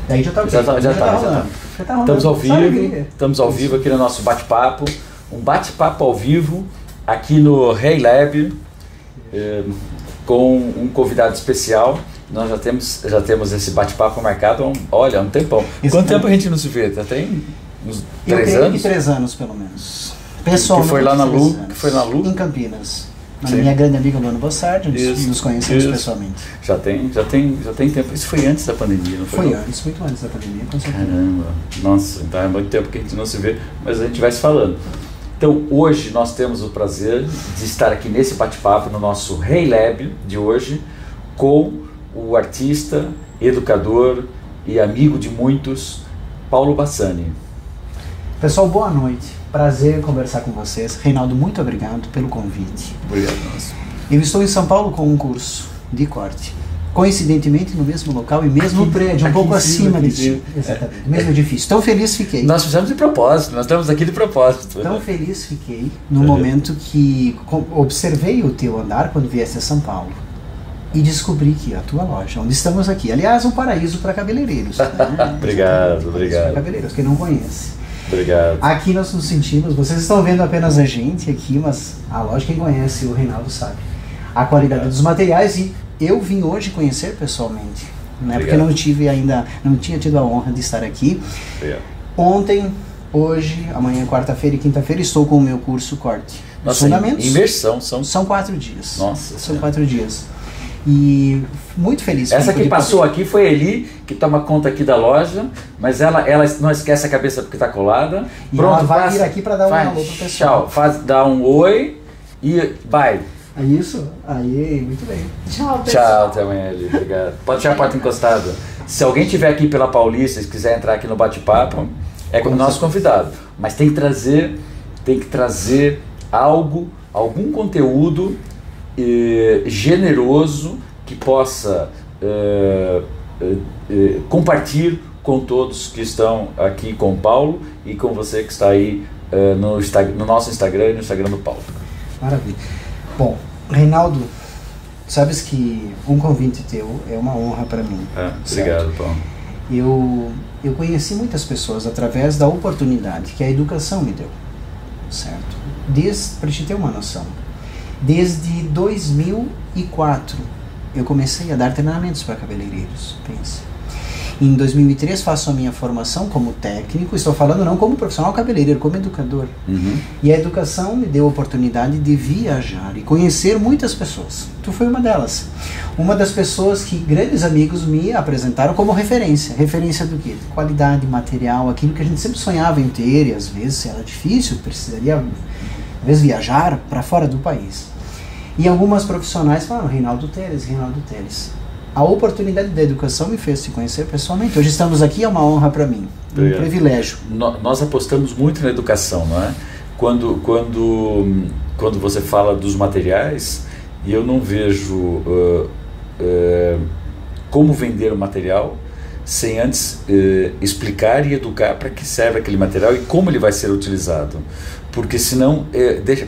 Daí já tá rolando. Estamos ao vivo aqui no nosso bate-papo. Um bate-papo ao vivo aqui no Hey Lab, com um convidado especial. Nós já temos esse bate-papo marcado há um tempão. Quanto tempo a gente não se vê? Já tem uns 3 anos? Que 3 anos, pelo menos. Pessoalmente, que foi na Lu? Em Campinas. Na minha grande amiga Luana Bossardi, nos conhecemos pessoalmente. Já tem tempo. Isso foi antes da pandemia, não foi? Foi antes, muito antes da pandemia, com certeza. Caramba, nossa, então é muito tempo que a gente não se vê, mas a gente vai se falando. Então, hoje nós temos o prazer de estar aqui nesse bate-papo, no nosso Hey Lab de hoje, com o artista, educador e amigo de muitos, Paulo Bassani. Pessoal, boa noite. Prazer conversar com vocês. Reinaldo, muito obrigado pelo convite. Obrigado, nossa. Eu estou em São Paulo com um curso de corte. Coincidentemente no mesmo local e mesmo prédio, um pouco acima de ti. Exatamente, mesmo edifício. Tão feliz fiquei. Nós fizemos de propósito, nós estamos aqui de propósito. Tão feliz fiquei no momento que observei o teu andar quando viesse a São Paulo e descobri que a tua loja, onde estamos aqui, aliás, um paraíso para cabeleireiros. Né? Obrigado. Para cabeleireiros, quem não conhece. Obrigado. Aqui nós nos sentimos, vocês estão vendo apenas a gente aqui, mas a loja, quem conhece o Reinaldo sabe a qualidade dos materiais, e eu vim hoje conhecer pessoalmente, né? Porque não tinha tido a honra de estar aqui. Obrigado. Ontem, hoje, amanhã, quarta-feira e quinta-feira estou com o meu curso corte. Nossa, fundamentos. Imersão são 4 dias. Nossa. São 4 dias. E muito feliz. Essa que passou aqui foi a Eli, que toma conta aqui da loja, mas ela não esquece a cabeça porque está colada. E pronto, ela vai vir aqui para dar um alô pro pessoal. Tchau, dá um oi e vai. É isso? Aí, muito bem. Tchau, pessoal. Tchau, até amanhã, Eli. Obrigado. Pode deixar a porta encostada. Se alguém estiver aqui pela Paulista e quiser entrar aqui no bate-papo, é como nosso convidado. Mas tem que trazer algum conteúdo generoso que possa compartilhar com todos que estão aqui com o Paulo e com você que está aí no nosso Instagram e no Instagram do Paulo. Maravilha. Bom, Reinaldo, sabes que um convite teu é uma honra para mim. Obrigado, Paulo. Eu conheci muitas pessoas através da oportunidade que a educação me deu, certo? Para te ter uma noção, desde 2004 eu comecei a dar treinamentos para cabeleireiros, pensa. Em 2003 faço a minha formação como técnico, estou falando não como profissional cabeleireiro, como educador. E a educação me deu a oportunidade de viajar e conhecer muitas pessoas. Tu foi uma delas. Uma das pessoas que grandes amigos me apresentaram como referência. Referência do quê? Qualidade, material, aquilo que a gente sempre sonhava em ter, e às vezes era difícil, precisaria às vezes viajar para fora do país. E algumas profissionais falaram, Reinaldo Teles. A oportunidade da educação me fez te conhecer pessoalmente. Hoje estamos aqui, é uma honra para mim, um privilégio. Nós apostamos muito na educação, não é? Quando você fala dos materiais, eu não vejo como vender o material sem antes explicar e educar para que serve aquele material e como ele vai ser utilizado. Porque senão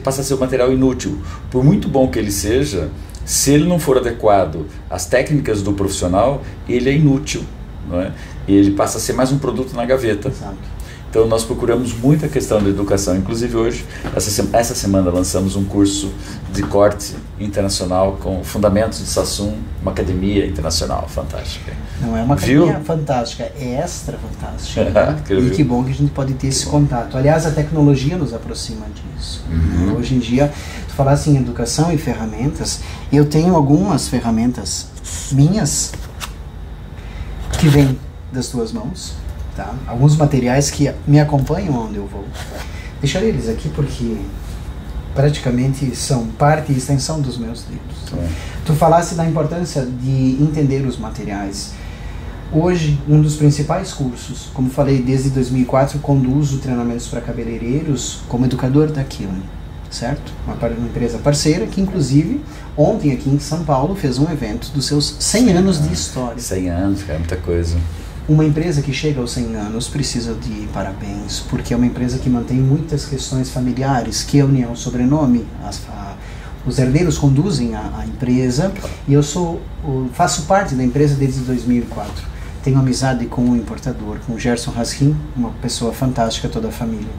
passa a ser um material inútil. Por muito bom que ele seja, se ele não for adequado às técnicas do profissional, ele é inútil, não é? Ele passa a ser mais um produto na gaveta. Exato. Então nós procuramos muito a questão da educação. Inclusive hoje, essa semana, lançamos um curso de corte internacional com fundamentos de Sassoon, uma academia internacional fantástica. Não é uma academia fantástica, é extra fantástica. Né? E que bom que a gente pode ter esse contato. Aliás, a tecnologia nos aproxima disso. Hoje em dia, tu falasse em educação e ferramentas, eu tenho algumas ferramentas minhas que vêm das tuas mãos. Tá? Alguns materiais que me acompanham onde eu vou. Deixarei eles aqui porque praticamente são parte e extensão dos meus livros. Tu falasse da importância de entender os materiais. Hoje, um dos principais cursos, como falei, desde 2004, conduzo treinamentos para cabeleireiros como educador da Kiln, certo? Uma empresa parceira que, inclusive, ontem aqui em São Paulo fez um evento dos seus 100 anos de história. 100 anos, cara, muita coisa. Uma empresa que chega aos 100 anos precisa de parabéns, porque é uma empresa que mantém muitas questões familiares, que é a união sobrenome, os herdeiros conduzem a empresa, e eu faço parte da empresa desde 2004. tenho amizade com o importador, com o Gerson Raskin, uma pessoa fantástica, toda a família.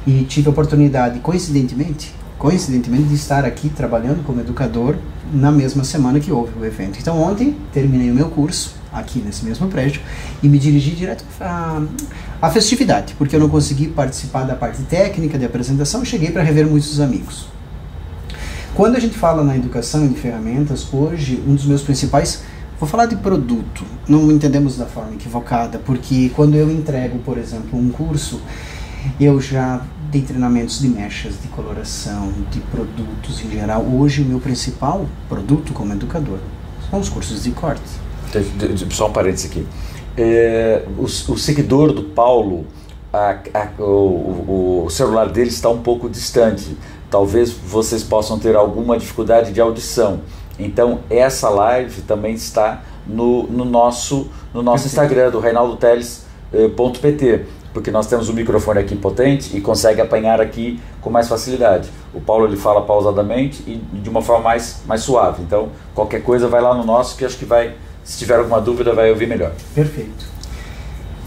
E tive a oportunidade, coincidentemente, de estar aqui trabalhando como educador na mesma semana que houve o evento. Então ontem terminei o meu curso aqui nesse mesmo prédio e me dirigi direto à festividade, porque eu não consegui participar da parte técnica de apresentação, cheguei para rever muitos amigos. Quando a gente fala na educação e de ferramentas, hoje um dos meus principais, vou falar de produto, não entendemos da forma equivocada, porque quando eu entrego, por exemplo, um curso, eu já dei treinamentos de mechas, de coloração, de produtos em geral. Hoje o meu principal produto como educador são os cursos de corte. Só um parênteses aqui. O seguidor do Paulo, o celular dele está um pouco distante. Talvez vocês possam ter alguma dificuldade de audição. Então essa live também está no nosso Instagram, do reinaldoteles.pt, porque nós temos um microfone aqui potente e consegue apanhar aqui com mais facilidade. O Paulo ele fala pausadamente e de uma forma mais suave. Então qualquer coisa vai lá no nosso, que acho que vai, se tiver alguma dúvida, vai ouvir melhor. Perfeito.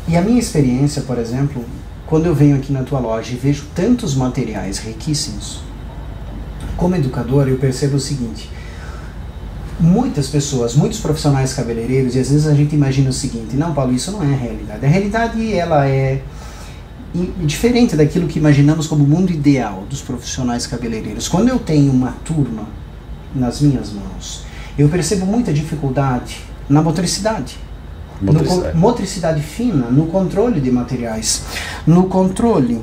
E a minha experiência, por exemplo, quando eu venho aqui na tua loja e vejo tantos materiais riquíssimos, como educador eu percebo o seguinte: muitas pessoas, muitos profissionais cabeleireiros, e às vezes a gente imagina o seguinte: não, Paulo, isso não é a realidade. A realidade, ela é diferente daquilo que imaginamos como o mundo ideal dos profissionais cabeleireiros. Quando eu tenho uma turma nas minhas mãos, eu percebo muita dificuldade na motricidade. Motricidade fina, no controle de materiais, no controle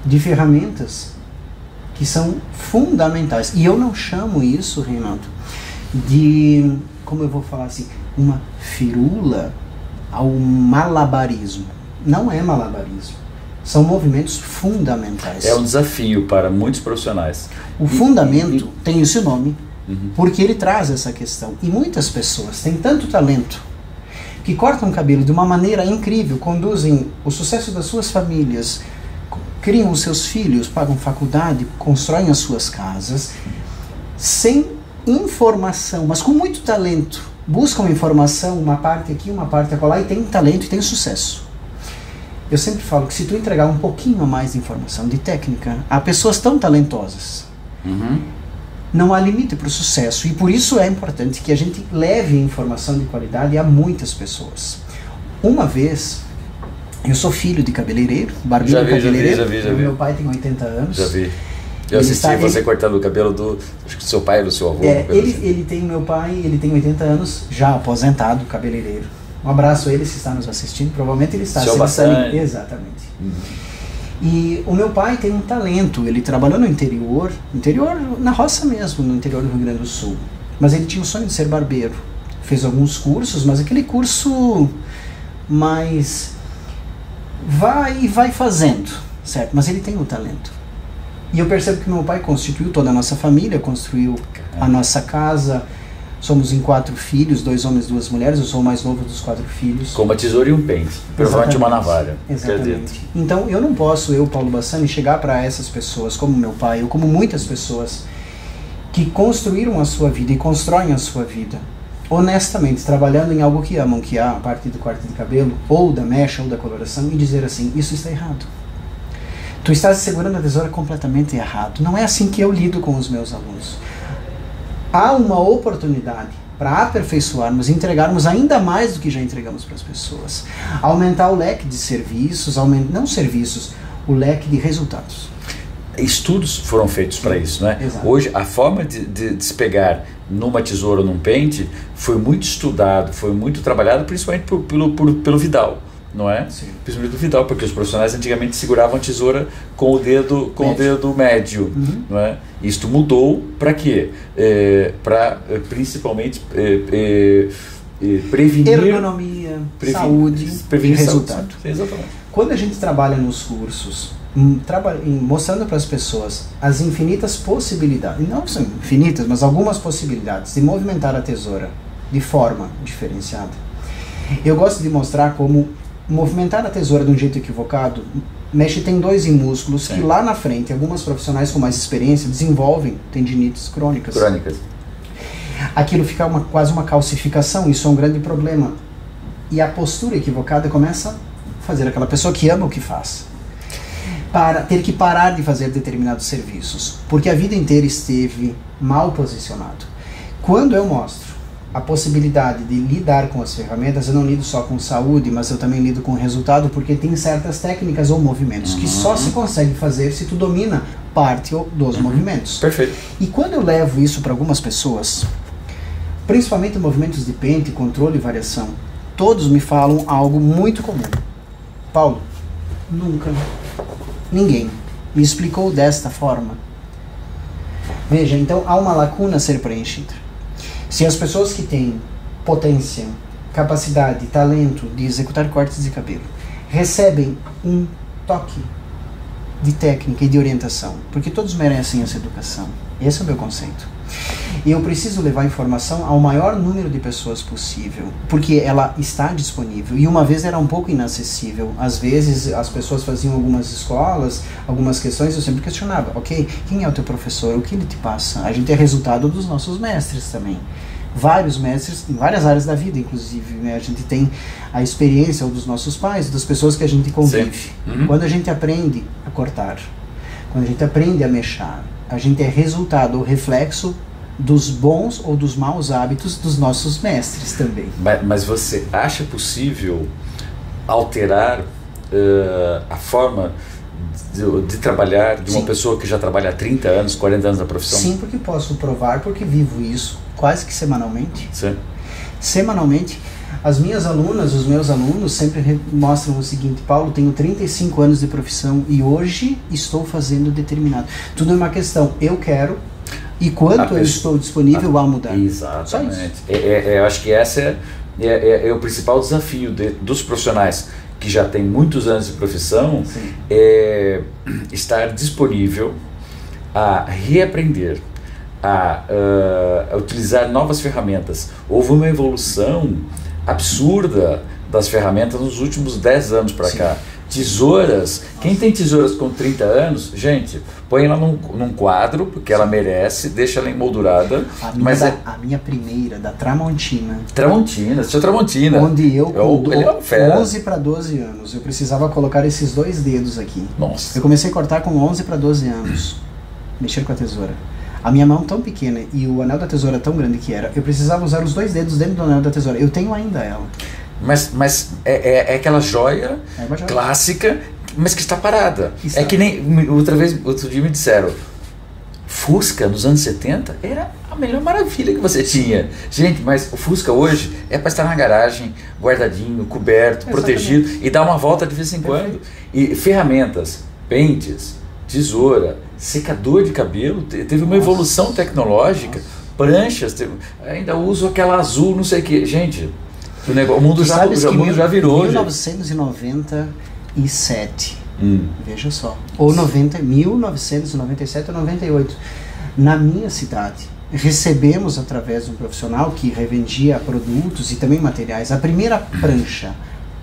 de ferramentas que são fundamentais. E eu não chamo isso, Reinaldo, de, como eu vou falar assim, uma firula ao malabarismo. Não é malabarismo. São movimentos fundamentais. É um desafio para muitos profissionais. O fundamento tem esse nome, porque ele traz essa questão. E muitas pessoas têm tanto talento que cortam cabelo de uma maneira incrível, conduzem o sucesso das suas famílias, criam os seus filhos, pagam faculdade, constroem as suas casas, sem informação, mas com muito talento. Buscam informação, uma parte aqui, uma parte acolá, e tem talento e tem sucesso. Eu sempre falo que se tu entregar um pouquinho a mais de informação, de técnica, há pessoas tão talentosas. Não há limite para o sucesso, e por isso é importante que a gente leve informação de qualidade a muitas pessoas. Uma vez, eu sou filho de cabeleireiro, barbeiro cabeleireiro. Já vi. Meu pai tem 80 anos. Já vi. Eu assisti você cortando o cabelo acho que do seu pai ou do seu avô. Ele tem, meu pai, ele tem 80 anos, já aposentado, cabeleireiro. Um abraço a ele se está nos assistindo, provavelmente ele está. Exatamente. E o meu pai tem um talento, ele trabalhou no interior, na roça mesmo, no interior do Rio Grande do Sul. Mas ele tinha o sonho de ser barbeiro. Fez alguns cursos, mas aquele curso mais vai fazendo, certo? Mas ele tem o talento. E eu percebo que meu pai constituiu toda a nossa família, construiu a nossa casa. Somos em 4 filhos, 2 homens, 2 mulheres. Eu sou o mais novo dos 4 filhos. Com uma tesoura e um pente, provavelmente uma navalha. Exatamente. Então eu não posso, Paulo Bassani, chegar para essas pessoas, como meu pai, ou como muitas pessoas que construíram a sua vida e constroem a sua vida, honestamente, trabalhando em algo que amam, que é a parte do corte de cabelo, ou da mecha, ou da coloração, e dizer assim: isso está errado. Tu estás segurando a tesoura completamente errado. Não é assim que eu lido com os meus alunos. Há uma oportunidade para aperfeiçoarmos e entregarmos ainda mais do que já entregamos para as pessoas. Aumentar o leque de serviços, não serviços, o leque de resultados. Estudos foram feitos para isso, né? Exato. Hoje, a forma de se pegar numa tesoura ou num pente foi muito estudado, foi muito trabalhado, principalmente pelo Vidal, não é? Sim. Principalmente do Vidal, porque os profissionais antigamente seguravam a tesoura com o dedo médio, não é? Isto mudou para quê? Para principalmente prevenir ergonomia, saúde e resultado. Exatamente. Quando a gente trabalha nos cursos, mostrando para as pessoas as infinitas possibilidades, não são infinitas, mas algumas possibilidades de movimentar a tesoura de forma diferenciada, eu gosto de mostrar como movimentar a tesoura de um jeito equivocado mexe tendões e músculos. Sim. Que lá na frente, algumas profissionais com mais experiência desenvolvem tendinites crônicas. Aquilo fica quase uma calcificação, isso é um grande problema. E a postura equivocada começa a fazer aquela pessoa que ama o que faz para ter que parar de fazer determinados serviços, porque a vida inteira esteve mal posicionado. Quando eu mostro a possibilidade de lidar com as ferramentas, eu não lido só com saúde, mas eu também lido com resultado, porque tem certas técnicas ou movimentos que só se consegue fazer se tu domina parte dos movimentos. Perfeito. E quando eu levo isso para algumas pessoas, principalmente movimentos de pente, controle e variação, todos me falam algo muito comum. Paulo, nunca ninguém me explicou desta forma. Veja, então há uma lacuna a ser preenchida. Se as pessoas que têm potência, capacidade, talento de executar cortes de cabelo recebem um toque de técnica e de orientação, porque todos merecem essa educação. Esse é o meu conceito. E eu preciso levar a informação ao maior número de pessoas possível, porque ela está disponível. E uma vez era um pouco inacessível. Às vezes as pessoas faziam algumas escolas, algumas questões, eu sempre questionava, ok, quem é o teu professor? O que ele te passa? A gente é resultado dos nossos mestres também. Vários mestres em várias áreas da vida, inclusive, né? A gente tem a experiência ou dos nossos pais, das pessoas que a gente convive. Quando a gente aprende a cortar, quando a gente aprende a mexer, a gente é resultado ou reflexo dos bons ou dos maus hábitos dos nossos mestres também. Mas você acha possível alterar a forma de trabalhar de uma pessoa que já trabalha há 30 anos, 40 anos na profissão? Sim, porque posso provar, porque vivo isso quase que semanalmente. Sim. Semanalmente. As minhas alunas, os meus alunos sempre mostram o seguinte: Paulo, tenho 35 anos de profissão e hoje estou fazendo determinado. Tudo é uma questão, eu quero e quanto eu estou disponível a mudar. Exatamente. Eu acho que esse é o principal desafio dos profissionais que já têm muitos anos de profissão. Sim. É estar disponível a reaprender, a utilizar novas ferramentas. Houve uma evolução absurda das ferramentas nos últimos 10 anos para cá. Tesouras, quem tem tesouras com 30 anos, gente, põe ela num quadro, porque ela merece, deixa ela emoldurada. A minha primeira, da Tramontina. Tramontina, seu Tramontina. Onde eu, com 11 para 12 anos, eu precisava colocar esses 2 dedos aqui. Nossa. Eu comecei a cortar com 11 para 12 anos, mexer com a tesoura. A minha mão tão pequena e o anel da tesoura tão grande que era, eu precisava usar os 2 dedos dentro do anel da tesoura. Eu tenho ainda ela. Mas é aquela joia clássica, mas que está parada. É que nem, outro dia me disseram, Fusca nos anos 70 era a melhor maravilha que você tinha. Gente, mas o Fusca hoje é para estar na garagem, guardadinho, coberto, protegido e dar uma volta de vez em quando. E ferramentas, pentes, tesoura, secador de cabelo, teve uma evolução tecnológica, pranchas, ainda uso aquela azul, não sei o que. Gente, o mundo já virou. 1997, veja só, ou 1997 ou 98, na minha cidade, recebemos através de um profissional que revendia produtos e também materiais, a primeira prancha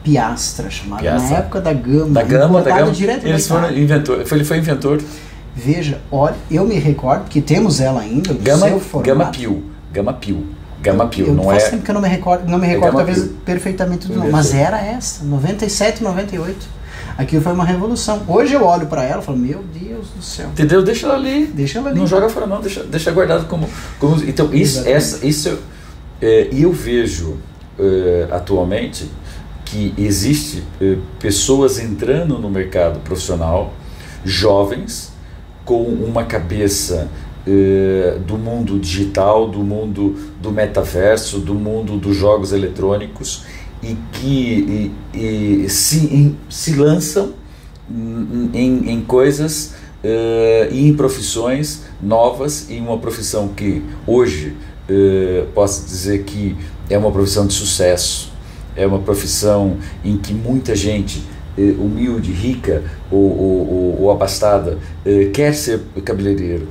Piastra, chamada na época da Gama. Direto ele foi inventor. Veja, olha, eu me recordo que temos ela ainda, Gama Pio, não faz é? Tempo que eu não me recordo talvez perfeitamente do nome, mas era essa, 97, 98. Aquilo foi uma revolução. Hoje eu olho para ela e falo, meu Deus do céu. Entendeu? Deixa ela ali. Não joga fora não, deixa guardado como então, isso eu vejo atualmente que existe pessoas entrando no mercado profissional, jovens, com uma cabeça do mundo digital, do mundo do metaverso, do mundo dos jogos eletrônicos e que se lançam em coisas e em profissões novas, em uma profissão que hoje posso dizer que é uma profissão de sucesso, é uma profissão em que muita gente humilde, rica ou abastada quer ser cabeleireiro.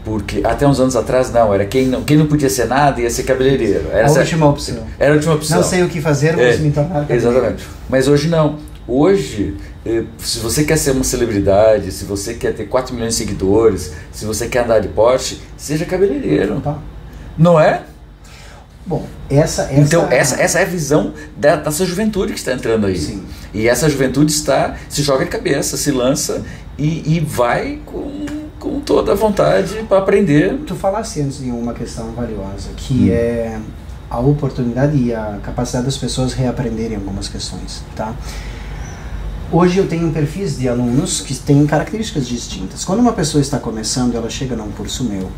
Porque até uns anos atrás era quem não podia ser nada ia ser cabeleireiro. Era a última opção. Não sei o que fazer, vamos me tornar cabeleireiro. Exatamente. Mas hoje não. Hoje, se você quer ser uma celebridade, se você quer ter 4 milhões de seguidores, se você quer andar de Porsche, seja cabeleireiro. Tá. Não é? Bom, Então, essa é a visão dessa juventude que está entrando aí. Sim. E essa juventude se joga a cabeça, se lança e vai com toda a vontade para aprender. Tu falaste antes de uma questão valiosa, que é a oportunidade e a capacidade das pessoas reaprenderem algumas questões, tá? Hoje eu tenho perfis de alunos que têm características distintas. Quando uma pessoa está começando, ela chega num curso meu,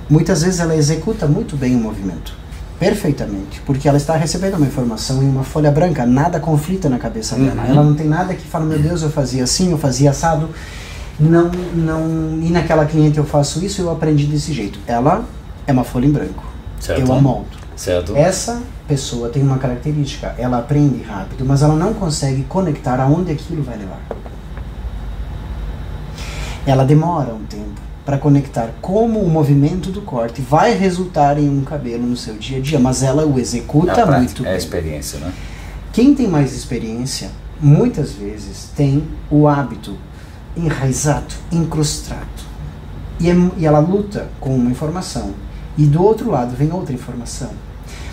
muitas vezes ela executa muito bem o movimento, perfeitamente, porque ela está recebendo uma informação em uma folha branca, nada conflita na cabeça dela. Ela não tem nada que fala, meu Deus, eu fazia assim, eu fazia assado, e naquela cliente eu faço isso, eu aprendi desse jeito. Ela é uma folha em branco, certo. Eu a moldo. Certo. Essa pessoa tem uma característica, ela aprende rápido, mas ela não consegue conectar aonde aquilo vai levar. Ela demora um tempo para conectar como o movimento do corte vai resultar em um cabelo no seu dia a dia, mas ela o executa muito bem. É a experiência, né? Quem tem mais experiência, muitas vezes tem o hábito enraizado, incrustado. E ela luta com uma informação, e do outro lado vem outra informação.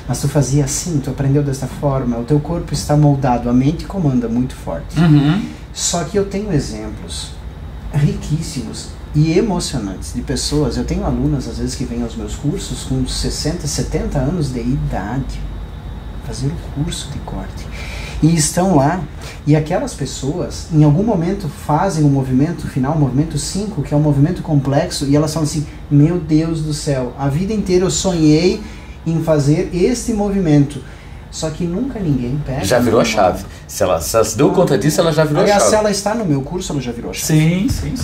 Mas tu fazia assim, tu aprendeu dessa forma, o teu corpo está moldado, a mente comanda muito forte. Só que eu tenho exemplos riquíssimos e emocionantes de pessoas. Eu tenho alunas, às vezes, que vêm aos meus cursos com 60, 70 anos de idade, fazer o curso de corte. E estão lá, e aquelas pessoas, em algum momento, fazem o movimento final, o movimento 5, que é um movimento complexo, e elas falam assim, meu Deus do céu, a vida inteira eu sonhei em fazer este movimento. Só que nunca ninguém pega. Já virou a chave. Se ela se deu conta disso, ela já virou a chave. Se ela está no meu curso, ela já virou a Sim. chave.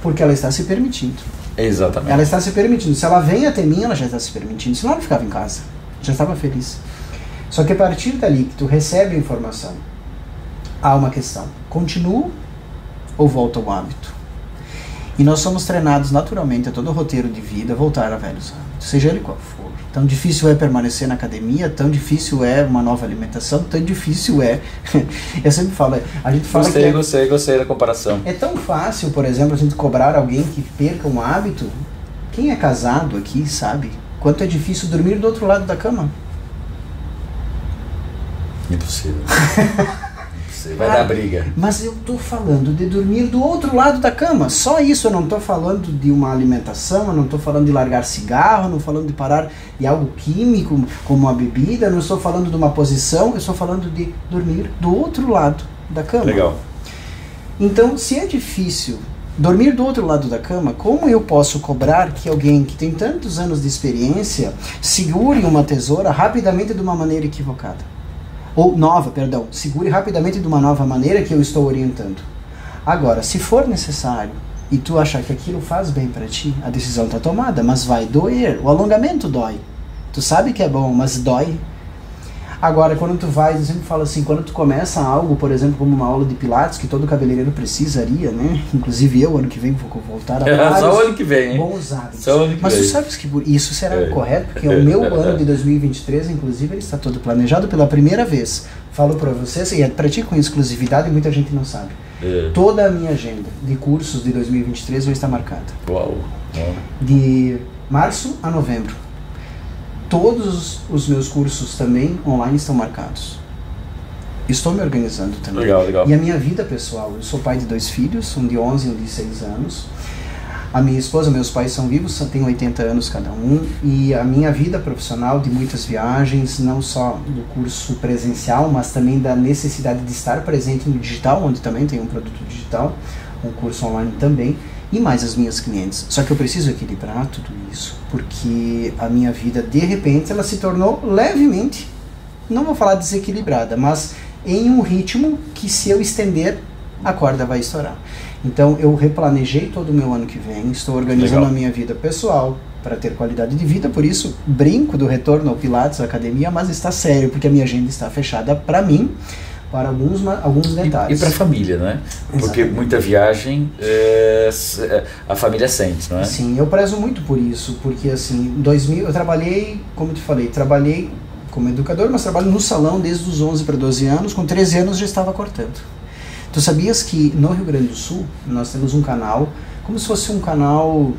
Porque ela está se permitindo. Exatamente. Ela está se permitindo. Se ela vem até mim, ela já está se permitindo. Senão ela ficava em casa. Já estava feliz. Só que a partir dali que tu recebe a informação, há uma questão. Continuo ou volto ao hábito? E nós somos treinados naturalmente a todo o roteiro de vida voltar a velhos hábitos, seja ele qual for. Tão difícil é permanecer na academia, tão difícil é uma nova alimentação, tão difícil é... Eu sempre falo, a gente fala Gostei da comparação. É tão fácil, por exemplo, a gente cobrar alguém que perca um hábito. Quem é casado aqui sabe quanto é difícil dormir do outro lado da cama. Impossível. Vai dar briga. Mas eu estou falando de dormir do outro lado da cama. Só isso, eu não estou falando de uma alimentação, eu não estou falando de largar cigarro, não estou falando de parar de algo químico, como a bebida, não estou falando de uma posição, eu estou falando de dormir do outro lado da cama. Legal. Então, se é difícil dormir do outro lado da cama, como eu posso cobrar que alguém que tem tantos anos de experiência segure uma tesoura rapidamente de uma maneira equivocada? Ou nova, perdão, segure rapidamente de uma nova maneira que eu estou orientando. Agora, se for necessário e tu achar que aquilo faz bem para ti, a decisão está tomada, mas vai doer. O alongamento dói. Tu sabe que é bom, mas dói. Agora, quando tu vai, eu sempre falo assim, quando tu começa algo, por exemplo, como uma aula de pilates, que todo cabeleireiro precisaria, né? Inclusive eu, ano que vem, vou voltar a vários só o ano que vem, hein? Bons hábitos. Só o ano que mas vem. tu sabes que isso será correto? Porque o meu ano de 2023, inclusive, ele está todo planejado pela primeira vez. Falo para vocês, e é para ti com exclusividade, e muita gente não sabe. Toda a minha agenda de cursos de 2023 vai estar marcada. Uau. De março a novembro. Todos os meus cursos também online estão marcados. Estou me organizando também. Legal. E a minha vida pessoal, eu sou pai de 2 filhos, um de 11 e um de 6 anos. A minha esposa, meus pais são vivos, têm 80 anos cada um. E a minha vida profissional de muitas viagens, não só do curso presencial, mas também da necessidade de estar presente no digital, onde também tem um produto digital, um curso online também. E mais as minhas clientes. Só que eu preciso equilibrar tudo isso, porque a minha vida, de repente, ela se tornou levemente, não vou falar desequilibrada, mas em um ritmo que, se eu estender, a corda vai estourar. Então, eu replanejei todo o meu ano que vem, estou organizando a minha vida pessoal para ter qualidade de vida, por isso brinco do retorno ao Pilates, à academia, mas está sério, porque a minha agenda está fechada para mim, para alguns detalhes. E para a família, né? Porque Exatamente. Muita viagem a família sente, não é? Sim, eu prezo muito por isso, porque assim, 2000, eu trabalhei, como te falei, trabalhei como educador, mas trabalho no salão desde os 11 para 12 anos, com 13 anos já estava cortando. Tu sabias que no Rio Grande do Sul, nós temos um canal, como se fosse um canal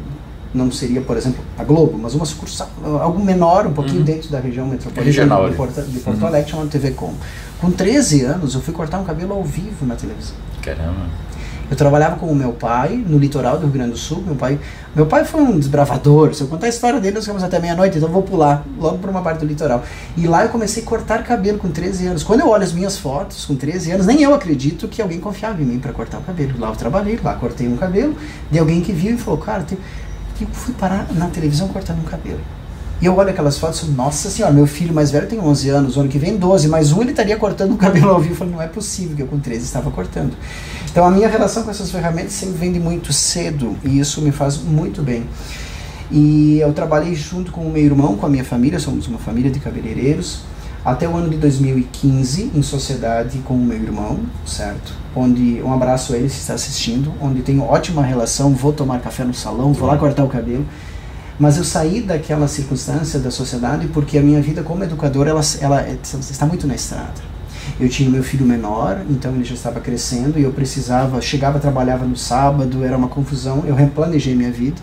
não seria, por exemplo, a Globo, mas uma sucursal, algo menor, um pouquinho dentro da região metropolitana de Porto Alegre, chamado TV Com. Com 13 anos, eu fui cortar um cabelo ao vivo na televisão. Caramba. Eu trabalhava com o meu pai no litoral do Rio Grande do Sul. Meu pai foi um desbravador. Se eu contar a história dele, nós ficamos até meia-noite, então eu vou pular logo para uma parte do litoral. E lá eu comecei a cortar cabelo com 13 anos. Quando eu olho as minhas fotos com 13 anos, nem eu acredito que alguém confiava em mim para cortar o cabelo. Lá eu trabalhei, lá cortei um cabelo, de alguém que viu e falou, cara, eu fui parar na televisão cortando um cabelo. E eu olho aquelas fotos e falo, nossa senhora, meu filho mais velho tem 11 anos, o ano que vem 12, mais um ele estaria cortando o cabelo ao vivo. Eu falei, não é possível que eu com 13 estava cortando. Então a minha relação com essas ferramentas sempre vem de muito cedo, e isso me faz muito bem. E eu trabalhei junto com o meu irmão, com a minha família, somos uma família de cabeleireiros, até o ano de 2015, em sociedade com o meu irmão, certo? Onde, um abraço a ele se está assistindo, onde tenho ótima relação, vou tomar café no salão, vou lá cortar o cabelo. Mas eu saí daquela circunstância da sociedade porque a minha vida como educador ela está muito na estrada. Eu tinha meu filho menor, então ele já estava crescendo e eu chegava, trabalhava no sábado, era uma confusão. Eu replanejei minha vida,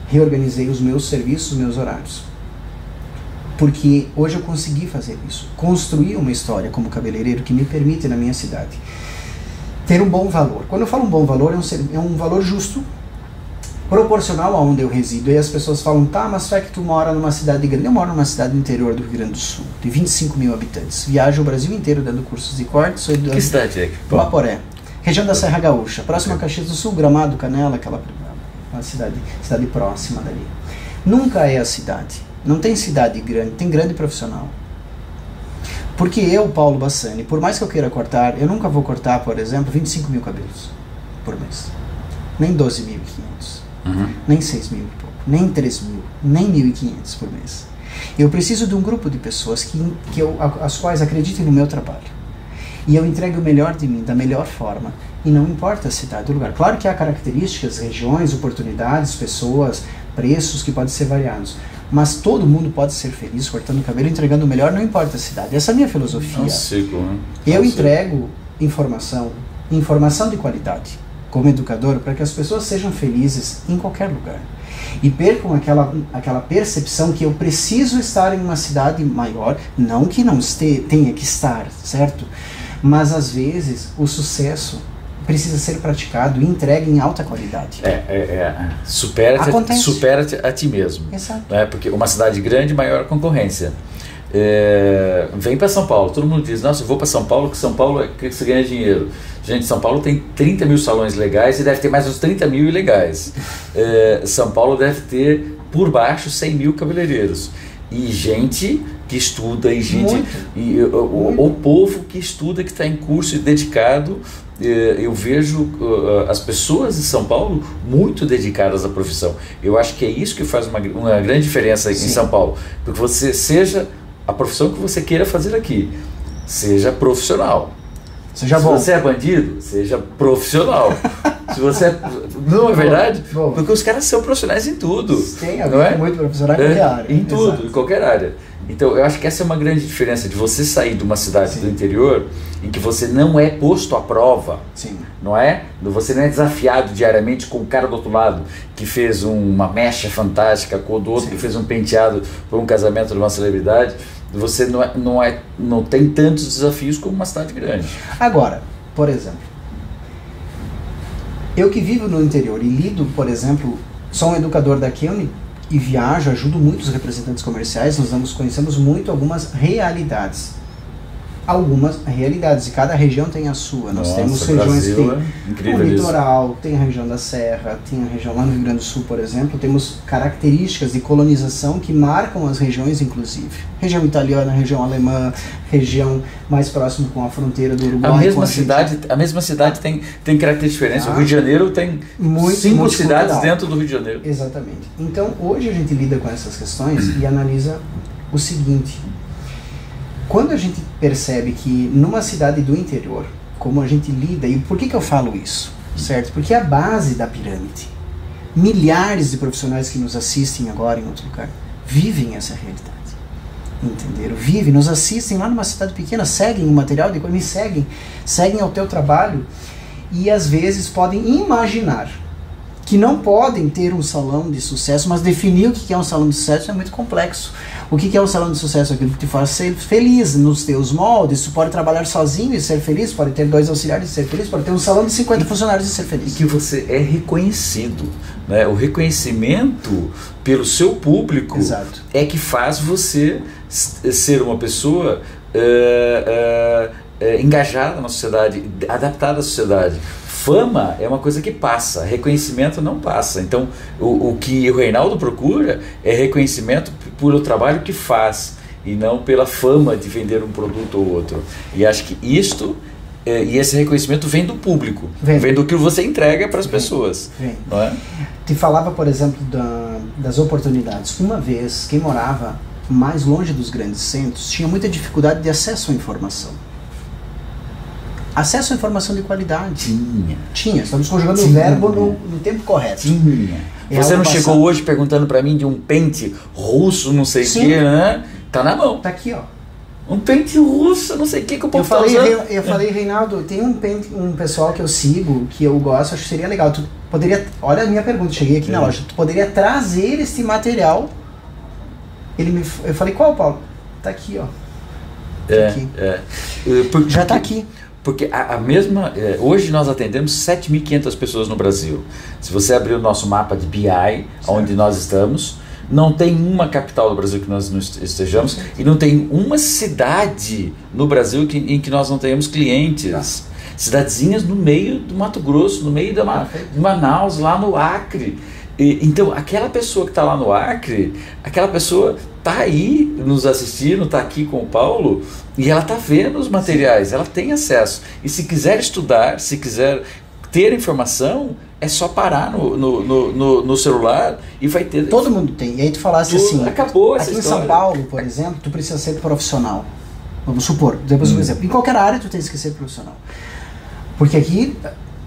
reorganizei os meus serviços, os meus horários. Porque hoje eu consegui fazer isso, construir uma história como cabeleireiro que me permite na minha cidade ter um bom valor. Quando eu falo um bom valor, é um valor justo, proporcional aonde eu resido. E as pessoas falam, tá, mas só é que tu mora numa cidade grande. Eu moro numa cidade do interior do Rio Grande do Sul, de 25 mil habitantes. Viajo o Brasil inteiro dando cursos de corte. Sou que cidade é? Guaporé, região da Serra Gaúcha, próxima a Caxias do Sul, Gramado, Canela, uma cidade próxima dali. Nunca é a cidade. Não tem cidade grande, tem grande profissional. Porque eu, Paulo Bassani, por mais que eu queira cortar, eu nunca vou cortar, por exemplo, 25 mil cabelos por mês. Nem 12.500. Nem 6 mil e pouco, nem 3 mil, nem 1.500 por mês. Eu preciso de um grupo de pessoas as quais acreditem no meu trabalho. E eu entregue o melhor de mim, da melhor forma. E não importa a cidade, o lugar. Claro que há características, regiões, oportunidades, pessoas, preços que podem ser variados. Mas todo mundo pode ser feliz cortando o cabelo, entregando o melhor, não importa a cidade. Essa é a minha filosofia. É um ciclo, né? Eu entrego informação de qualidade, como educador, para que as pessoas sejam felizes em qualquer lugar. E percam aquela percepção que eu preciso estar em uma cidade maior, não que não tenha que estar, certo? Mas às vezes o sucesso precisa ser praticado e entregue em alta qualidade. Supera-te a ti mesmo. Exato. Né? Porque uma cidade grande, maior a concorrência. Vem para São Paulo, todo mundo diz, nossa, eu vou para São Paulo, que São Paulo é que você ganha dinheiro. Gente, São Paulo tem 30 mil salões legais e deve ter mais uns 30 mil ilegais. São Paulo deve ter, por baixo, 100 mil cabeleireiros. E gente que estuda, e gente... O povo que estuda, que está em curso e dedicado. Eu vejo as pessoas de São Paulo muito dedicadas à profissão. Eu acho que é isso que faz uma grande diferença em São Paulo. Porque você seja a profissão que você queira fazer aqui, seja profissional. Seja bom. Se você é bandido, seja profissional. Se você não é verdade? Bom. Porque os caras são profissionais em tudo. Tem, não é? Muito profissional em qualquer área. Em tudo, Exato. em qualquer área. Então, eu acho que essa é uma grande diferença de você sair de uma cidade do interior em que você não é posto à prova. Sim. Não é? Você não é desafiado diariamente com o cara do outro lado que fez uma mecha fantástica, com o do outro que fez um penteado por um casamento de uma celebridade. Você não tem tantos desafios como uma cidade grande. Agora, por exemplo, eu que vivo no interior e lido, por exemplo, sou um educador daqui e viajo, ajudo muitos representantes comerciais, conhecemos muito algumas realidades. E cada região tem a sua. Nós temos regiões que tem o litoral, tem a região da Serra, tem a região lá no Rio Grande do Sul, por exemplo, temos características de colonização que marcam as regiões, inclusive. Região italiana, região alemã, região mais próxima com a fronteira do Uruguai. A mesma cidade tem características diferentes. O Rio de Janeiro tem 5 cidades dentro do Rio de Janeiro. Exatamente. Então, hoje a gente lida com essas questões e analisa o seguinte. Quando a gente percebe que numa cidade do interior, como a gente lida, e por que eu falo isso? Certo? Porque é a base da pirâmide. Milhares de profissionais que nos assistem agora em outro lugar vivem essa realidade. Entenderam? Vivem, nos assistem lá numa cidade pequena, seguem o material de me seguem ao teu trabalho e às vezes podem imaginar que não podem ter um salão de sucesso, mas definir o que é um salão de sucesso é muito complexo. O que é um salão de sucesso? Aquilo que te faz ser feliz nos teus moldes. Tu pode trabalhar sozinho e ser feliz, pode ter 2 auxiliares e ser feliz, pode ter um salão de 50 funcionários e ser feliz. E que você é reconhecido, né? O reconhecimento pelo seu público Exato. é que faz você ser uma pessoa engajada na sociedade, adaptada à sociedade. Fama é uma coisa que passa, reconhecimento não passa. Então, o que o Reinaldo procura é reconhecimento pelo trabalho que faz e não pela fama de vender um produto ou outro. E acho que isto, e esse reconhecimento vem do público, vem do que você entrega para as pessoas. Não é? Te falava, por exemplo, das oportunidades. Uma vez, quem morava mais longe dos grandes centros tinha muita dificuldade de acesso à informação. Acesso à informação de qualidade. Tinha. Estamos conjugando o verbo no tempo correto. Você não chegou hoje perguntando para mim de um pente russo, não sei o que, né? Tá na mão. Tá aqui, ó. Um pente russo, não sei o que o povo tá usando. Eu falei, Reinaldo, tem um pessoal que eu sigo, que eu gosto, acho que seria legal. Tu poderia, olha a minha pergunta, cheguei aqui na loja, tu poderia trazer este material? Eu falei, qual, Paulo? Tá aqui, ó. Tá aqui. Já tá aqui. Porque a mesma... hoje nós atendemos 7.500 pessoas no Brasil. Se você abrir o nosso mapa de BI, onde nós estamos, não tem uma capital do Brasil que nós não estejamos, e não tem uma cidade no Brasil em que nós não tenhamos clientes. Cidadezinhas no meio do Mato Grosso, no meio de Manaus, lá no Acre. Então, aquela pessoa que está lá no Acre, aquela pessoa está aí nos assistindo, está aqui com o Paulo, e ela está vendo os materiais, ela tem acesso. E se quiser estudar, se quiser ter informação, é só parar no celular e vai ter... Todo mundo tem. E aí tu falasse assim... Acabou essa aqui história. Em São Paulo, por exemplo, tu precisa ser profissional. Vamos supor, depois um exemplo. Em qualquer área tu tens que ser profissional. Porque aqui...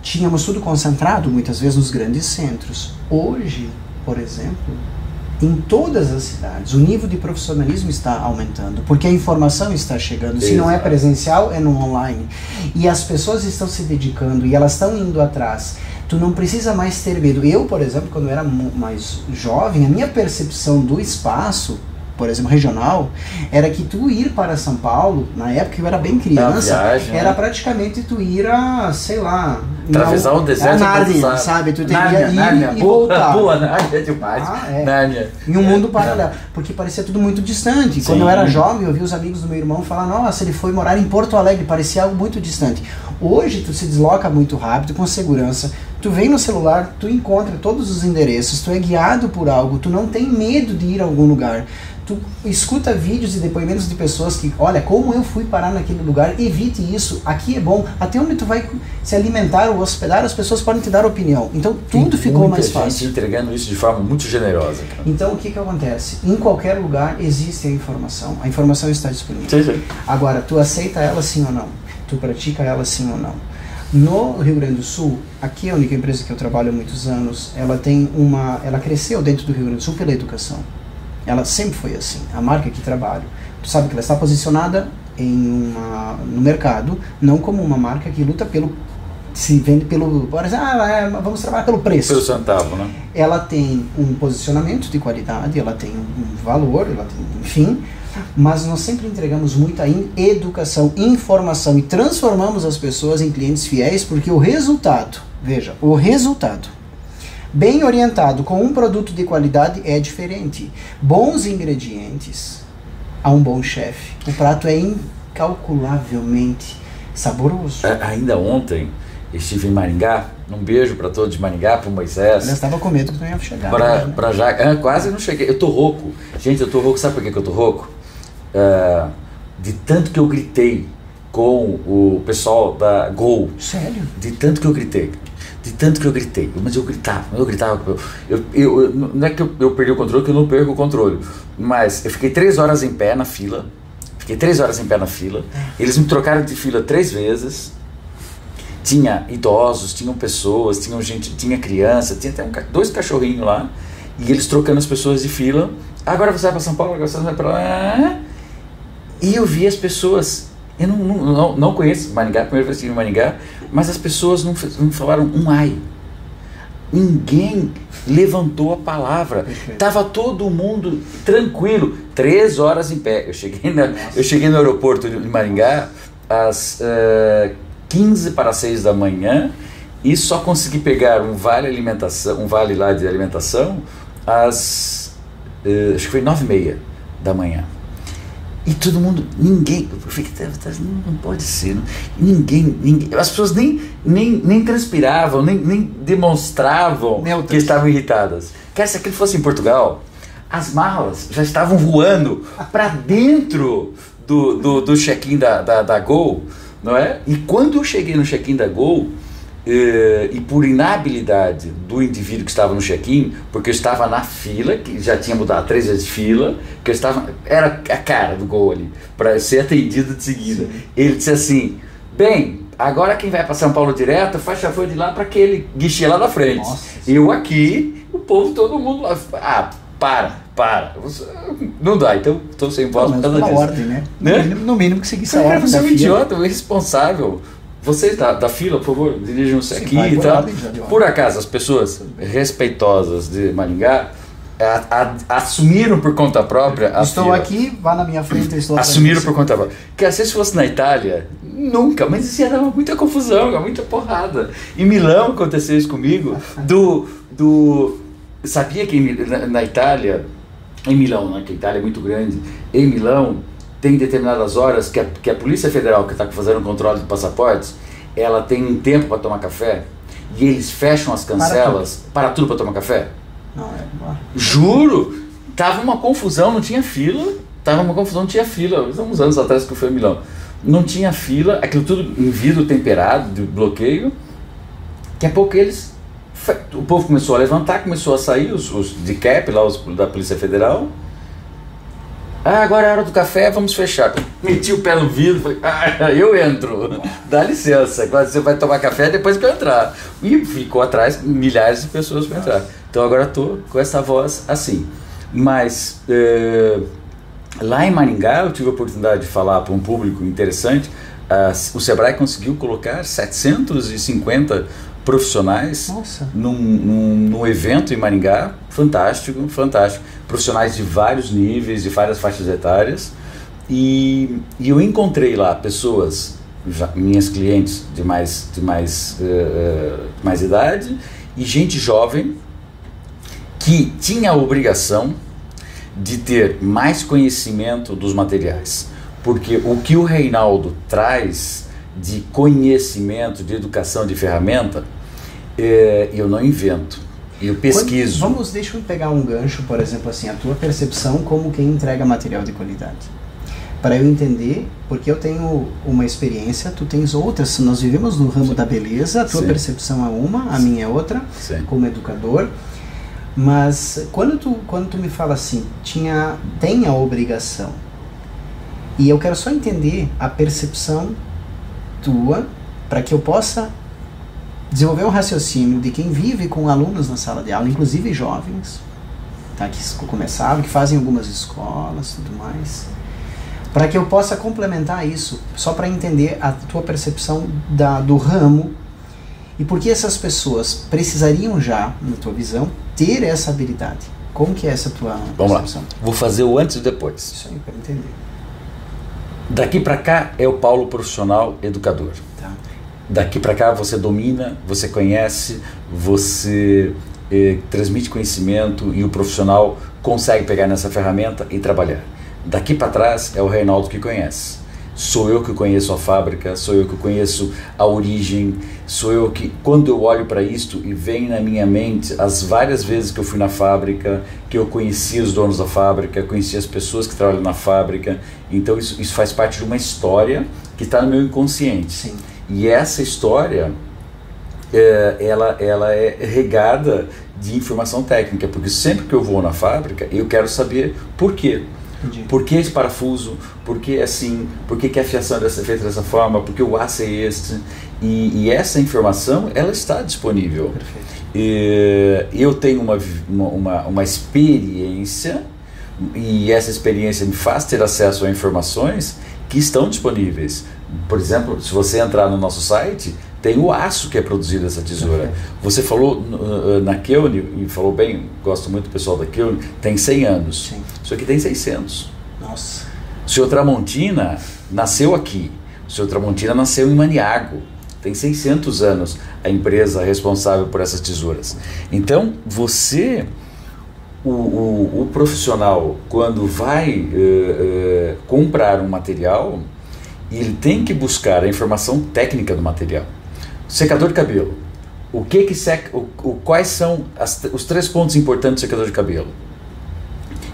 tínhamos tudo concentrado, muitas vezes, nos grandes centros. Hoje, por exemplo, em todas as cidades, o nível de profissionalismo está aumentando, porque a informação está chegando. Se não é presencial, é no online. E as pessoas estão se dedicando e elas estão indo atrás. Tu não precisa mais ter medo. Eu, por exemplo, quando eu era mais jovem, a minha percepção do espaço, por exemplo, regional, era que tu ir para São Paulo, na época que eu era bem criança, viagem, era praticamente tu ir a, sei lá... atravessar o deserto, Nárnia, sabe? Tu teria ir e voltar. Boa, Nárnia demais. Nárnia. Em um mundo paralelo. Porque parecia tudo muito distante. Quando eu era jovem, eu vi os amigos do meu irmão falar, nossa, ele foi morar em Porto Alegre, parecia algo muito distante. Hoje tu se desloca muito rápido, com segurança, tu vem no celular, tu encontra todos os endereços, tu é guiado por algo, tu não tem medo de ir a algum lugar. Tu escuta vídeos e depoimentos de pessoas que, olha, como eu fui parar naquele lugar, evite isso, aqui é bom. Até onde tu vai se alimentar ou hospedar, as pessoas podem te dar opinião. Então tudo ficou mais fácil. Gente entregando isso de forma muito generosa. Cara. Então o que acontece? Em qualquer lugar existe a informação está disponível. Sim. Agora, tu aceita ela sim ou não? Tu pratica ela sim ou não? No Rio Grande do Sul, aqui é a única empresa que eu trabalho há muitos anos, ela cresceu dentro do Rio Grande do Sul pela educação. Ela sempre foi assim. A marca que trabalho, tu sabe que ela está posicionada no mercado, não como uma marca que luta se vende pelo, por exemplo, vamos trabalhar pelo preço. Pelo centavo, né? Ela tem um posicionamento de qualidade, ela tem um valor, ela tem, enfim, mas nós sempre entregamos muita educação, informação e transformamos as pessoas em clientes fiéis, porque o resultado, veja, o resultado bem orientado com um produto de qualidade é diferente. Bons ingredientes a um bom chefe. O prato é incalculavelmente saboroso. Ainda ontem estive em Maringá. Um beijo para todos de Maringá, para o Moisés. Eu estava com medo que tu não ia chegar. Para já, quase não cheguei. Eu tô rouco. Gente, eu tô rouco. Sabe por que eu tô rouco? De tanto que eu gritei com o pessoal da Gol. Sério? De tanto que eu gritei. Mas eu gritava, não é que eu perdi o controle, que eu não perco o controle, mas eu fiquei 3 horas em pé na fila, eles me trocaram de fila 3 vezes, tinha idosos, tinham pessoas, tinha criança, tinha até 2 cachorrinhos lá, e eles trocando as pessoas de fila, agora você vai para São Paulo, agora você vai para lá, e eu vi as pessoas... Eu não conheço Maringá, primeira vez que estive em Maringá, mas as pessoas não falaram um ai. ninguém levantou a palavra. Tava todo mundo tranquilo. 3 horas em pé. Eu cheguei no aeroporto de Maringá às 15 para 6 da manhã e só consegui pegar um vale lá de alimentação às acho que foi 9h30 da manhã. E todo mundo, ninguém, eu fiquei, não pode ser, ninguém, as pessoas nem transpiravam, nem demonstravam que estavam irritadas. Cara, se aquilo fosse em Portugal, as malas já estavam voando para dentro do check-in da Gol, não é? E quando eu cheguei no check-in da Gol, e por inabilidade do indivíduo que estava no check-in, porque eu estava na fila, que já tinha mudado 3 vezes de fila, que era a cara do Gol ali, para ser atendido de seguida. Sim. Ele disse assim, bem, agora quem vai para São Paulo direto, faz favor de ir lá para aquele guichê lá na frente. Nossa, eu aqui, o povo, todo mundo lá, para, não dá, então estou sem voz por causa disso. Ordem, né? No mínimo que seguisse a ordem. Você é um idiota, um irresponsável. Vocês da fila, por favor, dirijam-se aqui e tal. Por acaso, as pessoas respeitosas de Maringá assumiram por conta própria a Estou fila. Aqui, vá na minha frente, eu estou assumiram por conta própria. Porque se fosse na Itália, nunca, mas isso ia dar muita confusão, muita porrada. Em Milão aconteceu isso comigo, sabia que na Itália, em Milão, né, que a Itália é muito grande, em Milão, tem determinadas horas que a Polícia Federal, que está fazendo o controle de passaportes, ela tem um tempo para tomar café e eles fecham as cancelas para tudo para tomar café. Não, Juro! Tava uma confusão, não tinha fila. Há uns anos atrás que eu fui a Milão. Não tinha fila, aquilo tudo em vidro temperado, de bloqueio. Daqui a pouco o povo começou a levantar, começou a sair, os de cap lá, os da Polícia Federal. Agora é a hora do café, vamos fechar. Meti o pé no vidro, falei, eu entro, dá licença, agora você vai tomar café depois que eu entrar. E ficou atrás milhares de pessoas para entrar. Então agora estou com essa voz assim. Mas lá em Maringá eu tive a oportunidade de falar para um público interessante. O Sebrae conseguiu colocar 750 profissionais num evento em Maringá, fantástico, profissionais de vários níveis, de várias faixas etárias, e eu encontrei lá pessoas, minhas clientes de mais idade, e gente jovem que tinha a obrigação de ter mais conhecimento dos materiais, porque o que o Reinaldo traz de conhecimento, de educação, de ferramenta, eu não invento, eu pesquiso. Deixa eu pegar um gancho, por exemplo, assim, a tua percepção como quem entrega material de qualidade. Para eu entender, porque eu tenho uma experiência, tu tens outras, nós vivemos no ramo da beleza, a tua percepção é uma, a minha é outra, como educador, mas quando tu me fala assim, tem a obrigação, e eu quero só entender a percepção tua, para que eu possa desenvolver um raciocínio de quem vive com alunos na sala de aula, inclusive jovens, tá, que começaram, que fazem algumas escolas, tudo mais, para que eu possa complementar isso, só para entender a tua percepção do ramo e por que essas pessoas precisariam já, na tua visão, ter essa habilidade. Como que é essa tua percepção? Vamos lá, vou fazer o antes e depois. Isso aí, para entender. Daqui para cá é o Paulo profissional educador. Tá. Daqui para cá você domina, você conhece, você transmite conhecimento e o profissional consegue pegar nessa ferramenta e trabalhar. Daqui para trás é o Reinaldo que conhece. Sou eu que conheço a fábrica, sou eu que conheço a origem, sou eu que, quando eu olho para isto e vem na minha mente as várias vezes que eu fui na fábrica, que eu conheci os donos da fábrica, conheci as pessoas que trabalham na fábrica, então isso faz parte de uma história que está no meu inconsciente. Sim. E essa história, ela é regada de informação técnica, porque sempre que eu vou na fábrica, eu quero saber por quê. Entendi. Por que esse parafuso? Por que assim? Por que a fiação é feita dessa forma? Por que o aço é este? E essa informação, ela está disponível. Perfeito. Eu tenho uma experiência, e essa experiência me faz ter acesso a informações que estão disponíveis. Por exemplo, se você entrar no nosso site, tem o aço que é produzido dessa tesoura. Você falou na Keune, e falou bem, gosto muito do pessoal da Keune, tem 100 anos. Sim. Isso aqui tem 600. Nossa. O Sr. Tramontina nasceu aqui. O Sr. Tramontina nasceu em Maniago. Tem 600 anos a empresa responsável por essas tesouras. Então, você, o profissional, quando vai comprar um material, ele tem que buscar a informação técnica do material. Secador de cabelo. Quais são os 3 pontos importantes do secador de cabelo?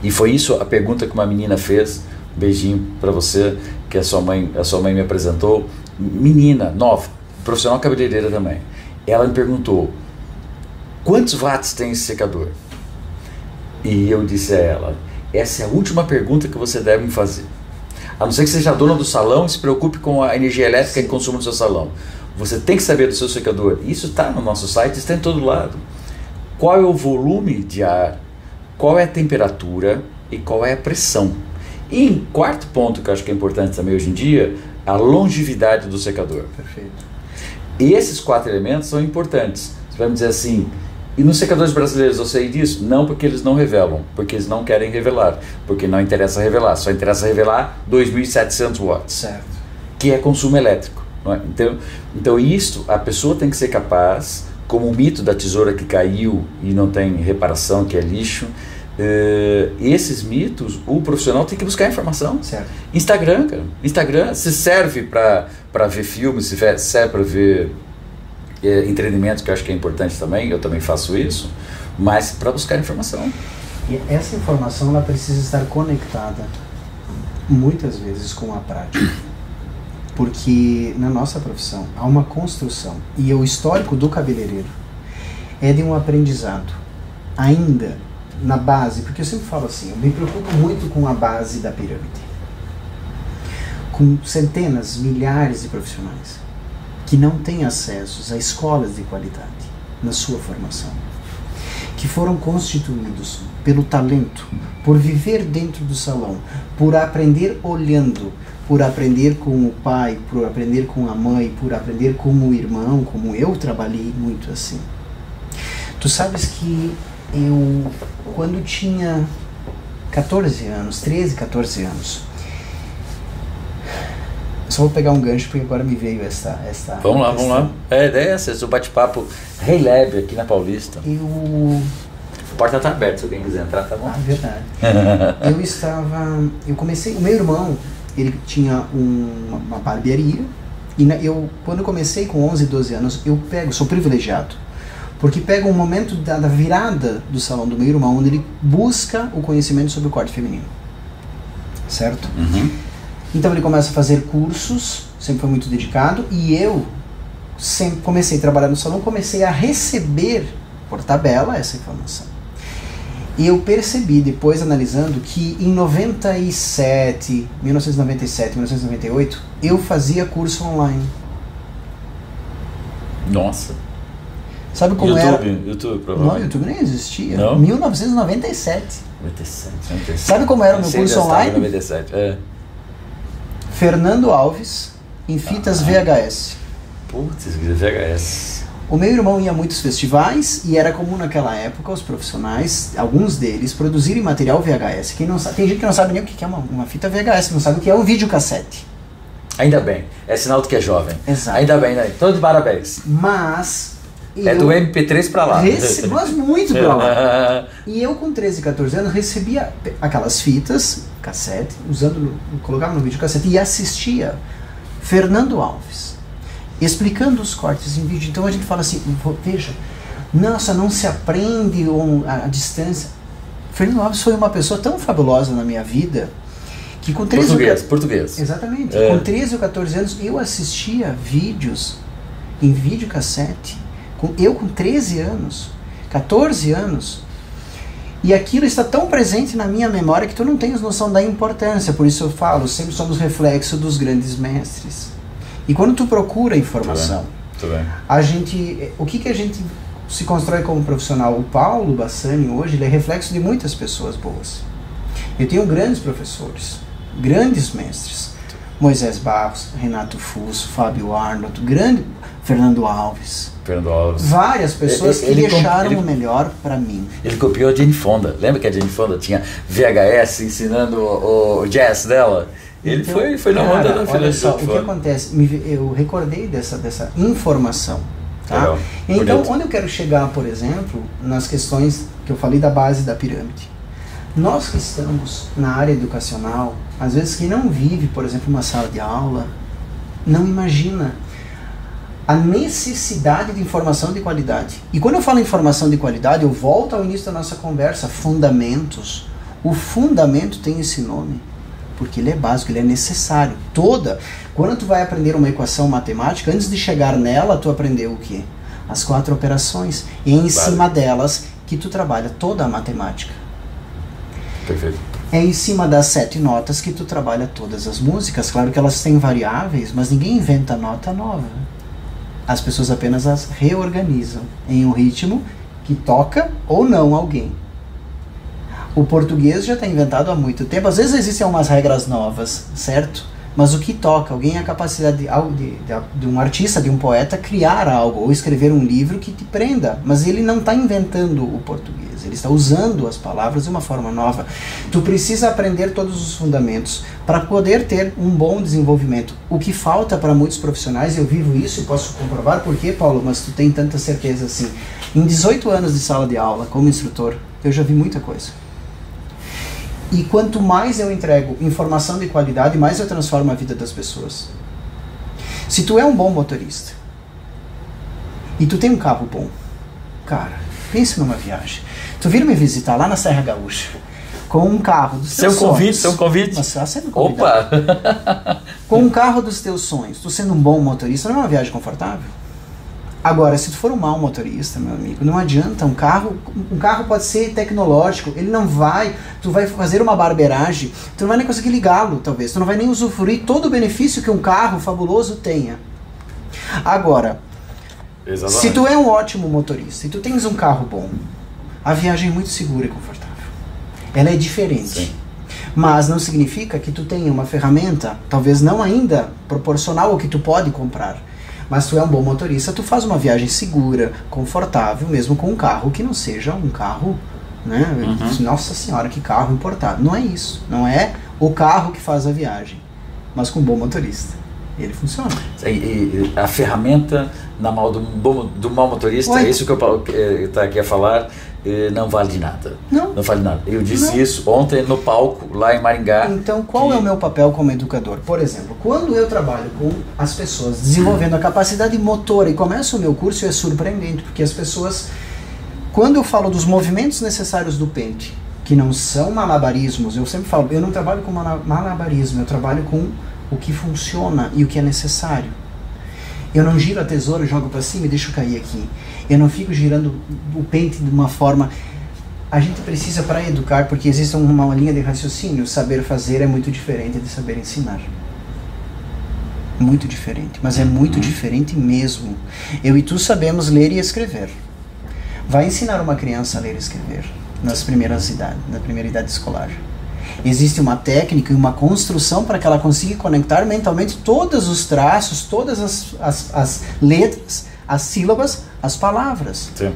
E foi isso a pergunta que uma menina fez. Um beijinho para você, que a sua mãe me apresentou. Menina, nova, profissional cabeleireira também. Ela me perguntou, quantos watts tem esse secador? E eu disse a ela, essa é a última pergunta que você deve me fazer. A não ser que seja a dona do salão e se preocupe com a energia elétrica que consome no seu salão. Você tem que saber do seu secador. Isso está no nosso site, está em todo lado. Qual é o volume de ar, qual é a temperatura e qual é a pressão. E em quarto ponto, que eu acho que é importante também hoje em dia, a longevidade do secador. Perfeito. E esses 4 elementos são importantes. Você vai me dizer assim, e nos secadores brasileiros eu sei disso? Não, porque eles não revelam, porque eles não querem revelar, porque não interessa revelar, só interessa revelar 2.700 watts, Certo. que é consumo elétrico. Não é? Então isto, a pessoa tem que ser capaz, como o mito da tesoura que caiu e não tem reparação, que é lixo, esses mitos, o profissional tem que buscar informação. Certo. Instagram, cara. Instagram se serve para ver filmes, se serve para ver entretenimento, que eu acho que é importante também, eu também faço isso, mas para buscar informação. E essa informação ela precisa estar conectada muitas vezes com a prática, porque na nossa profissão há uma construção, e o histórico do cabeleireiro é de um aprendizado ainda na base, porque eu sempre falo assim, eu me preocupo muito com a base da pirâmide, com centenas, milhares de profissionais que não têm acesso a escolas de qualidade na sua formação, que foram constituídos pelo talento, por viver dentro do salão, por aprender olhando, por aprender com o pai, por aprender com a mãe, por aprender com o irmão, como eu trabalhei muito assim. Tu sabes que eu, quando tinha 14 anos, 13, 14 anos, só vou pegar um gancho porque agora me veio essa Vamos lá, questão. vamos lá. A ideia é essa, esse bate-papo Rei Lab aqui na Paulista. A porta está aberta, se alguém quiser entrar, tá bom? Ah, verdade. Eu comecei, o meu irmão, ele tinha uma barbearia, e quando eu comecei com 11, 12 anos, sou privilegiado, porque pego um momento da virada do salão do meu irmão, onde ele busca o conhecimento sobre o corte feminino, certo? Uhum. Então ele começa a fazer cursos, sempre foi muito dedicado, e eu sempre comecei a trabalhar no salão, comecei a receber por tabela essa informação. E eu percebi, depois analisando, que em 1997, 1998, eu fazia curso online. Nossa. Sabe como YouTube, era? YouTube, Não, provavelmente. YouTube nem existia. Não? 1997. 97. Sabe como era o meu curso online? 97, Fernando Alves, em fitas VHS. Putz, VHS. O meu irmão ia a muitos festivais e era comum naquela época os profissionais, alguns deles, produzirem material VHS. Quem não sabe, tem gente que não sabe nem o que é uma fita VHS, não sabe o que é um videocassete. Ainda bem, é sinal de que é jovem. Exato. Ainda bem, né? Todos de parabéns. Mas... É do MP3 pra lá. Mas muito pra lá. E eu com 13, 14 anos recebia aquelas fitas, cassete, colocava no videocassete e assistia Fernando Alves explicando os cortes em vídeo. Então a gente fala assim, veja, nossa, não se aprende a distância. Fernando Alves foi uma pessoa tão fabulosa na minha vida que com 13 Português. Exatamente. Com 13 ou 14 anos eu assistia vídeos em videocassete. Eu com 13 anos, 14 anos, e aquilo está tão presente na minha memória que tu não tens noção da importância. Por isso eu falo, sempre somos reflexo dos grandes mestres. E quando tu procura informação, o que a gente se constrói como profissional? O Paulo Bassani hoje, ele é reflexo de muitas pessoas boas. Eu tenho grandes professores, grandes mestres. Moisés Barros, Renato Fusso, Fábio Arnold, Fernando Alves. Fernando Alves. Várias pessoas que deixaram o melhor para mim. Ele copiou a Jane Fonda. Lembra que a Jane Fonda tinha VHS ensinando o jazz dela? Ele então, foi na onda da olha só, o que acontece, eu recordei dessa informação. Tá? Legal. Então, onde eu quero chegar, por exemplo, nas questões que eu falei da base da pirâmide. Nós que estamos na área educacional, às vezes quem não vive, por exemplo, uma sala de aula, não imagina a necessidade de informação de qualidade. E quando eu falo informação de qualidade, eu volto ao início da nossa conversa, fundamentos. O fundamento tem esse nome, porque ele é básico, ele é necessário. Quando tu vai aprender uma equação matemática, antes de chegar nela, tu aprendeu o quê? As 4 operações. E é em cima delas que tu trabalha toda a matemática. Perfeito. É em cima das 7 notas que tu trabalha todas as músicas. Claro que elas têm variáveis, mas ninguém inventa nota nova. As pessoas apenas as reorganizam em um ritmo que toca ou não alguém. O português já está inventado há muito tempo. Às vezes existem umas regras novas, certo? Mas o que toca? Alguém tem a capacidade de um artista, de um poeta, criar algo, ou escrever um livro que te prenda. Mas ele não está inventando o português, ele está usando as palavras de uma forma nova. Tu precisa aprender todos os fundamentos para poder ter um bom desenvolvimento. O que falta para muitos profissionais, eu vivo isso e posso comprovar por quê, Paulo, mas tu tem tanta certeza assim. Em 18 anos de sala de aula, como instrutor, eu já vi muita coisa. E quanto mais eu entrego informação de qualidade, mais eu transformo a vida das pessoas. Se tu é um bom motorista e tu tem um carro bom, cara, pense numa viagem. Tu vir me visitar lá na Serra Gaúcha com um carro dos teus sonhos. Seu convite. Mas tá sendo convidado. Opa! Com um carro dos teus sonhos, tu sendo um bom motorista, não é uma viagem confortável? Agora, se tu for um mau motorista, meu amigo, não adianta. Um carro pode ser tecnológico, ele não vai, tu vai fazer uma barbeiragem, tu não vai nem conseguir ligá-lo, talvez, tu não vai nem usufruir todo o benefício que um carro fabuloso tenha. Agora, exatamente. Se tu é um ótimo motorista e tu tens um carro bom, a viagem é muito segura e confortável. Ela é diferente. Sim. Mas não significa que tu tenha uma ferramenta, talvez não ainda proporcional ao que tu pode comprar. Mas tu é um bom motorista, tu faz uma viagem segura, confortável, mesmo com um carro que não seja um carro, né? Nossa senhora, que carro importado. Não é isso. Não é o carro que faz a viagem, mas com um bom motorista. Ele funciona. E a ferramenta na mão do mau motorista, é isso que eu estou aqui a falar, não vale de nada. Não vale nada. Eu disse isso ontem no palco, lá em Maringá. Então, qual é o meu papel como educador? Por exemplo, quando eu trabalho com as pessoas desenvolvendo a capacidade motora e começo o meu curso, é surpreendente, porque as pessoas, quando eu falo dos movimentos necessários do pente, que não são malabarismos, eu sempre falo, eu não trabalho com malabarismo, eu trabalho com o que funciona e o que é necessário. Eu não giro a tesoura e jogo para cima e deixo cair aqui. Eu não fico girando o pente de uma forma... A gente precisa, para educar, porque existe uma linha de raciocínio, saber fazer é muito diferente de saber ensinar. Muito diferente, mas é muito diferente mesmo. Eu e tu sabemos ler e escrever. Vai ensinar uma criança a ler e escrever na primeira idade escolar. Existe uma técnica e uma construção para que ela consiga conectar mentalmente todos os traços, todas as letras, as sílabas, as palavras. Sim.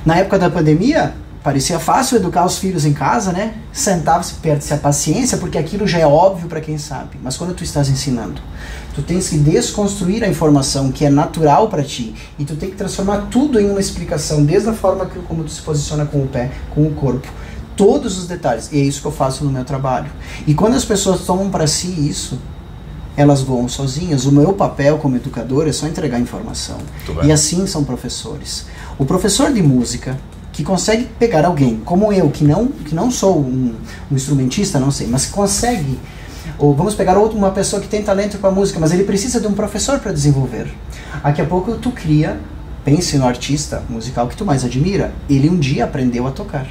Na época da pandemia, parecia fácil educar os filhos em casa, né? Sentava-se, perde-se a paciência, porque aquilo já é óbvio para quem sabe. Mas quando tu estás ensinando, tu tens que desconstruir a informação que é natural para ti, e tu tem que transformar tudo em uma explicação, desde a forma como tu se posiciona com o pé, com o corpo. Todos os detalhes, e é isso que eu faço no meu trabalho. E quando as pessoas tomam para si isso, elas voam sozinhas. O meu papel como educador é só entregar informação. E assim são professores. O professor de música, que consegue pegar alguém, como eu, que não sou um instrumentista, não sei, mas que consegue, ou vamos pegar uma pessoa que tem talento com a música, mas ele precisa de um professor para desenvolver. Daqui a pouco tu cria, pense no artista musical que tu mais admira, ele um dia aprendeu a tocar.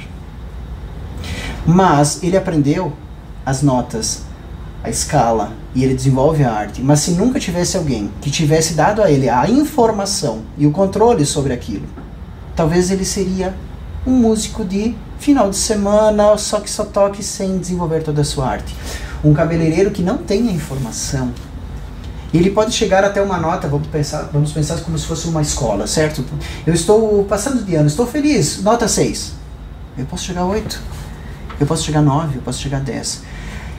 Mas ele aprendeu as notas, a escala, e ele desenvolve a arte. Mas se nunca tivesse alguém que tivesse dado a ele a informação e o controle sobre aquilo, talvez ele seria um músico de final de semana, só que só toque sem desenvolver toda a sua arte. Um cabeleireiro que não tem a informação E ele pode chegar até uma nota, vamos pensar como se fosse uma escola, certo? Eu estou passando de ano, estou feliz, nota 6. Eu posso chegar a 8, eu posso chegar a 9, eu posso chegar a 10.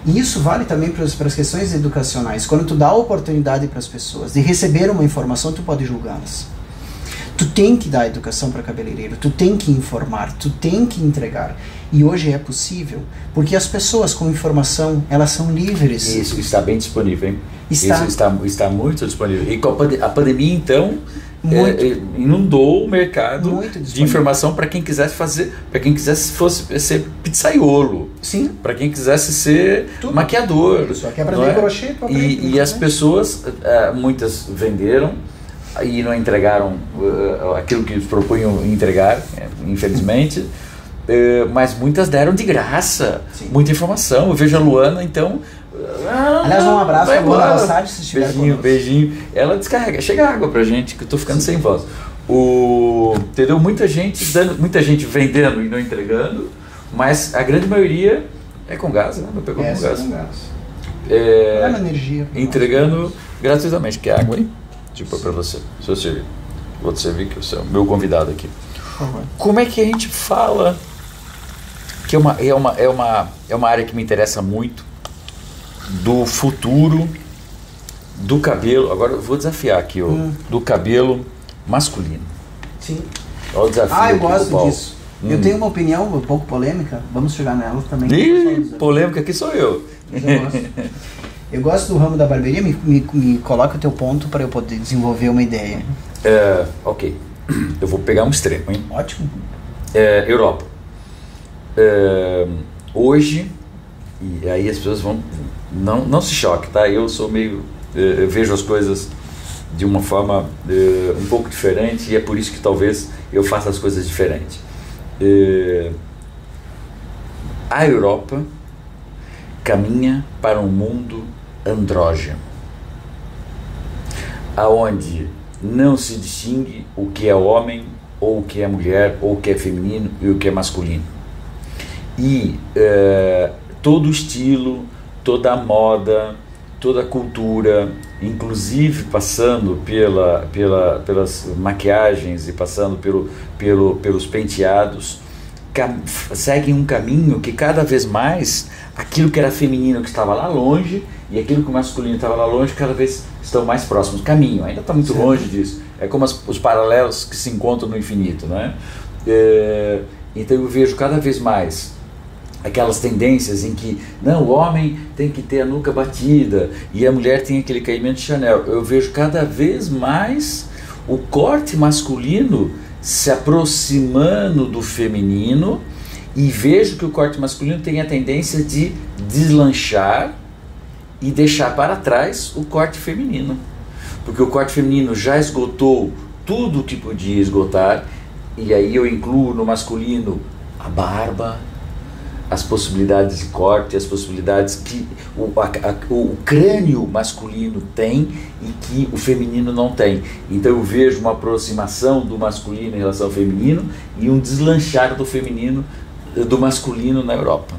E isso vale também para as questões educacionais. Quando tu dá a oportunidade para as pessoas de receber uma informação, tu pode julgá-las. Tu tem que dar educação para cabeleireiro, tu tem que informar, tu tem que entregar. E hoje é possível, porque as pessoas com informação, elas são livres. Isso está bem disponível, hein? Está. Isso está muito disponível. E com a pandemia, então, inundou o mercado de informação para quem quisesse fazer, para quem quisesse ser pizzaiolo. Sim. Para quem quisesse ser maquiador. Só que aprender crochê, tu aprende. E as pessoas, muitas venderam e não entregaram aquilo que eles propunham entregar, infelizmente. Mas muitas deram de graça. Sim. Muita informação. Eu vejo a Luana, então. Aliás, um abraço para a Luana Bassade, se estiver beijinho, beijinho. Ela descarrega, chega água pra gente, que eu tô ficando sem voz. Entendeu? Muita gente vendendo e não entregando, mas a grande maioria é com gás, né? Pegou com gás. Olha a energia. Entregando gratuitamente. Quer água aí? Tipo, para você. Se eu servir. Vou te servir, que você é o meu convidado aqui. Como é que a gente fala? Que é uma área que me interessa muito, do futuro do cabelo. Agora eu vou desafiar aqui, do cabelo masculino. Sim. Olha o desafio. Eu gosto disso. Eu tenho uma opinião um pouco polêmica, vamos chegar nela também. Polêmica aqui sou eu. Eu gosto do ramo da barbearia, me coloca o teu ponto para eu poder desenvolver uma ideia. Ok. Eu vou pegar um extremo, hein? Ótimo. Europa. Hoje, e aí as pessoas vão... Não se choque, tá? Eu sou meio... eu vejo as coisas de uma forma um pouco diferente, e é por isso que talvez eu faça as coisas diferentes. A Europa caminha para um mundo andrógeno, aonde não se distingue o que é homem, ou o que é mulher, ou o que é feminino e o que é masculino. E todo o estilo, toda a moda, toda a cultura, inclusive passando pelas maquiagens e passando pelos penteados, seguem um caminho que cada vez mais aquilo que era feminino que estava lá longe e aquilo que o masculino estava lá longe cada vez estão mais próximos. Caminho, ainda está muito longe disso. É como os paralelos que se encontram no infinito, né? Então eu vejo cada vez mais aquelas tendências em que não, o homem tem que ter a nuca batida e a mulher tem aquele caimento de Chanel. Eu vejo cada vez mais o corte masculino se aproximando do feminino, e vejo que o corte masculino tem a tendência de deslanchar e deixar para trás o corte feminino, porque o corte feminino já esgotou tudo o que podia esgotar, e aí eu incluo no masculino a barba, as possibilidades de corte, as possibilidades que o crânio masculino tem e que o feminino não tem. Então eu vejo uma aproximação do masculino em relação ao feminino e um deslanchar do masculino na Europa.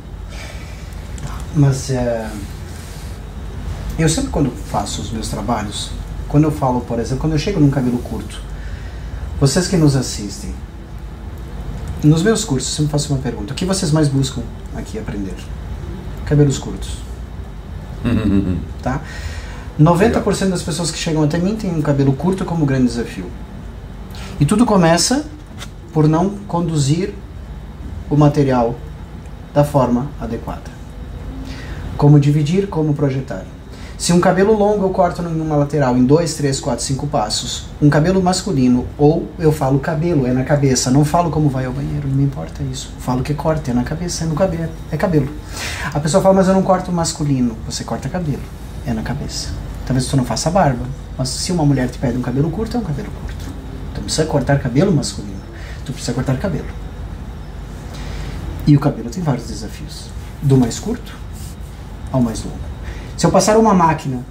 Mas eu sempre, quando faço os meus trabalhos, quando eu falo, por exemplo, quando eu chego num cabelo curto, vocês que nos assistem, nos meus cursos, eu sempre faço uma pergunta: o que vocês mais buscam aqui aprender? Cabelos curtos. Tá? 90% das pessoas que chegam até mim têm um cabelo curto como grande desafio. E tudo começa por não conduzir o material da forma adequada. Como dividir, como projetar. Se um cabelo longo eu corto em uma lateral em 2, 3, 4, 5 passos, um cabelo masculino, ou eu falo cabelo, é na cabeça, não falo como vai ao banheiro, não me importa isso. Falo que corte, é na cabeça, é no cabelo, é cabelo. A pessoa fala, mas eu não corto masculino. Você corta cabelo, é na cabeça. Talvez tu não faça barba, mas se uma mulher te pede um cabelo curto, é um cabelo curto. Tu não precisa cortar cabelo masculino, tu precisa cortar cabelo. E o cabelo tem vários desafios, do mais curto ao mais longo. Se eu passar uma máquina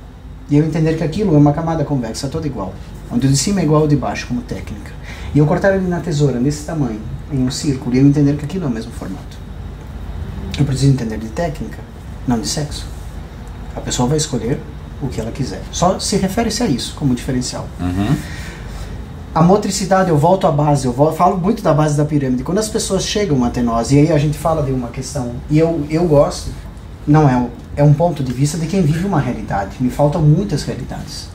e eu entender que aquilo é uma camada convexa toda igual, onde o de cima é igual ao de baixo como técnica, e eu cortar ele na tesoura nesse tamanho, em um círculo, e eu entender que aquilo é o mesmo formato, eu preciso entender de técnica, não de sexo. A pessoa vai escolher o que ela quiser. Só se refere-se a isso como diferencial. Uhum. A motricidade, eu volto à base, falo muito da base da pirâmide. Quando as pessoas chegam até nós, e aí a gente fala de uma questão, e eu gosto, não é um ponto de vista de quem vive uma realidade. Me faltam muitas realidades.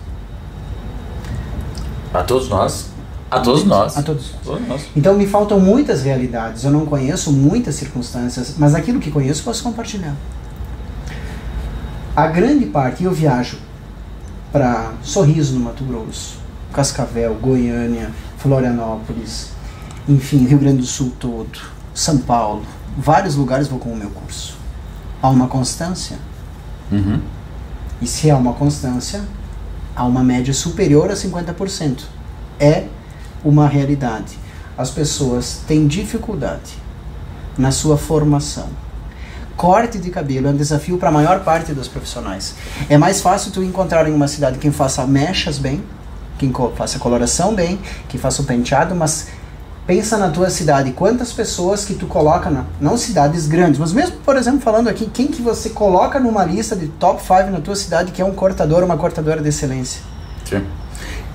A todos nós. A todos nós. A todos nós. Então me faltam muitas realidades, eu não conheço muitas circunstâncias, mas aquilo que conheço posso compartilhar. A grande parte, eu viajo para Sorriso, no Mato Grosso, Cascavel, Goiânia, Florianópolis, enfim, Rio Grande do Sul todo, São Paulo, vários lugares vou com o meu curso. Há uma constância. Uhum. E se há uma constância, há uma média superior a 50%. É uma realidade. As pessoas têm dificuldade na sua formação. Corte de cabelo é um desafio para a maior parte dos profissionais. É mais fácil tu encontrar em uma cidade quem faça mechas bem, quem faça coloração bem, quem faça o penteado, mas pensa na tua cidade, quantas pessoas que tu coloca, não cidades grandes, mas mesmo, por exemplo, falando aqui, quem que você coloca numa lista de top 5 na tua cidade que é um cortador, uma cortadora de excelência? Sim.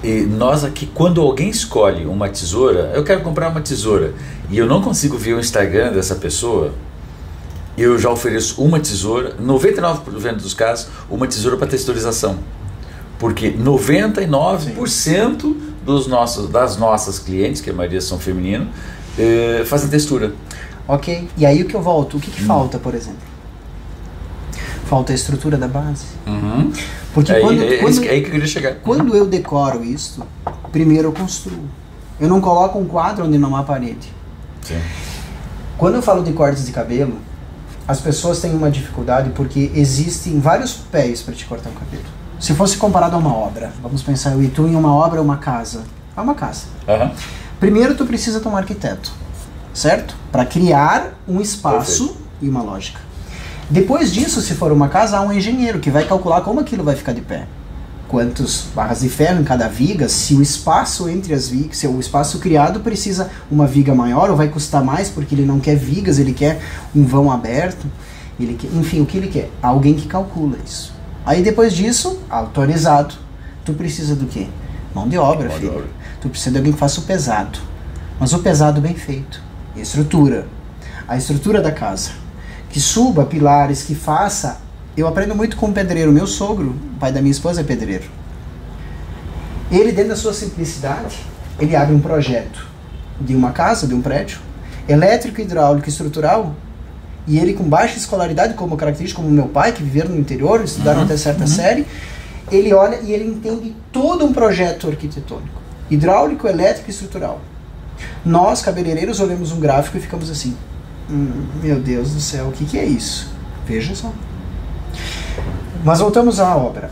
E nós aqui, quando alguém escolhe uma tesoura, eu quero comprar uma tesoura, e eu não consigo ver o Instagram dessa pessoa, eu já ofereço uma tesoura, 99% dos casos, uma tesoura para texturização. Porque 99% das nossas clientes, que a maioria são femininos, fazem textura. Ok. E aí o que eu volto? O que falta, por exemplo? Falta a estrutura da base. Uhum. Porque é aí que eu queria chegar. Quando eu decoro isso, primeiro eu construo. Eu não coloco um quadro onde não há parede. Sim. Quando eu falo de cortes de cabelo, as pessoas têm uma dificuldade porque existem vários pés para te cortar o cabelo. Se fosse comparado a uma obra, vamos pensar eu e tu em uma obra ou uma casa. É uma casa. Uhum. Primeiro tu precisa ter um arquiteto, certo? Para criar um espaço. Perfeito. E uma lógica. Depois disso, se for uma casa, há um engenheiro que vai calcular como aquilo vai ficar de pé. Quantas barras de ferro em cada viga, se o espaço entre as vigas, se o espaço criado precisa uma viga maior ou vai custar mais porque ele não quer vigas, ele quer um vão aberto, ele quer, enfim, o que ele quer? Alguém que calcula isso. Aí depois disso, autorizado, tu precisa do quê? Mão de obra, filho. Tu precisa de alguém que faça o pesado. Mas o pesado bem feito. E a estrutura. A estrutura da casa. Que suba pilares, que faça... Eu aprendo muito com o pedreiro. Meu sogro, o pai da minha esposa, é pedreiro. Ele, dentro da sua simplicidade, ele abre um projeto de uma casa, de um prédio, elétrico, hidráulico e estrutural, e ele com baixa escolaridade, como característica, como meu pai, que viveram no interior, estudaram até certa série, ele olha e ele entende todo um projeto arquitetônico. Hidráulico, elétrico e estrutural. Nós, cabeleireiros, olhamos um gráfico e ficamos assim, meu Deus do céu, o que é isso? Veja só. Mas voltamos à obra.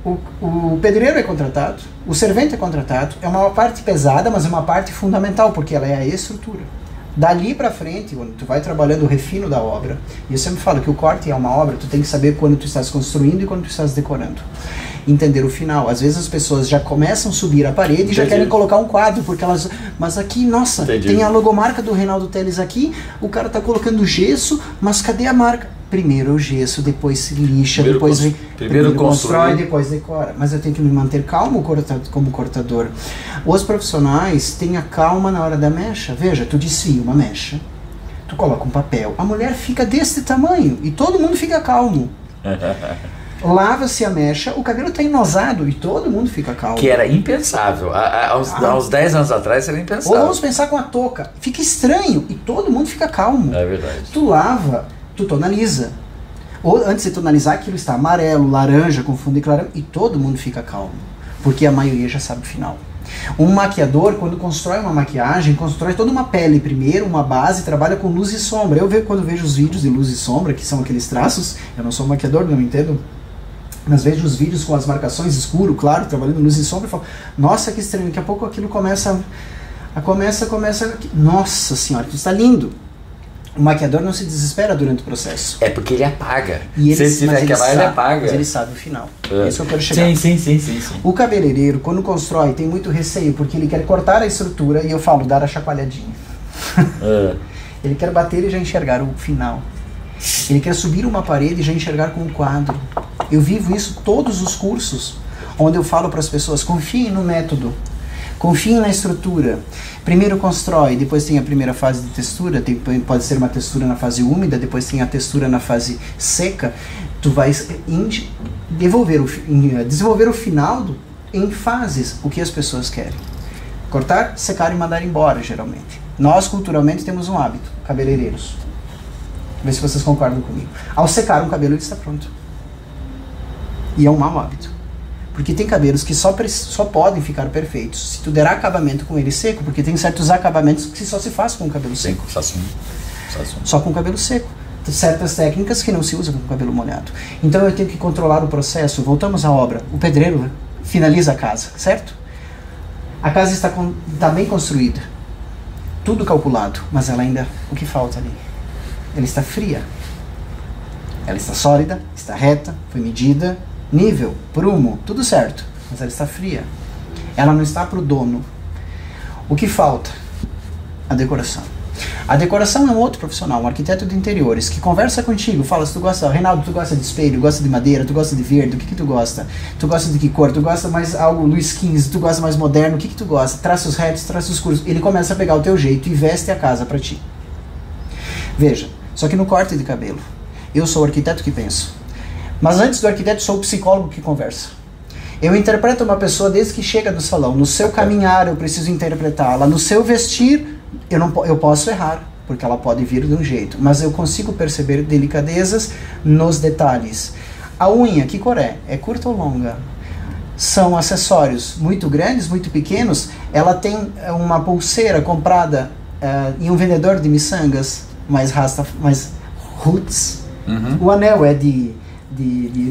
O pedreiro é contratado, o servente é contratado, é uma parte pesada, mas é uma parte fundamental, porque ela é a estrutura. Dali para frente, quando tu vai trabalhando o refino da obra, e eu sempre falo que o corte é uma obra, tu tem que saber quando tu estás construindo e quando tu estás decorando. Entender o final. Às vezes as pessoas já começam a subir a parede e já querem colocar um quadro, porque elas... Mas aqui, nossa, tem a logomarca do Reinaldo Teles aqui, o cara tá colocando gesso, mas cadê a marca? Primeiro o gesso, depois se lixa, primeiro constrói, depois decora. Mas eu tenho que me manter calmo como cortador. Os profissionais têm a calma na hora da mecha. Veja, tu desfia uma mecha, tu coloca um papel, a mulher fica desse tamanho e todo mundo fica calmo. Lava-se a mecha, o cabelo está enosado e todo mundo fica calmo. Que era impensável. Há uns 10 anos atrás era impensável. Ou vamos pensar com a touca. Fica estranho e todo mundo fica calmo. É verdade. Tu lava, tu tonaliza. Ou antes de tonalizar, aquilo está amarelo, laranja, com fundo de clarão e todo mundo fica calmo. Porque a maioria já sabe o final. Um maquiador, quando constrói uma maquiagem, constrói toda uma pele primeiro, uma base, trabalha com luz e sombra. Quando vejo os vídeos de luz e sombra, que são aqueles traços, eu não sou maquiador, não entendo, mas vejo os vídeos com as marcações escuro, claro, trabalhando luz e sombra, e falo, nossa, que estranho, daqui a pouco aquilo começa, nossa senhora, aquilo está lindo. O maquiador não se desespera durante o processo. É porque ele apaga. E ele, se tiver que apagar, ele apaga. Mas ele sabe o final. É isso que eu quero chegar. Sim. O cabeleireiro, quando constrói, tem muito receio, porque ele quer cortar a estrutura, e eu falo, dar a chacoalhadinha. Ele quer bater e já enxergar o final. Ele quer subir uma parede e já enxergar com um quadro. Eu vivo isso todos os cursos, onde eu falo para as pessoas, confiem no método, confiem na estrutura. Primeiro constrói, depois tem a primeira fase de textura, pode ser uma textura na fase úmida, depois tem a textura na fase seca. Tu vai desenvolver o final em fases, o que as pessoas querem. Cortar, secar e mandar embora, geralmente. Nós, culturalmente, temos um hábito, cabeleireiros. Vê se vocês concordam comigo. Ao secar um cabelo, ele está pronto. E é um mau hábito. Porque tem cabelos que só podem ficar perfeitos se tu der acabamento com ele seco, porque tem certos acabamentos que só se faz com o cabelo seco. Só com o cabelo seco. Certas técnicas que não se usam com o cabelo molhado. Então eu tenho que controlar o processo. Voltamos à obra. O pedreiro finaliza a casa, certo? A casa está bem construída. Tudo calculado, mas ela ainda... O que falta ali? Ela está fria. Ela está sólida, está reta, foi medida, nível, prumo, tudo certo. Mas ela está fria. Ela não está para o dono. O que falta? A decoração. A decoração é um outro profissional, um arquiteto de interiores, que conversa contigo, fala se tu gosta, Reinaldo, tu gosta de espelho, gosta de madeira, tu gosta de verde, o que tu gosta? Tu gosta de que cor? Tu gosta mais algo Luiz XV, tu gosta mais moderno, o que tu gosta? Traços retos, traços curvos. Ele começa a pegar o teu jeito e veste a casa para ti. Veja, só que no corte de cabelo, eu sou o arquiteto que penso. Mas antes do arquiteto, sou o psicólogo que conversa. Eu interpreto uma pessoa desde que chega do salão. No seu caminhar, eu preciso interpretá-la. No seu vestir, eu posso errar, porque ela pode vir de um jeito. Mas eu consigo perceber delicadezas nos detalhes. A unha, que cor é? É curta ou longa? São acessórios muito grandes, muito pequenos. Ela tem uma pulseira comprada em um vendedor de miçangas, mais roots. Uhum. O anel é de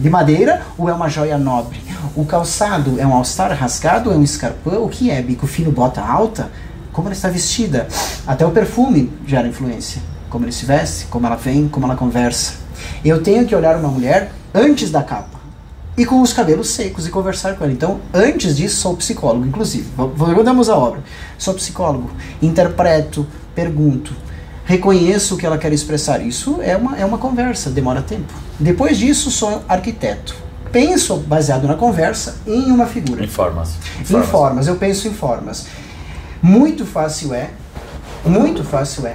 madeira ou é uma joia nobre? O calçado é um all-star rasgado ou é um escarpão? O que é? Bico fino, bota alta? Como ela está vestida? Até o perfume gera influência. Como ele se veste, como ela vem, como ela conversa. Eu tenho que olhar uma mulher antes da capa e com os cabelos secos e conversar com ela. Então, antes disso, sou psicólogo, inclusive. Voltamos à obra. Sou psicólogo, interpreto, pergunto, reconheço o que ela quer expressar. Isso é uma conversa, demora tempo. Depois disso, sou arquiteto. Penso, baseado na conversa, em uma figura. Em formas. Eu penso em formas. Muito fácil é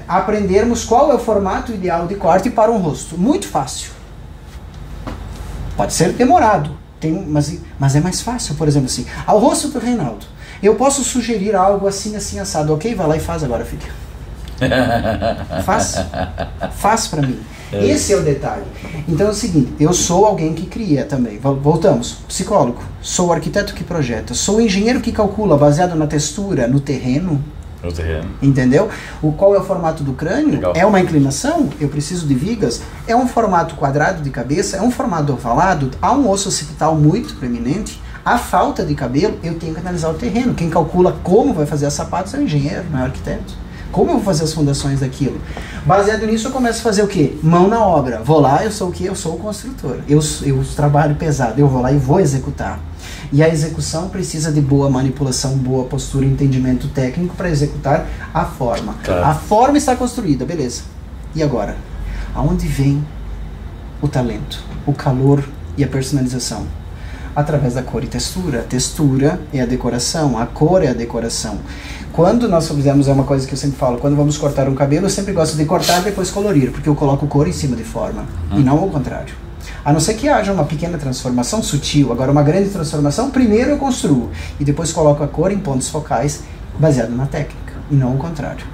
aprendermos qual é o formato ideal de corte para um rosto. Muito fácil. Pode ser demorado, mas é mais fácil. Por exemplo, assim, ao rosto do Reinaldo, eu posso sugerir algo assim, assim, assado. Ok? Vai lá e faz agora, filha. Faz para mim. Esse é o detalhe. Então é o seguinte, eu sou alguém que cria também. Voltamos, psicólogo. Sou o arquiteto que projeta. Sou o engenheiro que calcula baseado na textura, no terreno. Entendeu? Qual é o formato do crânio? Legal. É uma inclinação? Eu preciso de vigas? É um formato quadrado de cabeça? É um formato ovalado? Há um osso occipital muito proeminente? A falta de cabelo, eu tenho que analisar o terreno. Quem calcula como vai fazer as sapatos é o engenheiro, não é o arquiteto. Como eu vou fazer as fundações daquilo? Baseado nisso, eu começo a fazer o quê? Mão na obra. Vou lá, eu sou o quê? Eu sou o construtor. Eu trabalho pesado. Eu vou lá e vou executar. E a execução precisa de boa manipulação, boa postura, entendimento técnico para executar a forma. Claro. A forma está construída, beleza. E agora? Aonde vem o talento, o calor e a personalização? Através da cor e textura. A textura é a decoração, a cor é a decoração. Quando nós fizemos, é uma coisa que eu sempre falo, quando vamos cortar um cabelo, eu sempre gosto de cortar e depois colorir, porque eu coloco cor em cima de forma, e não ao contrário. A não ser que haja uma pequena transformação sutil, agora uma grande transformação, primeiro eu construo, e depois coloco a cor em pontos focais, baseado na técnica, e não ao contrário.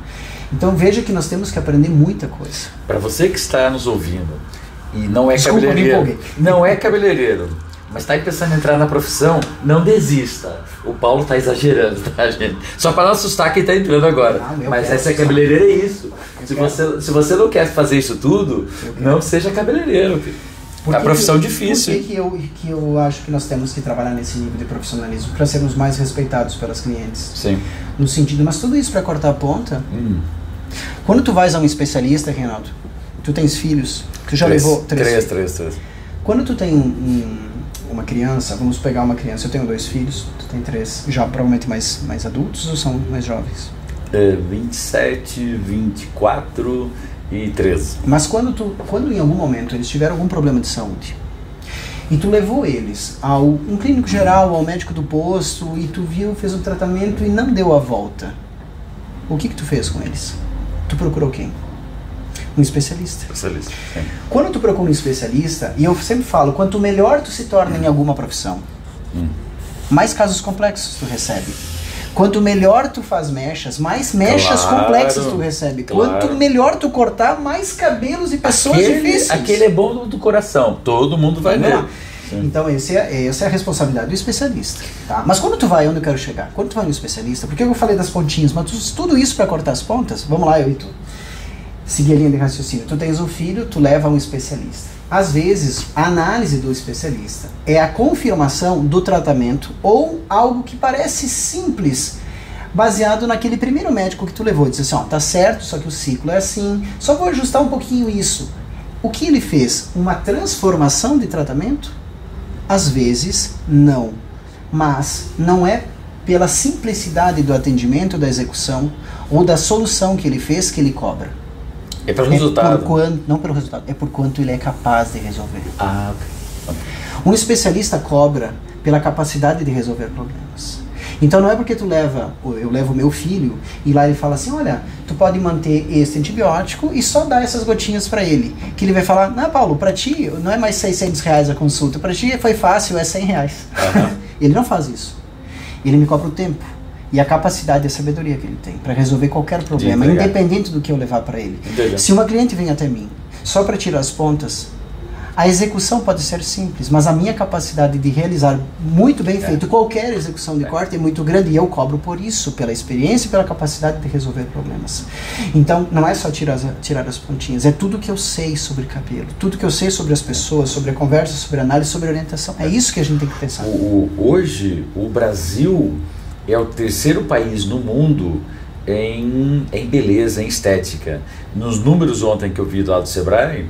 Então veja que nós temos que aprender muita coisa. Para você que está nos ouvindo, e não é cabeleireiro, mas está aí pensando em entrar na profissão, não desista. O Paulo está exagerando, tá, gente? Só para não assustar quem está entrando agora. Mas essa cabeleireira é isso. Se você não quer fazer isso tudo, não seja cabeleireiro. É uma profissão difícil. Por que eu acho que nós temos que trabalhar nesse nível de profissionalismo? Para sermos mais respeitados pelas clientes. Sim. No sentido, mas tudo isso para cortar a ponta. Quando tu vais a um especialista, Reinaldo, tu tens filhos, tu já levou três. Quando tu tem uma criança, vamos pegar uma criança, eu tenho 2 filhos, tu tem 3, já provavelmente mais adultos ou são mais jovens? 27, 24 e 13. Mas quando em algum momento eles tiveram algum problema de saúde e tu levou eles ao um clínico geral, ao médico do posto, e tu viu, fez um tratamento e não deu a volta, o que tu fez com eles? Tu procurou quem? Um especialista. Especialista, sim. Quando tu procura um especialista, e eu sempre falo, quanto melhor tu se torna em alguma profissão, mais casos complexos tu recebe. Quanto melhor tu faz mechas, mais mechas complexas tu recebe. Quanto melhor tu cortar, mais cabelos e pessoas difíceis. Aquele é bom do coração, todo mundo vai ver. Então essa é a responsabilidade do especialista, tá? Mas quando tu vai, onde eu quero chegar? Quando tu vai no especialista, porque eu falei das pontinhas, mas tudo isso para cortar as pontas, vamos lá, eu e tu. Seguir a linha de raciocínio. Tu tens um filho, tu leva a um especialista. Às vezes, a análise do especialista é a confirmação do tratamento ou algo que parece simples, baseado naquele primeiro médico que tu levou. Diz assim, ó, tá certo, só que o ciclo é assim, só vou ajustar um pouquinho isso. O que ele fez? Uma transformação de tratamento? Às vezes, não. Mas não é pela simplicidade do atendimento, da execução ou da solução que ele fez que ele cobra. É pelo resultado? Não pelo resultado, é por quanto ele é capaz de resolver. Ah, ok. Um especialista cobra pela capacidade de resolver problemas. Então não é porque eu levo meu filho e lá ele fala assim, olha, tu pode manter esse antibiótico e só dar essas gotinhas para ele. Que ele vai falar, não, Paulo, para ti não é mais R$600 a consulta, para ti foi fácil, é R$100. Ele não faz isso. Ele me cobra o tempo e a capacidade e a sabedoria que ele tem para resolver qualquer problema, independente do que eu levar para ele. Se uma cliente vem até mim só para tirar as pontas, a execução pode ser simples, mas a minha capacidade de realizar muito bem feito qualquer execução de corte é muito grande e eu cobro por isso, pela experiência e pela capacidade de resolver problemas. Então, não é só tirar as pontinhas, é tudo que eu sei sobre cabelo, tudo que eu sei sobre as pessoas, sobre a conversa, sobre a análise, sobre a orientação. É isso que a gente tem que pensar. Hoje, o Brasil é o terceiro país no mundo em beleza, em estética. Nos números ontem que eu vi do lado do Sebrae,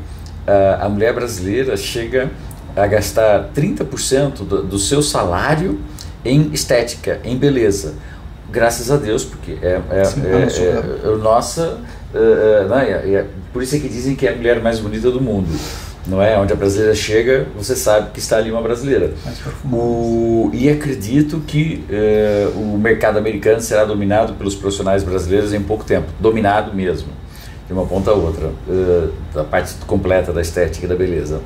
a mulher brasileira chega a gastar 30% do seu salário em estética, em beleza. Graças a Deus, porque por isso é que dizem que é a mulher mais bonita do mundo. Não é? Onde a brasileira chega, você sabe que está ali uma brasileira. E acredito que o mercado americano será dominado pelos profissionais brasileiros em pouco tempo. Dominado mesmo, de uma ponta a outra, da parte completa da estética e da beleza.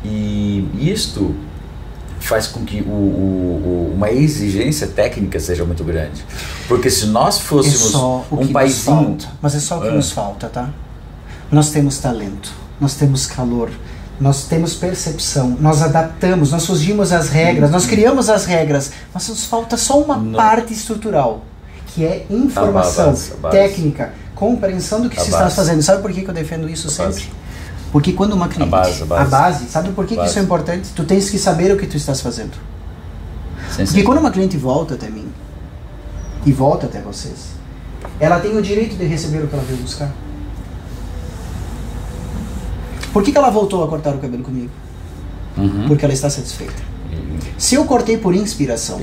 E isto faz com que uma exigência técnica seja muito grande. Porque se nós fôssemos um paísinho... Mas é só o que nos falta, tá? Nós temos talento, nós temos calor, nós temos percepção, nós adaptamos, nós fugimos às regras, nós criamos as regras, mas nos falta só uma parte estrutural, que é informação, a base. Técnica, compreensão do que se está fazendo. Sabe por que eu defendo isso sempre? Porque quando uma cliente... A base. Sabe por que isso é importante? Tu tens que saber o que tu estás fazendo. Porque quando uma cliente volta até mim, e volta até vocês, ela tem o direito de receber o que ela veio buscar. Por que ela voltou a cortar o cabelo comigo? Porque ela está satisfeita. Se eu cortei por inspiração,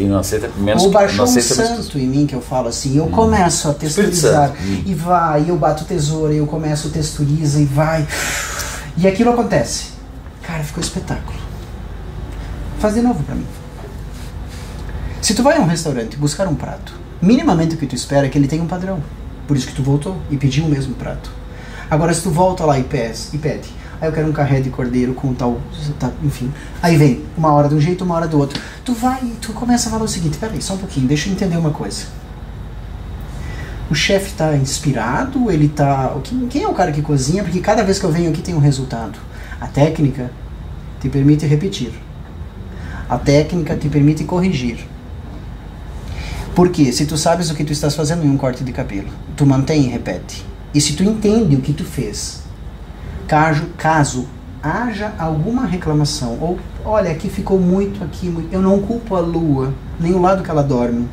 ou baixou um santo em mim, que eu falo assim, eu começo a texturizar, e vai, eu bato tesoura, eu começo, texturiza, e vai, e aquilo acontece. Cara, ficou espetáculo. Faz de novo pra mim. Se tu vai a um restaurante buscar um prato, minimamente o que tu espera é que ele tenha um padrão. Por isso que tu voltou e pediu o mesmo prato. Agora, se tu volta lá e pede, aí eu quero um carré de cordeiro com tal, enfim. Aí vem, uma hora de um jeito, uma hora do outro. Tu vai e tu começa a falar o seguinte, peraí, só um pouquinho, deixa eu entender uma coisa. O chefe tá inspirado, ele tá... Quem é o cara que cozinha? Porque cada vez que eu venho aqui tem um resultado. A técnica te permite repetir. A técnica te permite corrigir. Porque se tu sabes o que tu estás fazendo em um corte de cabelo, tu mantém e repete. E se tu entende o que tu fez, caso haja alguma reclamação, ou olha, aqui ficou muito, eu não culpo a lua, nem o lado que ela dorme.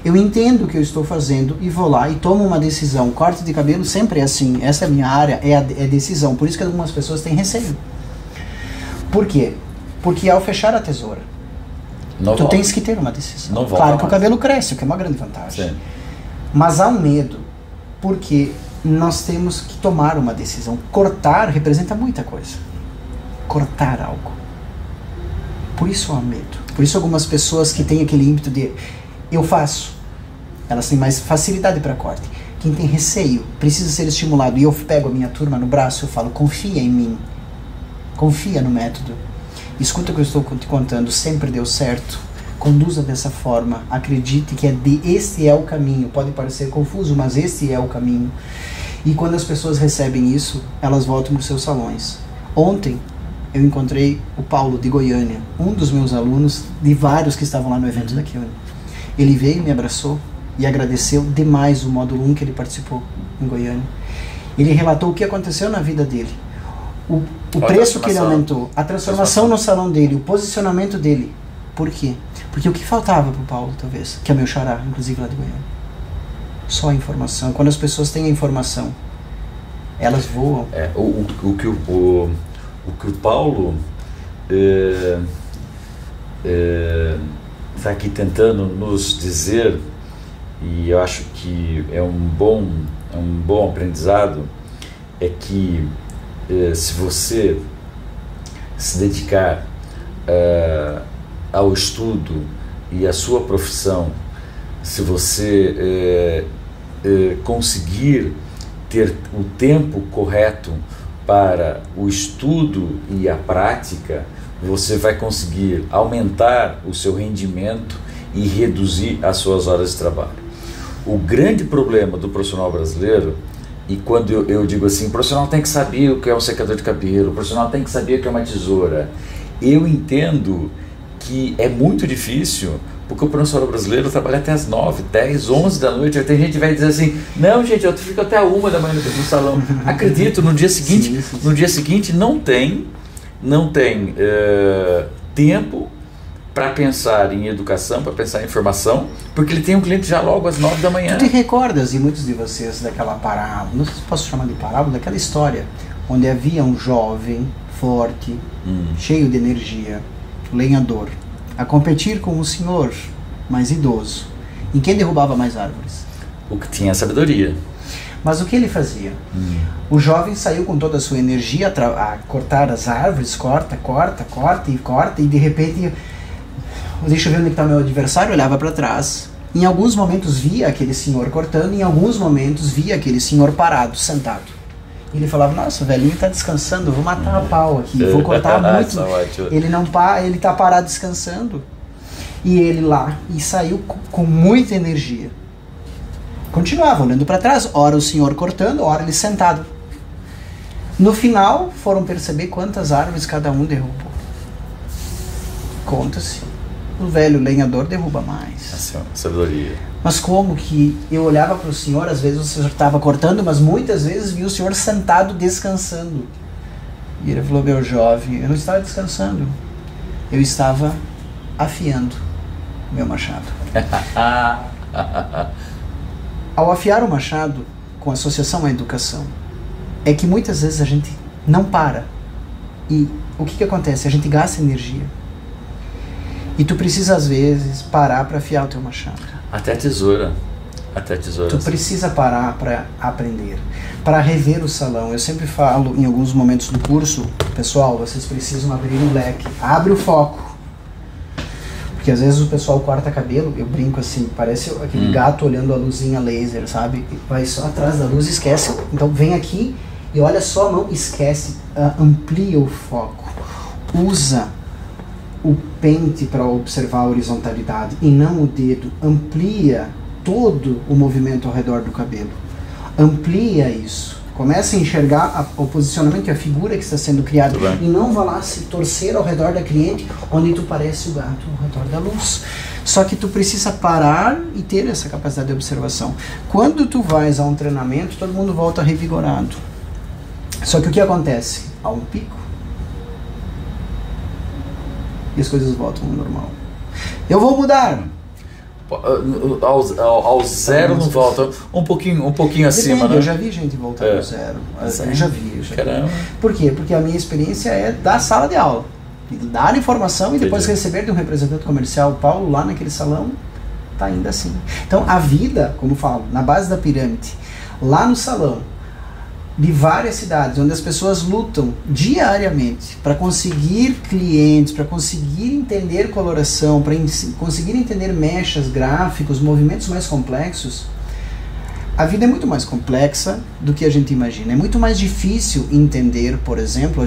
Eu entendo o que eu estou fazendo e vou lá e tomo uma decisão. Corte de cabelo sempre é assim, essa é a minha área, é decisão. Por isso que algumas pessoas têm receio. Por quê? Porque ao fechar a tesoura, tu tens que ter uma decisão. Claro que o cabelo cresce, o que é uma grande vantagem. Sim. Mas há um medo, porque nós temos que tomar uma decisão. Cortar representa muita coisa. Cortar algo. Por isso há medo. Por isso algumas pessoas que têm aquele ímpeto de eu faço, elas têm mais facilidade para corte. Quem tem receio precisa ser estimulado. E eu pego a minha turma no braço e eu falo, confia em mim. Confia no método. Escuta o que eu estou te contando, sempre deu certo. Conduza dessa forma. Acredite que este é o caminho. Pode parecer confuso, mas este é o caminho. E quando as pessoas recebem isso, elas voltam para os seus salões. Ontem, eu encontrei o Paulo de Goiânia, um dos meus alunos, de vários que estavam lá no evento da Kione. Ele veio, me abraçou e agradeceu demais o módulo 1 que ele participou em Goiânia. Ele relatou o que aconteceu na vida dele. O preço que ele aumentou, a transformação no salão dele, o posicionamento dele. Por quê? Porque o que faltava para o Paulo, talvez, que é o meu xará, inclusive lá de Goiânia, só a informação. Quando as pessoas têm a informação, elas voam. O que o Paulo está aqui tentando nos dizer, e eu acho que é um bom aprendizado, é que se você se dedicar ao estudo e à sua profissão, se você conseguir ter o tempo correto para o estudo e a prática, você vai conseguir aumentar o seu rendimento e reduzir as suas horas de trabalho. O grande problema do profissional brasileiro, e quando eu digo assim, o profissional tem que saber o que é um secador de cabelo, o profissional tem que saber o que é uma tesoura, eu entendo que é muito difícil, porque o profissional brasileiro trabalha até as 9, 10, 11 da noite. Tem gente que vai dizer assim, não gente, eu fico até a 1 da manhã no salão. Acredito, no dia seguinte, no dia seguinte não tem tempo para pensar em educação, para pensar em informação, porque ele tem um cliente já logo às 9 da manhã. Tu te recordas, e muitos de vocês, daquela parábola, não sei se posso chamar de parábola, daquela história, onde havia um jovem, forte, cheio de energia, lenhador, a competir com um senhor mais idoso, em quem derrubava mais árvores. O que tinha sabedoria. Mas o que ele fazia? O jovem saiu com toda a sua energia a cortar as árvores, corta, e de repente, deixa eu ver onde está o meu adversário, olhava para trás. Em alguns momentos via aquele senhor cortando, em alguns momentos via aquele senhor parado, sentado. E ele falava, nossa, o velhinho está descansando, eu vou matar a pau aqui, vou cortar muito. Ele não ele está parado descansando. E ele lá, e saiu com muita energia. Continuava olhando para trás, ora o senhor cortando, ora ele sentado. No final, foram perceber quantas árvores cada um derrubou. Conta-se. O velho lenhador derruba mais. Sabedoria. Mas como que eu olhava para o senhor, às vezes o senhor estava cortando, mas muitas vezes vi o senhor sentado descansando. E ele falou, meu jovem, eu não estava descansando, eu estava afiando meu machado. Ao afiar o machado, com associação à educação, é que muitas vezes a gente não para. E o que acontece? A gente gasta energia. E tu precisa, às vezes, parar para afiar o teu machado. Até tesoura. Tu precisa parar para aprender, para rever o salão. Eu sempre falo, em alguns momentos do curso, pessoal, vocês precisam abrir um leque. Abre o foco. Porque às vezes o pessoal corta cabelo, eu brinco assim, parece aquele gato olhando a luzinha laser, sabe? Vai só atrás da luz, esquece. Então vem aqui e olha só a mão, esquece, amplia o foco. Usa o pente para observar a horizontalidade e não o dedo. Amplia todo o movimento ao redor do cabelo. Amplia isso. Começa a enxergar o posicionamento e a figura que está sendo criada. E não vá lá se torcer ao redor da cliente, onde tu parece o gato ao redor da luz. Só que tu precisa parar e ter essa capacidade de observação. Quando tu vais a um treinamento, todo mundo volta revigorado. Só que o que acontece? Há um pico. E as coisas voltam ao normal. Eu vou mudar. Ao zero não volta. Um pouquinho acima, né? Eu já vi gente voltar ao zero. Eu já vi. Caramba. Por quê? Porque a minha experiência é da sala de aula. Dar informação e depois receber de um representante comercial. O Paulo lá naquele salão está ainda assim. Então a vida, como falo, na base da pirâmide, lá no salão, de várias cidades, onde as pessoas lutam diariamente para conseguir clientes, para conseguir entender coloração, para conseguir entender mechas, gráficos, movimentos mais complexos, a vida é muito mais complexa do que a gente imagina. É muito mais difícil entender, por exemplo,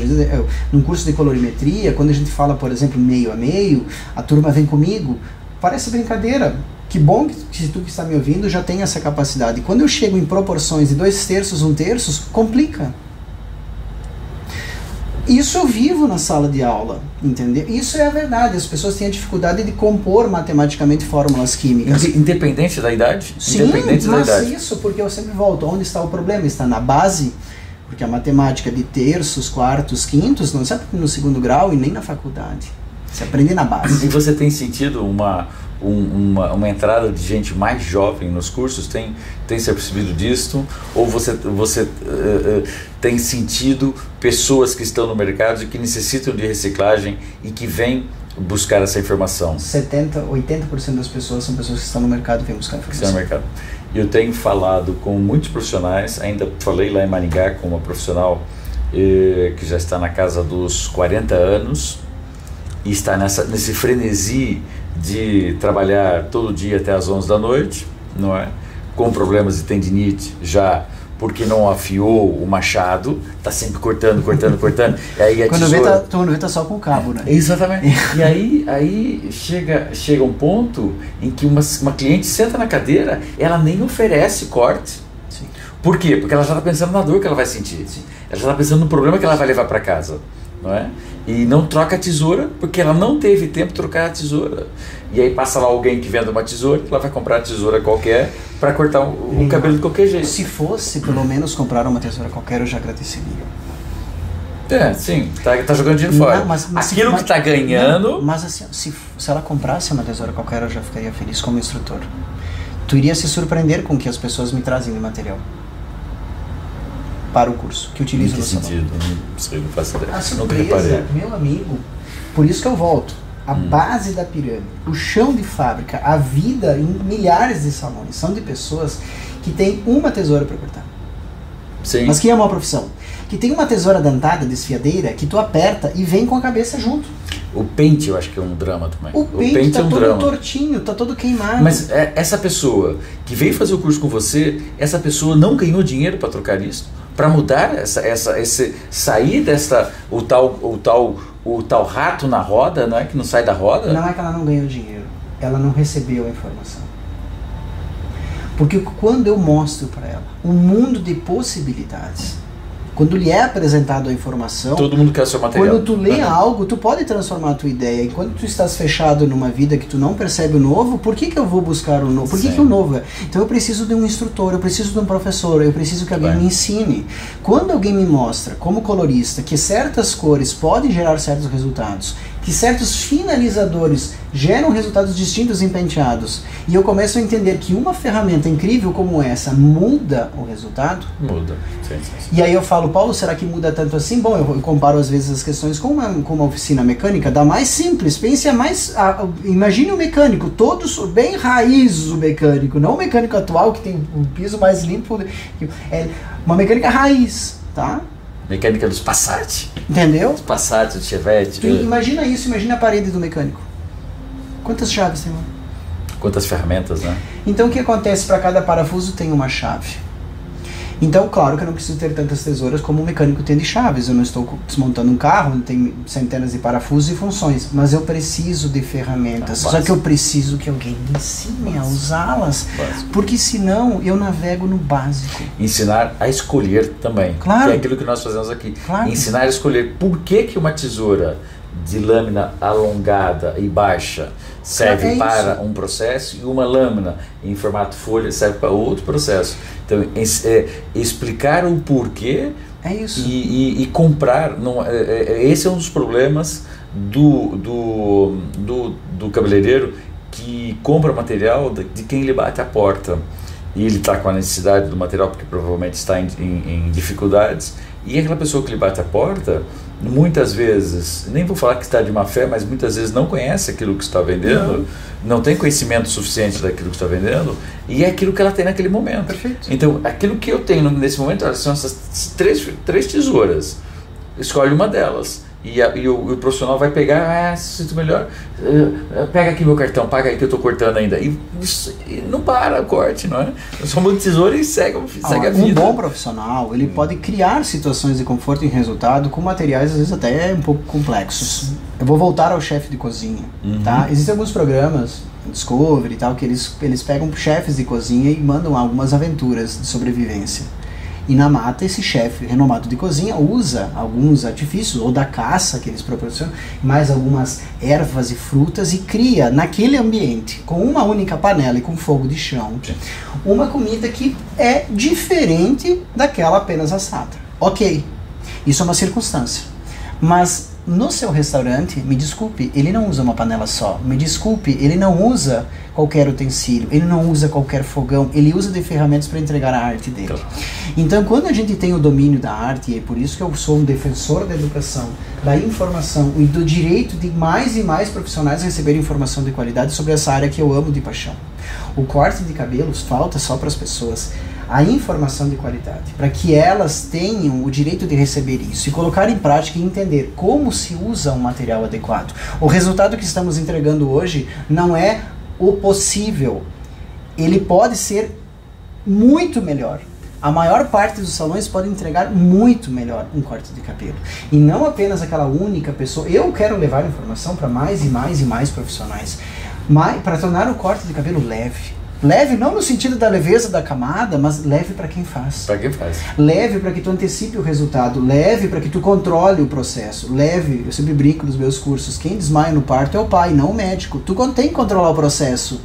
num curso de colorimetria, quando a gente fala, por exemplo, meio a meio, a turma vem comigo, parece brincadeira. Que bom que tu que está me ouvindo já tem essa capacidade. Quando eu chego em proporções de 2/3, 1/3, complica. Isso eu vivo na sala de aula, entendeu? Isso é a verdade. As pessoas têm a dificuldade de compor matematicamente fórmulas químicas. Independente da idade? Sim, Independente da idade. Isso, porque eu sempre volto. Onde está o problema? Está na base, porque a matemática de terços, quartos, quintos não se aprende no segundo grau e nem na faculdade. Se aprende na base. E você tem sentido uma entrada de gente mais jovem nos cursos? Tem se apercebido disso? Ou você tem sentido pessoas que estão no mercado e que necessitam de reciclagem e que vêm buscar essa informação? 80% das pessoas são pessoas que estão no mercado e vêm buscar informação. Estão no mercado. Eu tenho falado com muitos profissionais, ainda falei lá em Maringá com uma profissional que já está na casa dos 40 anos e está nesse frenesi de trabalhar todo dia até as 11 da noite, não é? Com problemas de tendinite já, porque não afiou o machado, está sempre cortando. E aí a tesoura... Quando vê tá só com o cabo, né? Exatamente. E aí chega um ponto em que uma cliente senta na cadeira, ela nem oferece corte. Sim. Por quê? Porque ela já está pensando na dor que ela vai sentir. Sim. Ela já está pensando no problema que ela vai levar para casa, não é? E não troca a tesoura porque ela não teve tempo de trocar a tesoura. E aí passa lá alguém que vende uma tesoura, ela vai comprar a tesoura qualquer para cortar o cabelo de qualquer jeito. Se fosse pelo menos comprar uma tesoura qualquer, eu já agradeceria. Sim, tá jogando dinheiro fora. Aquilo que está ganhando... Não, mas assim, se ela comprasse uma tesoura qualquer, eu já ficaria feliz como instrutor. Tu iria se surpreender com o que as pessoas me trazem de material para o curso, que utilizo no salão. Em que sentido? Não sei, não faço ideia. A surpresa, meu amigo, por isso que eu volto. A base da pirâmide, o chão de fábrica, a vida em milhares de salões são de pessoas que têm uma tesoura para cortar. Sim. Mas que é uma profissão. Que tem uma tesoura dentada, desfiadeira, que tu aperta e vem com a cabeça junto. O pente eu acho que é um drama também. O pente tá é um todo drama. tortinho, tá todo queimado. Mas essa pessoa que veio fazer o curso com você, essa pessoa não ganhou dinheiro para trocar isso? Para mudar sair o tal rato na roda, não é, que não sai da roda? Não é que ela não ganhou dinheiro, ela não recebeu a informação. Porque quando eu mostro para ela um mundo de possibilidades, quando lhe é apresentado a informação, todo mundo quer o seu material. Quando tu lê algo, tu pode transformar a tua ideia. E quando tu estás fechado numa vida que tu não percebe o novo, por que eu vou buscar o novo? Por que o novo é? Então eu preciso de um instrutor, eu preciso de um professor, eu preciso que alguém me ensine. Quando alguém me mostra, como colorista, que certas cores podem gerar certos resultados, que certos finalizadores geram resultados distintos em penteados, e eu começo a entender que uma ferramenta incrível como essa muda o resultado. Muda. Sim. E aí eu falo, Paulo, será que muda tanto assim? Bom, eu comparo às vezes as questões com uma oficina mecânica, da mais simples. Pense imagine o mecânico, todos bem raiz o mecânico, não o mecânico atual que tem um piso mais limpo, é uma mecânica raiz, tá? Mecânica dos Passat. Entendeu? Dos Passat, do Chevette. Imagina isso, imagina a parede do mecânico. Quantas chaves tem lá? Quantas ferramentas, né? Então o que acontece? Para cada parafuso tem uma chave. Então, claro que eu não preciso ter tantas tesouras como um mecânico tem de chaves. Eu não estou desmontando um carro, não tem centenas de parafusos e funções, mas eu preciso de ferramentas. Só que eu preciso que alguém me ensine a usá-las, porque senão eu navego no básico. Ensinar a escolher também, claro. Que é aquilo que nós fazemos aqui. Claro. Ensinar a escolher por que uma tesoura de lâmina alongada e baixa serve para um processo e uma lâmina em formato folha serve para outro processo. Então, explicar o porquê e comprar. Esse é um dos problemas do cabeleireiro que compra material de quem lhe bate a porta. E ele está com a necessidade do material porque provavelmente está em dificuldades. E aquela pessoa que lhe bate a porta muitas vezes, nem vou falar que está de má fé, mas muitas vezes não conhece aquilo que está vendendo, não tem conhecimento suficiente daquilo que está vendendo, e é aquilo que ela tem naquele momento. Perfeito. Então, aquilo que eu tenho nesse momento, são essas três tesouras. Escolhe uma delas. E o profissional vai pegar, sinto melhor, pega aqui meu cartão, paga aí que eu estou cortando ainda. E não para o corte, não é? Só uma tesoura e segue a vida. Um bom profissional, ele pode criar situações de conforto e resultado com materiais, às vezes, até um pouco complexos. Eu vou voltar ao chefe de cozinha, tá? Existem alguns programas, Discovery e tal, que eles pegam chefes de cozinha e mandam algumas aventuras de sobrevivência. E na mata, esse chefe renomado de cozinha usa alguns artifícios, ou da caça que eles proporcionam, mais algumas ervas e frutas, e cria naquele ambiente, com uma única panela e com fogo de chão, uma comida que é diferente daquela apenas assada. Ok, isso é uma circunstância. Mas no seu restaurante, me desculpe, ele não usa uma panela só. Me desculpe, ele não usa qualquer utensílio, ele não usa qualquer fogão, ele usa de ferramentas para entregar a arte dele. Então, quando a gente tem o domínio da arte, e é por isso que eu sou um defensor da educação, da informação e do direito de mais e mais profissionais receberem informação de qualidade sobre essa área que eu amo de paixão. O corte de cabelos falta só para as pessoas a informação de qualidade, para que elas tenham o direito de receber isso e colocar em prática e entender como se usa um material adequado. O resultado que estamos entregando hoje não é o possível, ele pode ser muito melhor. A maior parte dos salões pode entregar muito melhor um corte de cabelo. E não apenas aquela única pessoa. Eu quero levar informação para mais e mais e mais profissionais, para tornar o corte de cabelo leve. Leve não no sentido da leveza da camada, mas leve para quem faz. Para quem faz. Leve para que tu antecipe o resultado, leve para que tu controle o processo, leve, eu sempre brinco nos meus cursos, quem desmaia no parto é o pai, não o médico. Tu tem que controlar o processo.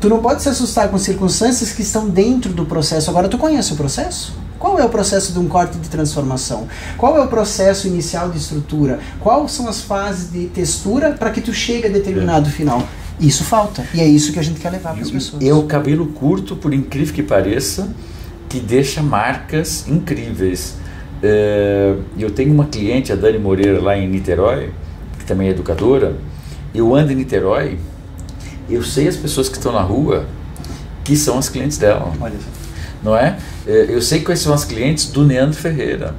Tu não pode se assustar com circunstâncias que estão dentro do processo. Agora, tu conhece o processo? Qual é o processo de um corte de transformação? Qual é o processo inicial de estrutura? Quais são as fases de textura para que tu chegue a determinado final? Isso falta. E é isso que a gente quer levar para as pessoas. É o cabelo curto, por incrível que pareça, que deixa marcas incríveis. Eu tenho uma cliente, a Dani Moreira, lá em Niterói, que também é educadora. Eu ando em Niterói, eu sei as pessoas que estão na rua que são as clientes dela. Olha. Não é? Eu sei quais são as clientes do Neandro Ferreira.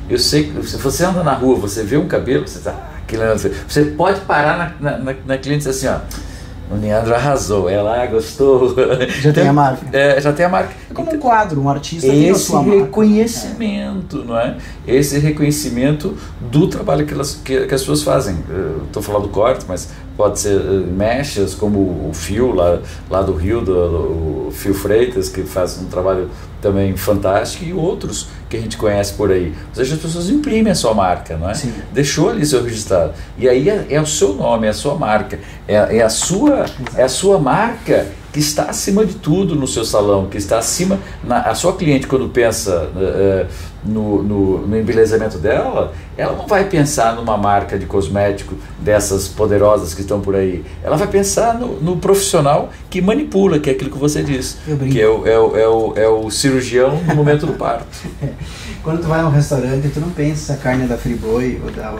Eu sei que se você anda na rua, você vê um cabelo, você pode parar na cliente e dizer assim, ó, o Neandro arrasou, ela gostou. Já tem a marca. Já tem a marca. É como um quadro, um artista tem a sua marca. Esse reconhecimento, não é? Esse reconhecimento do trabalho que as pessoas fazem. Estou falando do corte, mas pode ser mechas, como o Fio, lá do Rio, o Fio Freitas, que faz um trabalho também fantástico, e outros que a gente conhece por aí. Ou seja, as pessoas imprimem a sua marca, não é? Sim. Deixou ali seu registrado. E aí é o seu nome, é a sua marca, é a sua marca que está acima de tudo no seu salão, que está acima, a sua cliente, quando pensa no embelezamento dela, ela não vai pensar numa marca de cosmético dessas poderosas que estão por aí. Ela vai pensar no profissional que manipula, que é aquilo que você disse, que é o cirurgião no momento do parto. Quando tu vai a um restaurante, tu não pensa se a carne é da Friboi ou da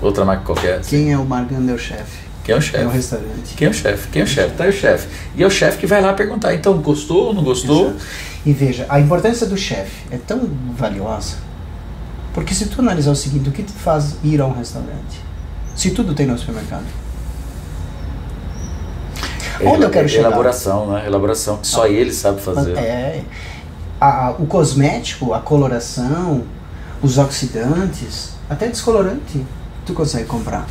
outra marca qualquer. Quem é o marcando é o chefe. Quem é o chefe? É o restaurante. Quem é o chefe? Quem é o chefe? Tá aí o chefe. E é o chefe que vai lá perguntar, então, gostou ou não gostou? Exato. E veja, a importância do chefe é tão valiosa, porque se tu analisar o seguinte, o que te faz ir a um restaurante? Se tudo tem no supermercado. Onde eu quero chegar? Elaboração, né? Elaboração, que só ele sabe fazer. O cosmético, a coloração, os oxidantes, até descolorante, tu consegue comprar.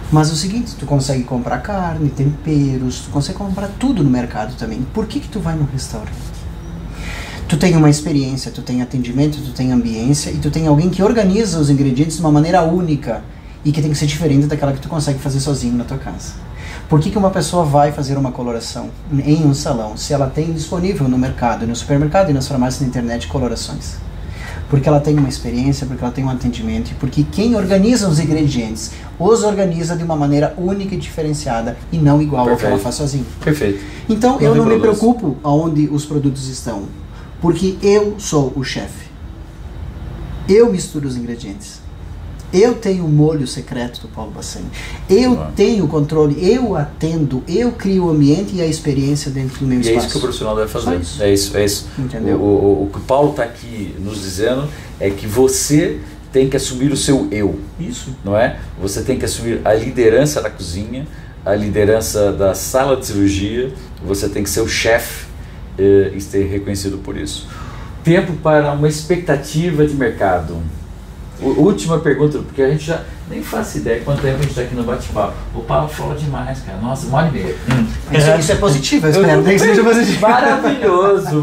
Mas é o seguinte, tu consegue comprar carne, temperos, tu consegue comprar tudo no mercado também. Por que tu vai num restaurante? Tu tem uma experiência, tu tem atendimento, tu tem ambiência e tu tem alguém que organiza os ingredientes de uma maneira única e que tem que ser diferente daquela que tu consegue fazer sozinho na tua casa. Por que uma pessoa vai fazer uma coloração em um salão se ela tem disponível no mercado, no supermercado e nas farmácias na internet colorações? Porque ela tem uma experiência, porque ela tem um atendimento, e porque quem organiza os ingredientes os organiza de uma maneira única e diferenciada e não igual ao que ela faz sozinha. Perfeito. Então eu não me preocupo aonde os produtos estão, porque eu sou o chefe. Eu misturo os ingredientes. Eu tenho o molho secreto do Paulo Bacen. Eu tenho o controle, eu atendo, eu crio o ambiente e a experiência dentro do meu espaço. E é isso que o profissional deve fazer. É isso. Entendeu? O que o Paulo está aqui nos dizendo é que você tem que assumir o seu eu. Isso. Não é? Você tem que assumir a liderança da cozinha, a liderança da sala de cirurgia, você tem que ser o chefe e ser reconhecido por isso. Tempo para uma expectativa de mercado. Última pergunta, porque a gente já nem faz ideia quanto tempo a gente está aqui no bate-papo. O Paulo fala demais, cara. Nossa, 1h30. Isso é positivo, eu espero. Nem que seja positivo. Maravilhoso.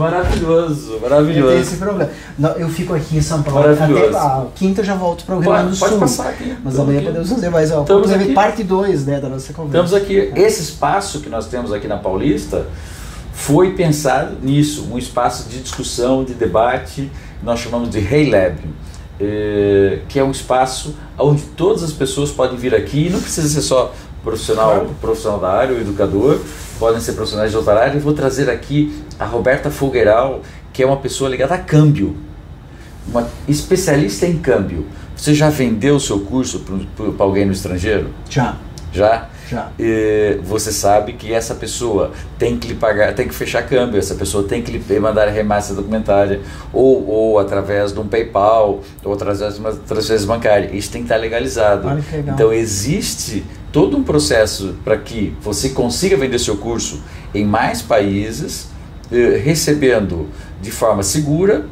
Eu tenho esse problema. Eu fico aqui em São Paulo até a quinta eu já volto para o Rio Grande do Sul. Pode passar aqui. Mas amanhã podemos fazer mais parte 2, né, da nossa conversa. Estamos aqui. Esse espaço que nós temos aqui na Paulista foi pensado nisso, um espaço de discussão, de debate, nós chamamos de Hey Lab. Que é um espaço onde todas as pessoas podem vir aqui, não precisa ser só profissional da área ou educador, podem ser profissionais de outra área. Eu vou trazer aqui a Roberta Fogueiral, que é uma pessoa ligada a câmbio, uma especialista em câmbio. Você já vendeu o seu curso para alguém no estrangeiro? Já. Já? Já. Você sabe que essa pessoa tem que lhe pagar, tem que fechar câmbio, essa pessoa tem que lhe mandar remessa documentária, ou através de um PayPal, ou através de uma transferência bancária. Isso tem que estar legalizado. Olha que legal. Então existe todo um processo para que você consiga vender seu curso em mais países, recebendo de forma segura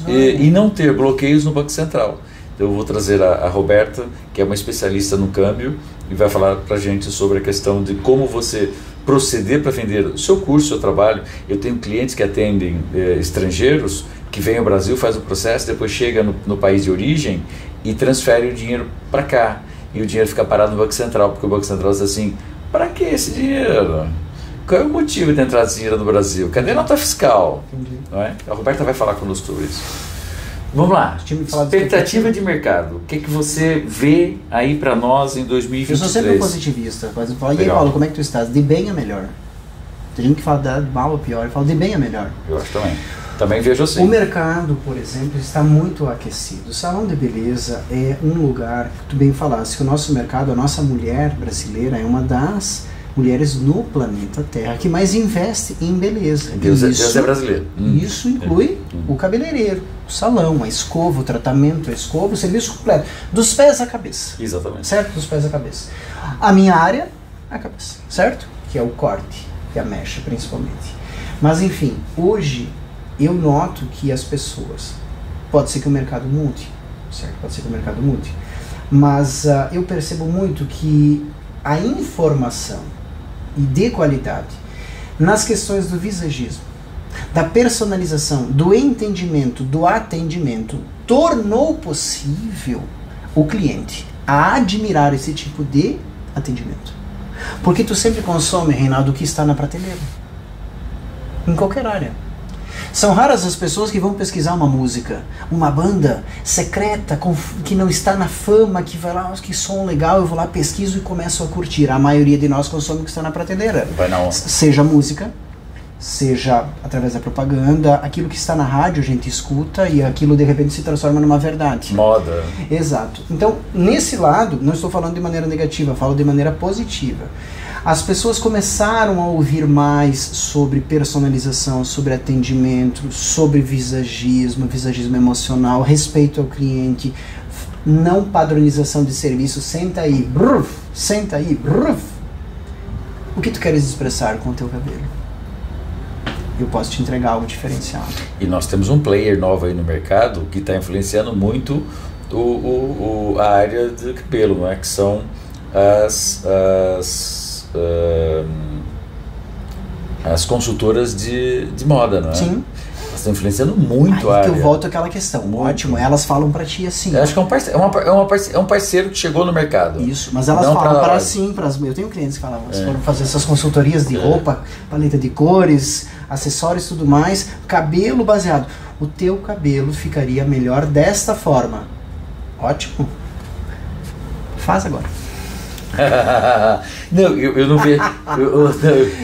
e não ter bloqueios no Banco Central. Então eu vou trazer a Roberta, que é uma especialista no câmbio, e vai falar para a gente sobre a questão de como você proceder para vender o seu curso, o seu trabalho. Eu tenho clientes que atendem estrangeiros, que vêm ao Brasil, faz o processo, depois chega no país de origem e transfere o dinheiro para cá. E o dinheiro fica parado no Banco Central, porque o Banco Central diz assim, para que esse dinheiro? Qual é o motivo de entrar esse dinheiro no Brasil? Cadê a nota fiscal? Não é? A Roberta vai falar conosco sobre isso. Vamos lá, expectativa de mercado. O que você vê aí para nós em 2023? Eu sou sempre positivista. Mas eu falo, e aí, Paulo, como é que tu estás? De bem a melhor. Tem gente que fala de mal ou pior, eu falo de bem a melhor. Eu acho também. Também vejo assim. O mercado, por exemplo, está muito aquecido. O salão de beleza é um lugar, tu bem falaste, que o nosso mercado, a nossa mulher brasileira é uma das mulheres no planeta Terra que mais investe em beleza. Deus é brasileiro. Isso inclui o cabeleireiro, o salão, a escova, o tratamento, o serviço completo, dos pés à cabeça. Exatamente. Certo? Dos pés à cabeça. A minha área, a cabeça, certo? Que é o corte, que é a mecha, principalmente. Mas, enfim, hoje eu noto que as pessoas, pode ser que o mercado mude, certo? Pode ser que o mercado mude, mas eu percebo muito que a informação e de qualidade nas questões do visagismo, da personalização, do entendimento, do atendimento, tornou possível o cliente a admirar esse tipo de atendimento. Porque tu sempre consome, Reinaldo, o que está na prateleira. Em qualquer área. São raras as pessoas que vão pesquisar uma música, uma banda secreta, que não está na fama, que vai lá, que som legal, eu vou lá, pesquiso e começo a curtir. A maioria de nós consome o que está na prateleira. Vai na onda. Seja música, seja através da propaganda, aquilo que está na rádio a gente escuta e aquilo de repente se transforma numa verdade. Moda. Exato. Então, nesse lado, não estou falando de maneira negativa, falo de maneira positiva. As pessoas começaram a ouvir mais sobre personalização, sobre atendimento, sobre visagismo emocional, respeito ao cliente, não padronização de serviço. Senta aí, bruf, senta aí, bruf. O que tu queres expressar com o teu cabelo? Eu posso te entregar algo diferenciado. E nós temos um player novo aí no mercado que está influenciando muito a área de cabelo, não é? Que são as consultoras de moda, não é? Sim. Elas estão influenciando muito a área. Eu volto àquela questão. Muito. Ótimo, elas falam para ti assim. Eu acho que é um parceiro que chegou no mercado. Isso, mas elas falam para sim. Eu tenho clientes que falam, foram fazer essas consultorias de roupa, paleta de cores, acessórios e tudo mais, cabelo baseado. O teu cabelo ficaria melhor desta forma. Ótimo. Faz agora. Não, eu não vejo.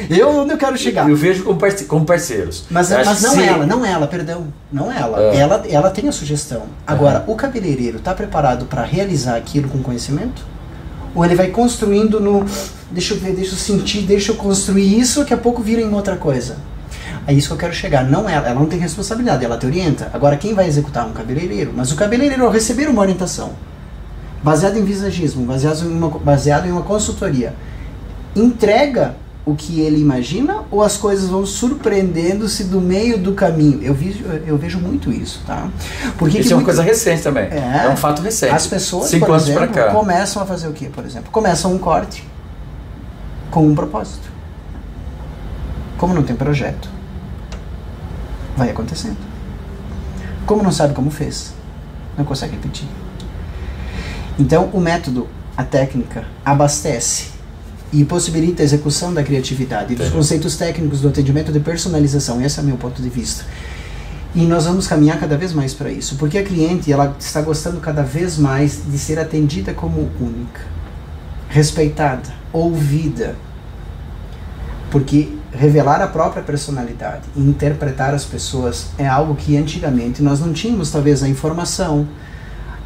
Eu não quero chegar. Eu vejo como parceiros. Mas não ela, perdão. Não ela. Ela tem a sugestão. Agora, o cabeleireiro está preparado para realizar aquilo com conhecimento? Ou ele vai construindo no... Deixa eu ver, deixa eu sentir, deixa eu construir isso, daqui a pouco vira em outra coisa. É isso que eu quero chegar. Não ela não tem responsabilidade, ela te orienta. Agora, quem vai executar? Um cabeleireiro. Mas o cabeleireiro, ao receber uma orientação, baseado em visagismo, baseado em uma consultoria, entrega o que ele imagina ou as coisas vão surpreendendo-se do meio do caminho? Eu vejo muito isso, tá? Porque isso é uma coisa recente também. É um fato recente. As pessoas, 5 por anos exemplo, pra cá, começam a fazer o quê, por exemplo? Começam um corte com um propósito. Como não tem projeto, vai acontecendo. Como não sabe como fez, não consegue repetir. Então, o método, a técnica, abastece e possibilita a execução da criatividade, dos conceitos técnicos do atendimento de personalização. Esse é o meu ponto de vista. E nós vamos caminhar cada vez mais para isso, porque a cliente ela está gostando cada vez mais de ser atendida como única, respeitada, ouvida, porque revelar a própria personalidade e interpretar as pessoas é algo que antigamente nós não tínhamos talvez a informação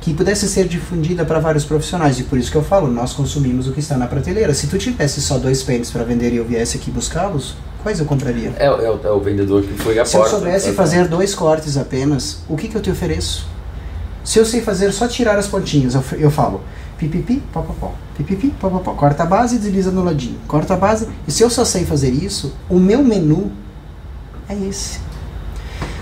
que pudesse ser difundida para vários profissionais, e por isso que eu falo, nós consumimos o que está na prateleira. Se tu tivesse só 2 pentes para vender e eu viesse aqui buscá-los, quais eu compraria? É o vendedor que foi à Se porta. Se eu soubesse fazer 2 cortes apenas, o que eu te ofereço? Se eu sei fazer só tirar as pontinhas, eu falo pipipi, popopó, pipipi, popopó, corta a base e desliza no ladinho, corta a base, e se eu só sei fazer isso, o meu menu é esse.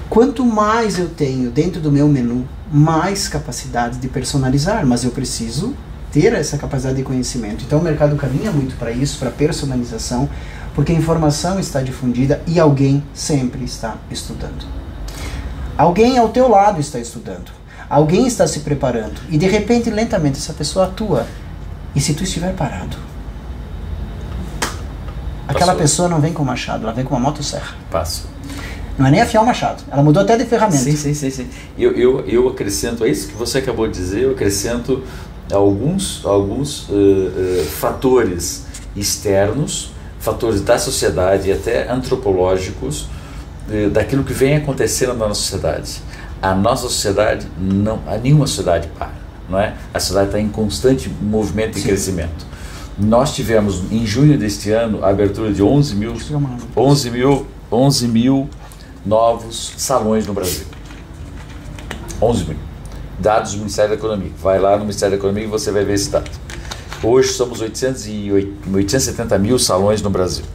Quanto mais eu tenho dentro do meu menu, mais capacidade de personalizar, mas eu preciso ter essa capacidade de conhecimento. Então o mercado caminha muito para isso, para personalização, porque a informação está difundida e alguém sempre está estudando. Alguém ao teu lado está estudando. Alguém está se preparando. E de repente, lentamente, essa pessoa atua. E se tu estiver parado? Aquela pessoa não vem com machado, ela vem com uma motosserra. Passo. Não é nem afiar o machado. Ela mudou até de ferramenta. Sim. Eu acrescento, é isso que você acabou de dizer, eu acrescento alguns fatores externos, fatores da sociedade e até antropológicos, daquilo que vem acontecendo na nossa sociedade. A nossa sociedade, nenhuma sociedade para, não é? A sociedade está em constante movimento e crescimento. Nós tivemos, em junho deste ano, a abertura de 11 mil novos salões no Brasil. 11 mil. Dados do Ministério da Economia. Vai lá no Ministério da Economia e você vai ver esse dado. Hoje somos 870 mil salões no Brasil.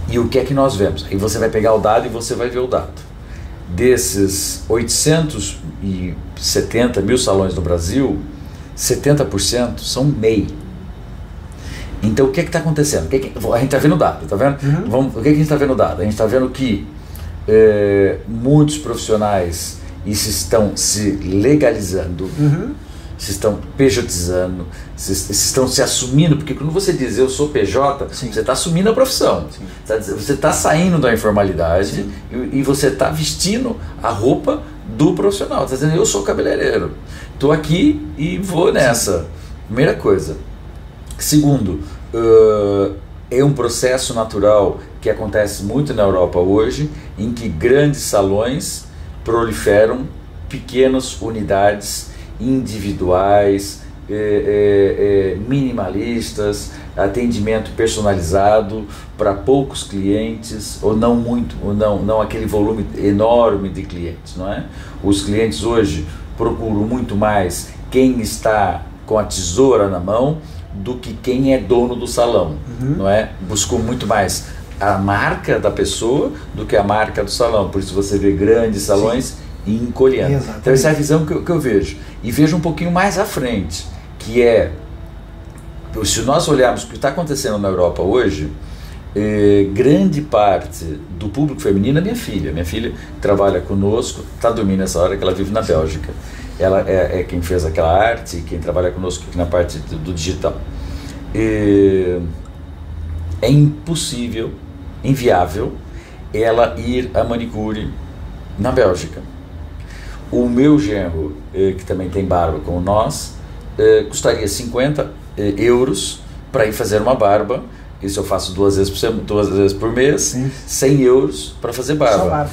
E o que é que nós vemos? Aí você vai pegar o dado e você vai ver o dado. Desses 870 mil salões no Brasil, 70% são MEI. Então o que está acontecendo? A gente está vendo o dado, tá vendo? O que a gente está vendo o dado? A gente está vendo que muitos profissionais estão se legalizando, se estão pejotizando, se estão se assumindo, porque quando você diz eu sou PJ, você está assumindo a profissão, você está saindo da informalidade e você está vestindo a roupa do profissional, está dizendo eu sou cabeleireiro, estou aqui e vou nessa. Primeira coisa. Segundo, é um processo natural que acontece muito na Europa hoje, em que grandes salões proliferam pequenas unidades individuais, minimalistas, atendimento personalizado para poucos clientes, ou não muito, ou não aquele volume enorme de clientes, não é? Os clientes hoje procuram muito mais quem está com a tesoura na mão do que quem é dono do salão, não é? Buscou muito mais a marca da pessoa do que a marca do salão, por isso você vê grandes salões encolhendo. Exatamente. Então essa é a visão que eu vejo. E vejo um pouquinho mais à frente, que é, se nós olharmos o que está acontecendo na Europa hoje, grande parte do público feminino é minha filha trabalha conosco, está dormindo nessa hora que ela vive na Bélgica. Ela é quem fez aquela arte, quem trabalha conosco aqui na parte do digital. É impossível, inviável, ela ir a manicure na Bélgica. O meu genro, que também tem barba como nós, custaria 50 euros para ir fazer uma barba. Isso eu faço 2 vezes por mês, sim. 100 euros para fazer barba.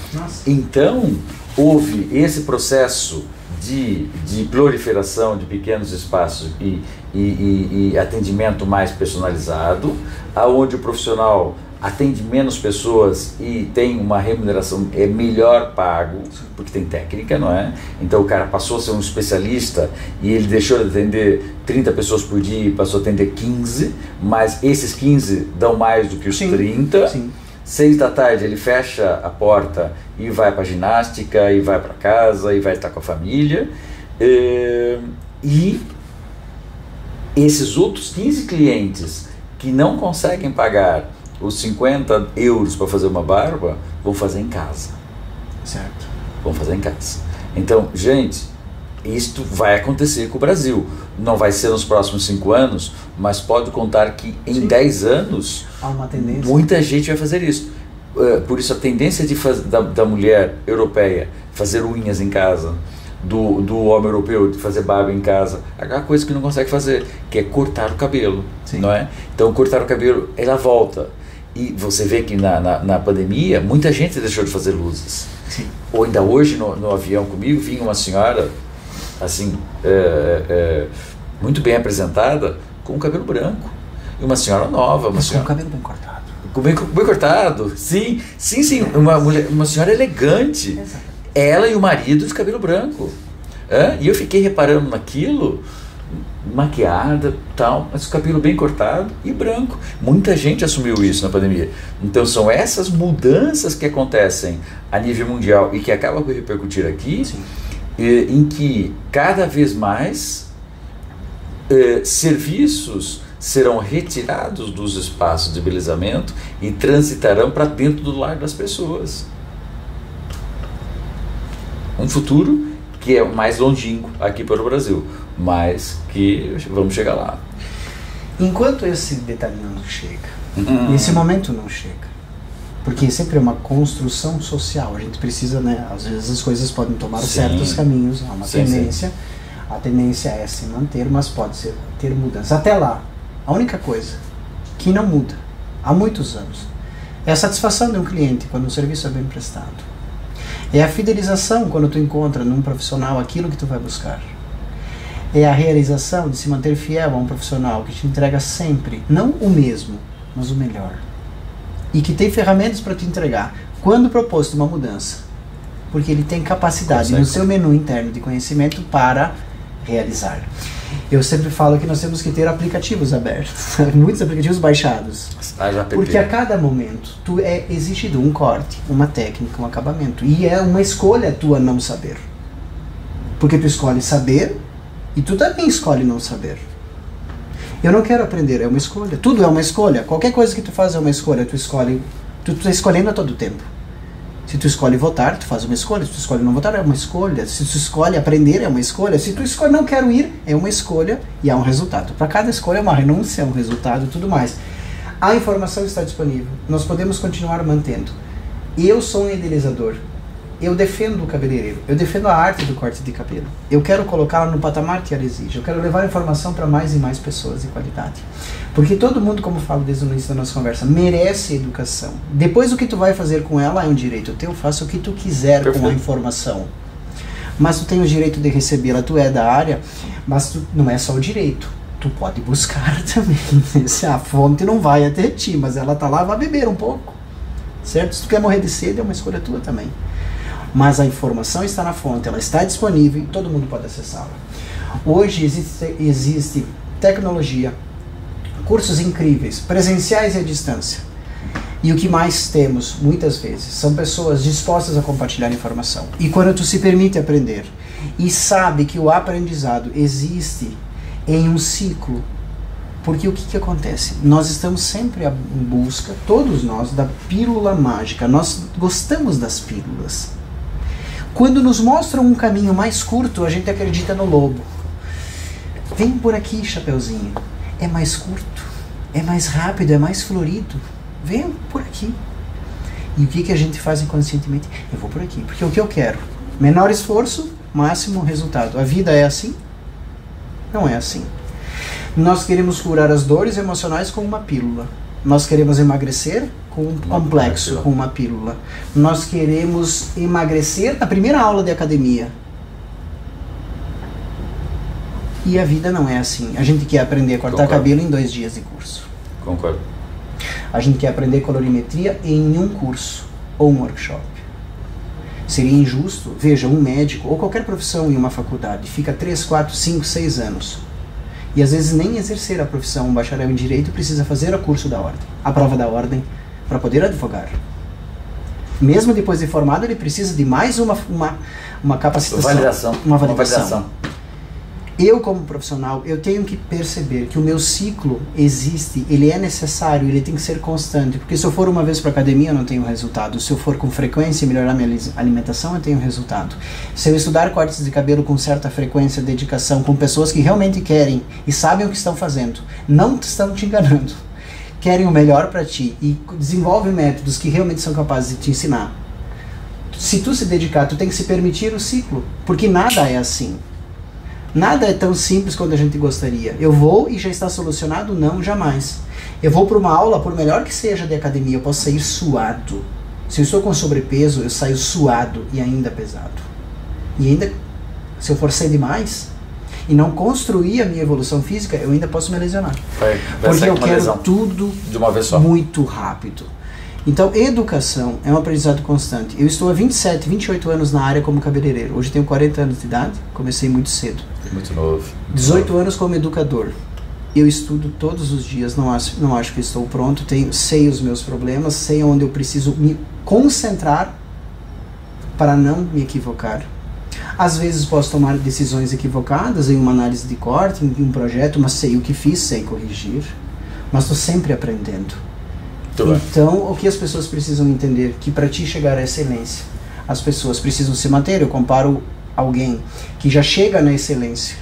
Então, houve esse processo de proliferação de pequenos espaços e atendimento mais personalizado, aonde o profissional atende menos pessoas e tem uma remuneração melhor pago, porque tem técnica, não é? Então o cara passou a ser um especialista e ele deixou de atender 30 pessoas por dia e passou a atender 15, mas esses 15 dão mais do que os 30. Sim. 6 da tarde ele fecha a porta e vai para ginástica, e vai para casa, e vai estar com a família. E esses outros 15 clientes que não conseguem pagar os 50 euros para fazer uma barba, vão fazer em casa. Certo. Vão fazer em casa. Então, gente, isto vai acontecer com o Brasil. Não vai ser nos próximos 5 anos, mas pode contar que em 10 anos, há uma tendência. Muita gente vai fazer isso. Por isso a tendência da mulher europeia fazer unhas em casa, do homem europeu de fazer barba em casa, aquela coisa que não consegue fazer, que é cortar o cabelo. Sim. Não é? Então cortar o cabelo, ela volta. E você vê que na pandemia, muita gente deixou de fazer luzes. Sim. Ou ainda hoje no avião comigo, vinha uma senhora, assim, muito bem apresentada, com o cabelo branco. E uma senhora nova. Com o cabelo bem cortado. Bem cortado, sim. Uma senhora elegante. Exato. Ela e o marido de cabelo branco. E eu fiquei reparando naquilo, maquiada, tal, mas o cabelo bem cortado e branco. Muita gente assumiu isso na pandemia. Então são essas mudanças que acontecem a nível mundial e que acabam por repercutir aqui, em que cada vez mais serviços serão retirados dos espaços de embelezamento e transitarão para dentro do lar das pessoas. Um futuro que é mais longínquo aqui para o Brasil, mas que vamos chegar lá. Enquanto esse detalhe não chega, esse momento não chega, porque sempre é uma construção social, a gente precisa, né, às vezes as coisas podem tomar certos caminhos, há uma tendência, a tendência é se manter, mas pode ter mudança. Até lá, a única coisa que não muda, há muitos anos, é a satisfação de um cliente quando o serviço é bem prestado. É a fidelização quando tu encontra num profissional aquilo que tu vai buscar. É a realização de se manter fiel a um profissional que te entrega sempre, não o mesmo, mas o melhor. E que tem ferramentas para te entregar quando proposto uma mudança. Porque ele tem capacidade no seu menu interno de conhecimento para realizar. Eu sempre falo que nós temos que ter aplicativos abertos, muitos aplicativos baixados, porque a cada momento é exigido um corte, uma técnica, um acabamento, e é uma escolha tua não saber, porque tu escolhe saber e tu também escolhe não saber. Eu não quero aprender, é uma escolha, tudo é uma escolha, qualquer coisa que tu faz é uma escolha, tu está escolhendo a todo tempo. Se tu escolhe votar, tu faz uma escolha. Se tu escolhe não votar, é uma escolha. Se tu escolhe aprender, é uma escolha. Se tu escolhe não quero ir, é uma escolha e há um resultado. Para cada escolha é uma renúncia, é um resultado e tudo mais. A informação está disponível. Nós podemos continuar mantendo. Eu sou um idealizador. Eu defendo o cabeleireiro. Eu defendo a arte do corte de cabelo. Eu quero colocá-la no patamar que ela exige. Eu quero levar a informação para mais e mais pessoas de qualidade. Porque todo mundo, como eu falo desde o início da nossa conversa, merece educação. Depois o que tu vai fazer com ela é um direito teu. Faça o que tu quiser com a informação. Mas tu tem o direito de recebê-la. Tu é da área, mas tu, não é só o direito. Tu pode buscar também. A fonte não vai até ti, mas ela tá lá, vai beber um pouco. Certo? Se tu quer morrer de sede, é uma escolha tua também. Mas a informação está na fonte, ela está disponível e todo mundo pode acessá-la. Hoje existe tecnologia, cursos incríveis, presenciais e à distância. E o que mais temos, muitas vezes, são pessoas dispostas a compartilhar informação. E quando tu se permite aprender e sabe que o aprendizado existe em um ciclo, porque o que acontece? Nós estamos sempre em busca, todos nós, da pílula mágica. Nós gostamos das pílulas. Quando nos mostram um caminho mais curto, a gente acredita no lobo. Vem por aqui, Chapeuzinho. É mais curto, é mais rápido, é mais florido. Vem por aqui. E o que a gente faz inconscientemente? Eu vou por aqui, porque é o que eu quero. Menor esforço, máximo resultado. A vida é assim? Não é assim. Nós queremos curar as dores emocionais com uma pílula. Nós queremos emagrecer com um complexo, com uma pílula. Nós queremos emagrecer na primeira aula de academia. E a vida não é assim. A gente quer aprender a cortar cabelo em 2 dias de curso. Concordo. A gente quer aprender colorimetria em um curso ou um workshop. Seria injusto, veja, um médico ou qualquer profissão em uma faculdade fica 3, 4, 5, 6 anos. E às vezes nem exercer a profissão. Um bacharel em Direito precisa fazer o curso da ordem, a prova da ordem, para poder advogar. Mesmo depois de formado, ele precisa de mais uma capacitação. Uma validação. Eu, como profissional, eu tenho que perceber que o meu ciclo existe, ele é necessário, ele tem que ser constante, porque se eu for uma vez para a academia, eu não tenho resultado. Se eu for com frequência e melhorar minha alimentação, eu tenho resultado. Se eu estudar cortes de cabelo com certa frequência, dedicação, com pessoas que realmente querem e sabem o que estão fazendo, não estão te enganando, querem o melhor para ti e desenvolvem métodos que realmente são capazes de te ensinar. Se tu se dedicar, tu tem que se permitir o ciclo, porque nada é assim. Nada é tão simples quanto a gente gostaria. Eu vou e já está solucionado? Não, jamais. Eu vou para uma aula, por melhor que seja de academia, eu posso sair suado. Se eu estou com sobrepeso, eu saio suado e ainda pesado. E ainda, se eu forçar demais e não construir a minha evolução física, eu ainda posso me lesionar. Porque eu quero tudo de uma vez só, muito rápido. Então, educação é um aprendizado constante. Eu estou há 27, 28 anos na área como cabeleireiro. Hoje tenho 40 anos de idade, comecei muito cedo. Muito novo. 18 anos como educador. Eu estudo todos os dias, não acho que estou pronto, sei os meus problemas, sei onde eu preciso me concentrar para não me equivocar. Às vezes posso tomar decisões equivocadas em uma análise de corte, em um projeto, mas sei o que fiz, sei corrigir. Mas estou sempre aprendendo. Então, o que as pessoas precisam entender? Que para ti chegar à excelência, as pessoas precisam se manter. Eu comparo alguém que já chega na excelência.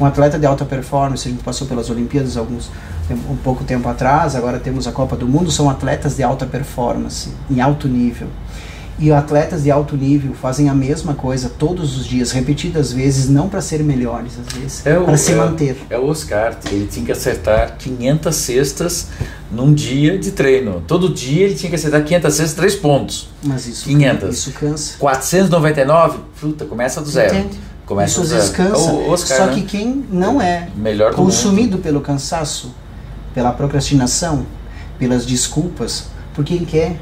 Um atleta de alta performance, a gente passou pelas Olimpíadas um pouco tempo atrás, agora temos a Copa do Mundo, são atletas de alta performance, em alto nível. E atletas de alto nível fazem a mesma coisa todos os dias, repetidas vezes, não para ser melhores, às vezes, para se manter. É o Oscar, ele tinha que acertar 500 cestas num dia de treino. Todo dia ele tinha que acertar 500 cestas, 3 pontos. Mas isso 500. Isso cansa. 499, fruta, começa do zero. Entende? Começa isso às vezes cansa. Oscar, só né? que quem não é melhor consumido pelo cansaço, pela procrastinação, pelas desculpas, por quem quer,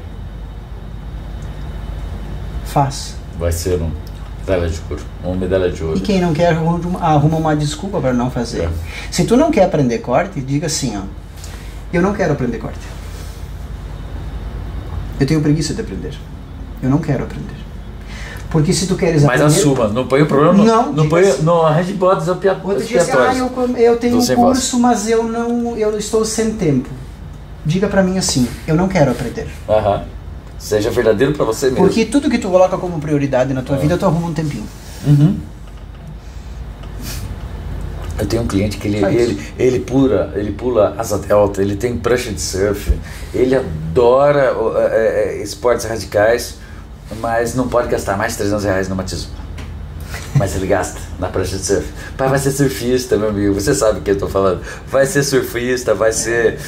faz. Vai ser uma medalha de ouro. E quem não quer arruma uma desculpa para não fazer. Se tu não quer aprender corte, diga assim, ó, eu não quero aprender corte. Eu tenho preguiça de aprender. Eu não quero aprender. Porque se tu queres aprender... Mas assuma, não põe o problema, não arranje botas expiatórias. Eu tenho um curso, mas eu estou sem tempo. Diga para mim assim, eu não quero aprender. Seja verdadeiro para você mesmo. Porque tudo que tu coloca como prioridade na tua vida, tu arruma um tempinho. Eu tenho um cliente que ele pula asa delta, ele tem prancha de surf, ele adora esportes radicais, mas não pode gastar mais de R$300 numa tesoura. Mas ele gasta na prancha de surf. Pai, vai ser surfista, meu amigo, você sabe o que eu estou falando. Vai ser surfista, vai ser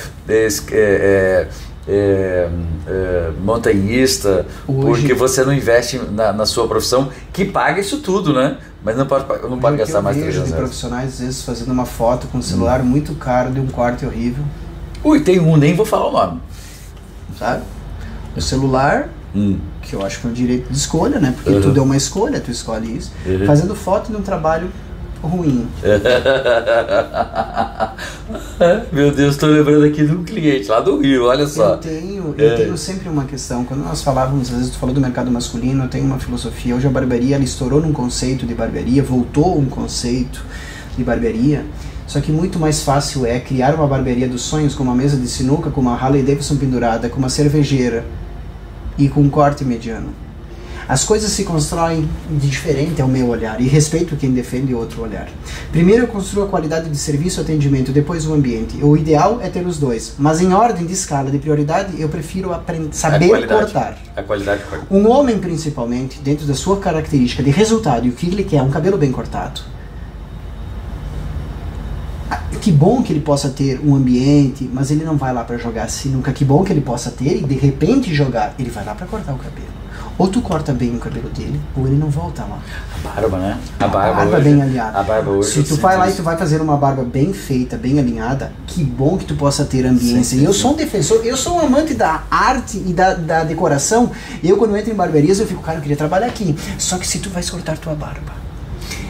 montanhista, porque você não investe na sua profissão, que paga isso tudo, né? Mas não pode gastar mais de R$300. Profissionais às vezes fazendo uma foto com um celular muito caro de um quarto horrível. Ui, tem nem vou falar o nome. Sabe? O celular, que eu acho que é um direito de escolha, né? Porque tudo é uma escolha, tu escolhe isso. Fazendo foto de um trabalho ruim. Meu Deus, estou lembrando aqui de um cliente lá do Rio, olha só. Eu tenho sempre uma questão, quando nós falávamos, às vezes tu falou do mercado masculino, eu tenho uma filosofia. Hoje a barbearia, ela estourou num conceito de barbearia, voltou um conceito de barbearia, só que muito mais fácil é criar uma barbearia dos sonhos com uma mesa de sinuca, com uma Harley Davidson pendurada, com uma cervejeira e com um corte mediano. As coisas se constroem de diferente ao meu olhar, e respeito quem defende outro olhar. Primeiro eu construo a qualidade de serviço e atendimento, depois o ambiente. O ideal é ter os dois, mas em ordem de escala de prioridade, eu prefiro saber cortar. A qualidade. Um homem, principalmente, dentro da sua característica de resultado, e o que ele quer, um cabelo bem cortado. Que bom que ele possa ter um ambiente, mas ele não vai lá para jogar sinuca. Que bom que ele possa ter e de repente jogar. Ele vai lá para cortar o cabelo. Ou tu corta bem o cabelo dele, ou ele não volta lá. A barba, né? A barba hoje, bem alinhada. A barba hoje. Se tu vai lá e tu vai fazer uma barba bem feita, bem alinhada, que bom que tu possa ter ambiência. E eu sou um defensor, eu sou um amante da arte e da decoração. Eu, quando entro em barbearias, eu fico, cara, eu queria trabalhar aqui. Só que se tu vais cortar tua barba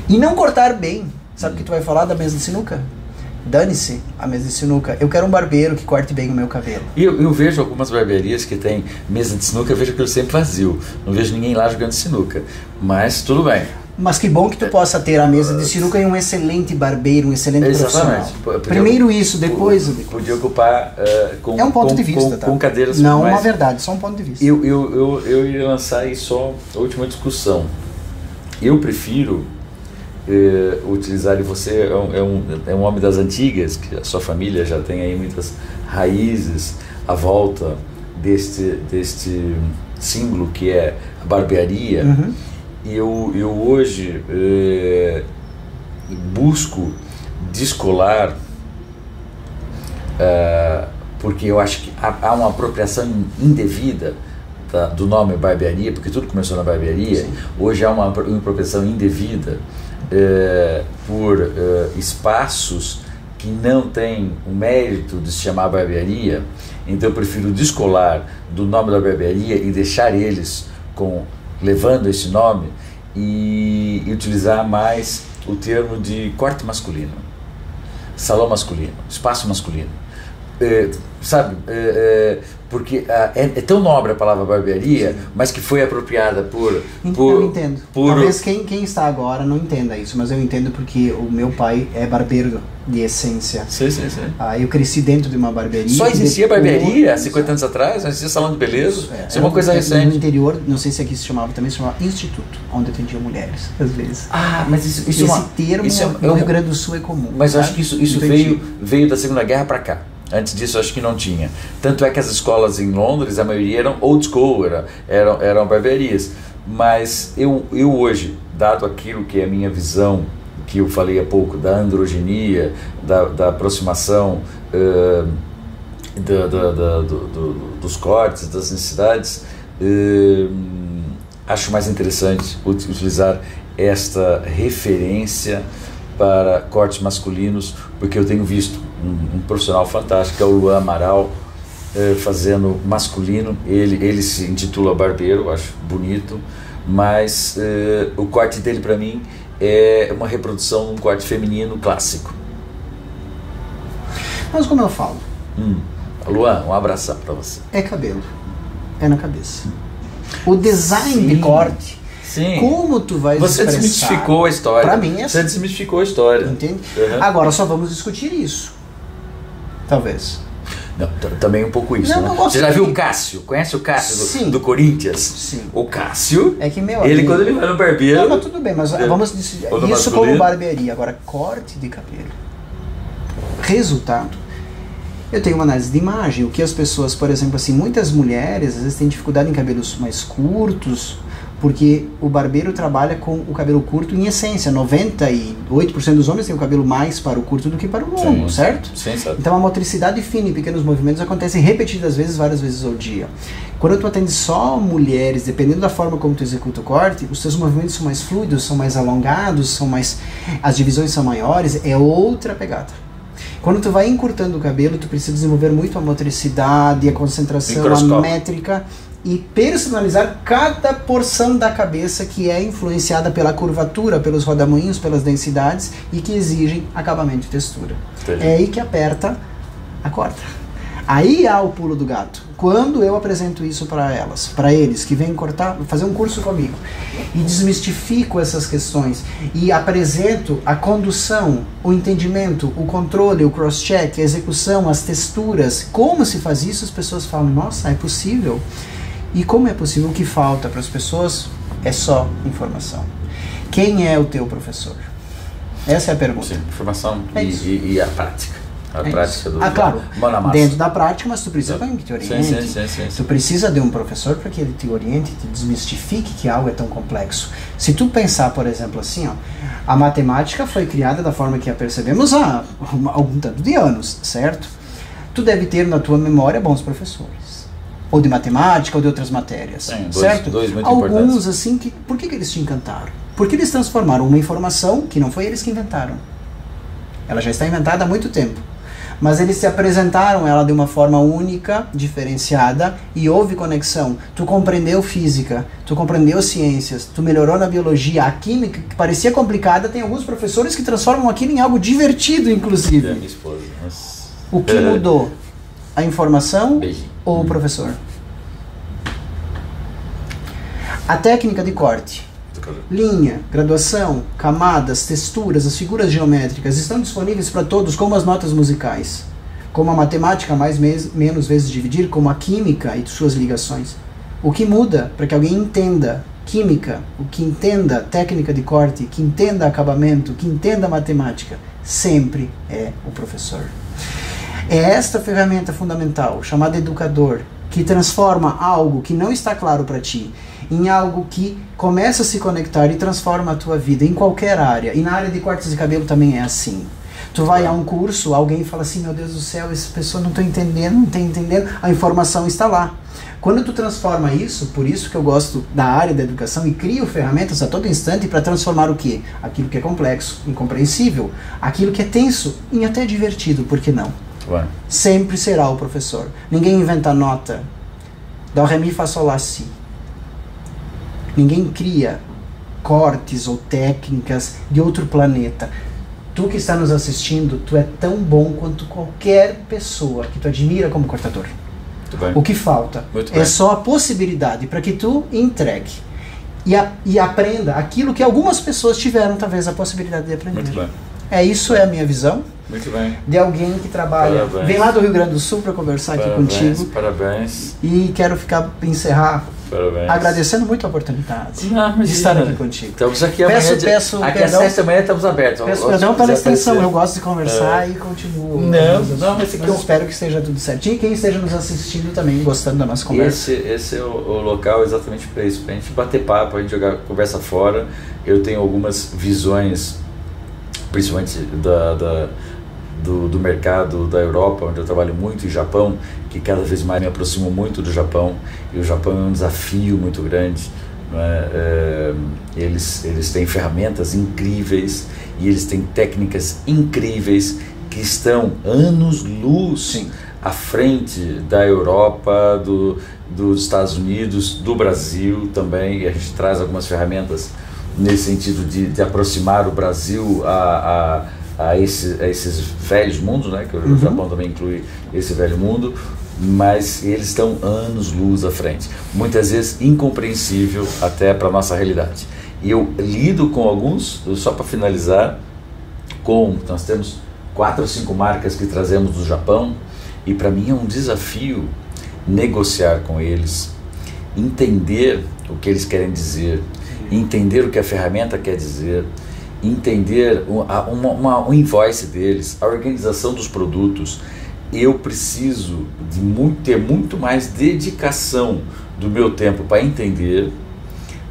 e não cortar bem, sabe o que tu vai falar da mesa de sinuca? Dane-se a mesa de sinuca. Eu quero um barbeiro que corte bem o meu cabelo. E eu vejo algumas barbearias que tem mesa de sinuca, eu vejo aquilo sempre vazio. Não vejo ninguém lá jogando sinuca. Mas tudo bem. Mas que bom que tu possa ter a mesa de sinuca e um excelente barbeiro, um excelente profissional. Primeiro isso, depois... Podia ocupar é um ponto de vista, tá? Com cadeiras... Não uma verdade, só um ponto de vista. Eu iria lançar aí só a última discussão. Eu prefiro... utilizar, e você é um homem das antigas, que a sua família já tem aí muitas raízes à volta deste símbolo que é a barbearia. E eu hoje busco descolar, porque eu acho que há uma apropriação indevida do nome barbearia, porque tudo começou na barbearia. Sim. Hoje há uma apropriação indevida por espaços que não têm o mérito de se chamar barbearia. Então eu prefiro descolar do nome da barbearia e deixar eles levando esse nome e utilizar mais o termo de corte masculino, salão masculino, espaço masculino. Sabe, porque é tão nobre a palavra barbearia, mas que foi apropriada por eu entendo. Talvez quem está agora não entenda isso, mas eu entendo porque o meu pai é barbeiro de essência. Sim. Eu cresci dentro de uma barbearia. Só existia barbearia há 50 anos atrás? Não existia salão de beleza? Isso é uma coisa recente. No interior, não sei se aqui se chamava, também se chamava instituto, onde atendiam mulheres, às vezes. Mas esse termo no Rio Grande do Sul é comum. Mas eu acho que isso veio da Segunda Guerra para cá. Antes disso, acho que não tinha. Tanto é que as escolas em Londres, a maioria eram old school, eram barbearias. Mas eu hoje, dado aquilo que é a minha visão, que eu falei há pouco, da androgenia, da aproximação dos cortes, das necessidades, acho mais interessante utilizar esta referência para cortes masculinos, porque eu tenho visto um profissional fantástico, que é o Luan Amaral, fazendo masculino. Ele se intitula barbeiro, acho bonito, mas o corte dele para mim é uma reprodução de um corte feminino clássico. Mas como eu falo, Luan, um abração para você. É cabelo, é na cabeça. O design de corte. Sim. Como tu vai Você expressar? desmistificou a história. Pra mim é assim. Você desmistificou a história. Entende? Agora só vamos discutir isso. Talvez. Não, também um pouco isso. Não, né? Você já viu o Cássio? Conhece o Cássio do Corinthians? Sim. O Cássio, é que quando ele vai no barbeiro... Não, mas tudo bem, mas vamos decidir. Isso como barbearia. Agora, corte de cabelo. Resultado. Eu tenho uma análise de imagem. O que as pessoas, por exemplo, assim, muitas mulheres às vezes têm dificuldade em cabelos mais curtos, porque o barbeiro trabalha com o cabelo curto em essência. 98% dos homens têm o cabelo mais para o curto do que para o longo, certo? Sim, certo. Então a motricidade fina e pequenos movimentos acontecem repetidas vezes, várias vezes ao dia. Quando tu atende só mulheres, dependendo da forma como tu executa o corte, os teus movimentos são mais fluidos, são mais alongados, as divisões são maiores, é outra pegada. Quando tu vai encurtando o cabelo, tu precisa desenvolver muito a motricidade, a concentração, a métrica, e personalizar cada porção da cabeça que é influenciada pela curvatura, pelos rodamuinhos, pelas densidades e que exigem acabamento e textura. Entendi. É aí que aperta a corda. Aí há o pulo do gato. Quando eu apresento isso para eles que vêm fazer um curso comigo e desmistifico essas questões e apresento a condução, o entendimento, o controle, o cross-check, a execução, as texturas, como se faz isso, as pessoas falam, nossa, é possível. E como é possível? O que falta para as pessoas é só informação. Quem é o teu professor? Essa é a pergunta. Sim, informação e a prática. A prática do claro, mão na massa. dentro da prática, mas tu precisa de alguém que te oriente. Sim. Tu precisa de um professor para que ele te oriente, te desmistifique que algo é tão complexo. Se tu pensar, por exemplo, assim, ó, a matemática foi criada da forma que a percebemos há algum tanto de anos, certo? Tu deve ter na tua memória bons professores. Ou de matemática, ou de outras matérias. Sim, certo? Dois muito alguns, importantes. assim, por que eles te encantaram? Porque eles transformaram uma informação que não foi eles que inventaram. Ela já está inventada há muito tempo. Mas eles te apresentaram ela de uma forma única, diferenciada, e houve conexão. Tu compreendeu física, tu compreendeu ciências, tu melhorou na biologia, a química, que parecia complicada, tem alguns professores que transformam aquilo em algo divertido, inclusive. É, minha esposa. O que mudou? A informação ou o professor? A técnica de corte. Linha, graduação, camadas, texturas, as figuras geométricas estão disponíveis para todos, como as notas musicais, como a matemática menos vezes dividir, como a química e suas ligações. O que muda para que alguém entenda química, o que entenda técnica de corte, que entenda acabamento, que entenda matemática, sempre é o professor. É esta ferramenta fundamental, chamada educador, que transforma algo que não está claro para ti em algo que começa a se conectar e transforma a tua vida em qualquer área. E na área de cortes de cabelo também é assim. Tu vai a um curso, alguém fala assim, meu Deus do céu, essa pessoa não está entendendo, não está entendendo, a informação está lá. Quando tu transforma isso, por isso que eu gosto da área da educação e crio ferramentas a todo instante para transformar o quê? Aquilo que é complexo, incompreensível, aquilo que é tenso em até divertido, por que não? Ué. Sempre será o professor. Ninguém inventa nota. Dó, ré, mi, fá, sol, lá, si. Ninguém cria cortes ou técnicas de outro planeta. Tu que está nos assistindo, tu é tão bom quanto qualquer pessoa que tu admira como cortador. O que falta é só a possibilidade para que tu entregue e aprenda aquilo que algumas pessoas tiveram talvez a possibilidade de aprender. Muito bem. Isso é a minha visão. Muito bem. De alguém que trabalha, vem lá do Rio Grande do Sul para conversar aqui contigo. Parabéns. E quero encerrar Parabéns. agradecendo muito a oportunidade de estar aqui contigo. Estamos aqui amanhã. Peço aqui perdão, às 7 da manhã estamos abertos. Peço perdão pela extensão, eu gosto de conversar e continuo. Não, mas espero que esteja tudo certinho. E quem esteja nos assistindo também gostando da nossa conversa. Esse é o local exatamente para isso, para a gente bater papo, a gente jogar conversa fora. Eu tenho algumas visões, principalmente do mercado da Europa, onde eu trabalho muito, e Japão, que cada vez mais me aproximo muito do Japão, e o Japão é um desafio muito grande, não é? Eles têm ferramentas incríveis e eles têm técnicas incríveis que estão anos-luz à frente da Europa, dos Estados Unidos, do Brasil também, e a gente traz algumas ferramentas nesse sentido de aproximar o Brasil a esses velhos mundos, né? Que o Japão também inclui esse velho mundo, mas eles estão anos-luz à frente. Muitas vezes incompreensível até para a nossa realidade. E eu lido com alguns, só para finalizar, nós temos 4 ou 5 marcas que trazemos do Japão, e para mim é um desafio negociar com eles, entender o que eles querem dizer, entender o que a ferramenta quer dizer, entender um invoice deles, a organização dos produtos. Eu preciso ter muito mais dedicação do meu tempo para entender,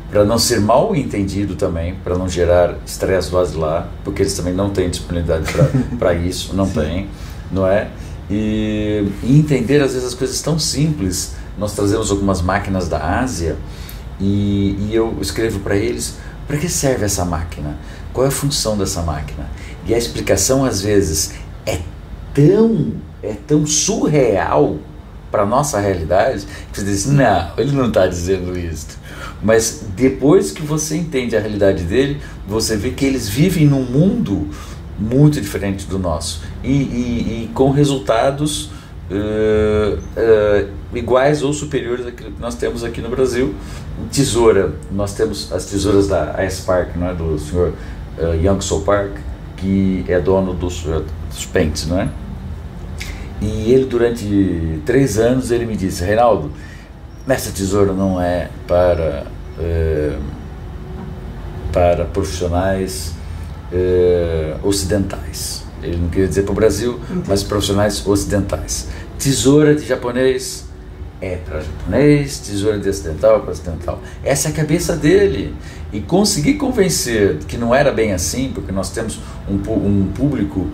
para não ser mal entendido também, para não gerar estresse do lado lá, porque eles também não têm disponibilidade para isso, não tem, não é? E entender às vezes as coisas tão simples. Nós trazemos algumas máquinas da Ásia e eu escrevo para eles: para que serve essa máquina? Qual é a função dessa máquina? E a explicação às vezes é tão surreal para a nossa realidade que você diz: não, ele não está dizendo isso. Mas depois que você entende a realidade dele, você vê que eles vivem num mundo muito diferente do nosso e com resultados iguais ou superiores àquilo que nós temos aqui no Brasil. Tesoura, nós temos as tesouras da AS Park, não é? Do senhor Young Soul Park, que é dono dos pentes, não é? E ele, durante 3 anos, ele me disse: Reinaldo, essa tesoura não é para profissionais ocidentais. ele não queria dizer para o Brasil, mas profissionais ocidentais. Tesoura de japonês é para japonês, tesoura de ocidental é para ocidental. Essa é a cabeça dele. E conseguir convencer que não era bem assim, porque nós temos um público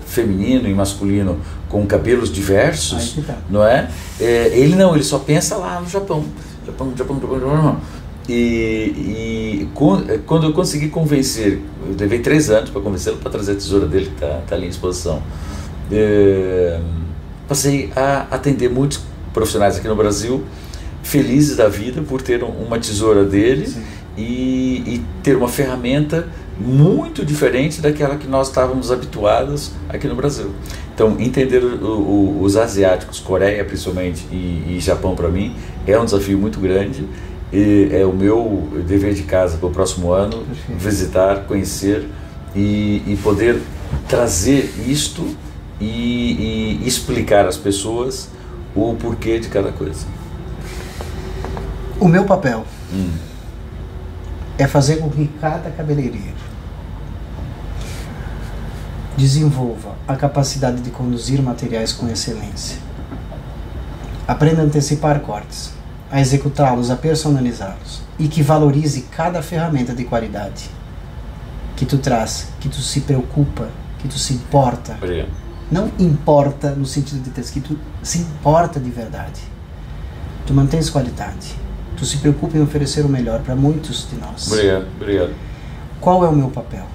feminino e masculino com cabelos diversos, não é? Ele não, ele só pensa lá no Japão. E quando eu consegui convencer, eu levei 3 anos para convencê-lo para trazer a tesoura dele, que está ali em exposição. Passei a atender muitos profissionais aqui no Brasil, felizes da vida por ter uma tesoura dele e ter uma ferramenta muito diferente daquela que nós estávamos habituados aqui no Brasil. Então, entender os asiáticos, Coreia principalmente e Japão, para mim, é um desafio muito grande. E é o meu dever de casa para o próximo ano. Perfeito. Visitar, conhecer e poder trazer isto e explicar às pessoas o porquê de cada coisa. O meu papel é fazer com que cada cabeleireiro desenvolva a capacidade de conduzir materiais com excelência, aprenda a antecipar cortes, a executá-los, a personalizá-los, e que valorize cada ferramenta de qualidade que tu traz, que tu se preocupa, que tu se importa. Obrigado. Não importa no sentido de ter escrito, se importa de verdade. Tu mantens qualidade, tu se preocupa em oferecer o melhor para muitos de nós. Obrigado. Qual é o meu papel?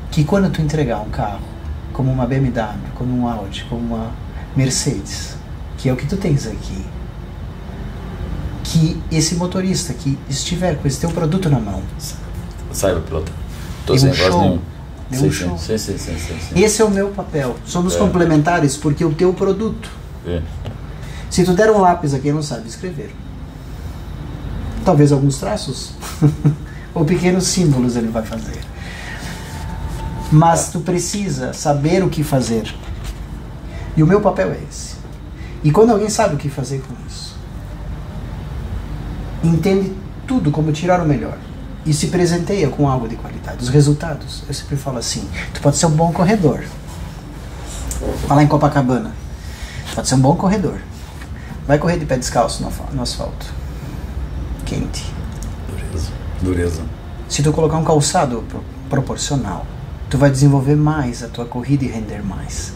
Que quando tu entregar um carro, como uma BMW, como um Audi, como uma Mercedes, que é o que tu tens aqui, que esse motorista que estiver com esse teu produto na mão saiba pilotar. Deu um show. Deu um show. Sim. Esse é o meu papel. Somos complementares porque o teu produto. Se tu der um lápis aqui, não sabe escrever. Talvez alguns traços ou pequenos símbolos ele vai fazer. Mas tu precisa saber o que fazer. E o meu papel é esse. E quando alguém sabe o que fazer com isso, entende tudo como tirar o melhor e se presenteia com algo de qualidade, os resultados, eu sempre falo assim, tu pode ser um bom corredor, falar em Copacabana, tu pode ser um bom corredor, vai correr de pé descalço no asfalto quente, dureza. Se tu colocar um calçado proporcional, tu vai desenvolver mais a tua corrida e render mais.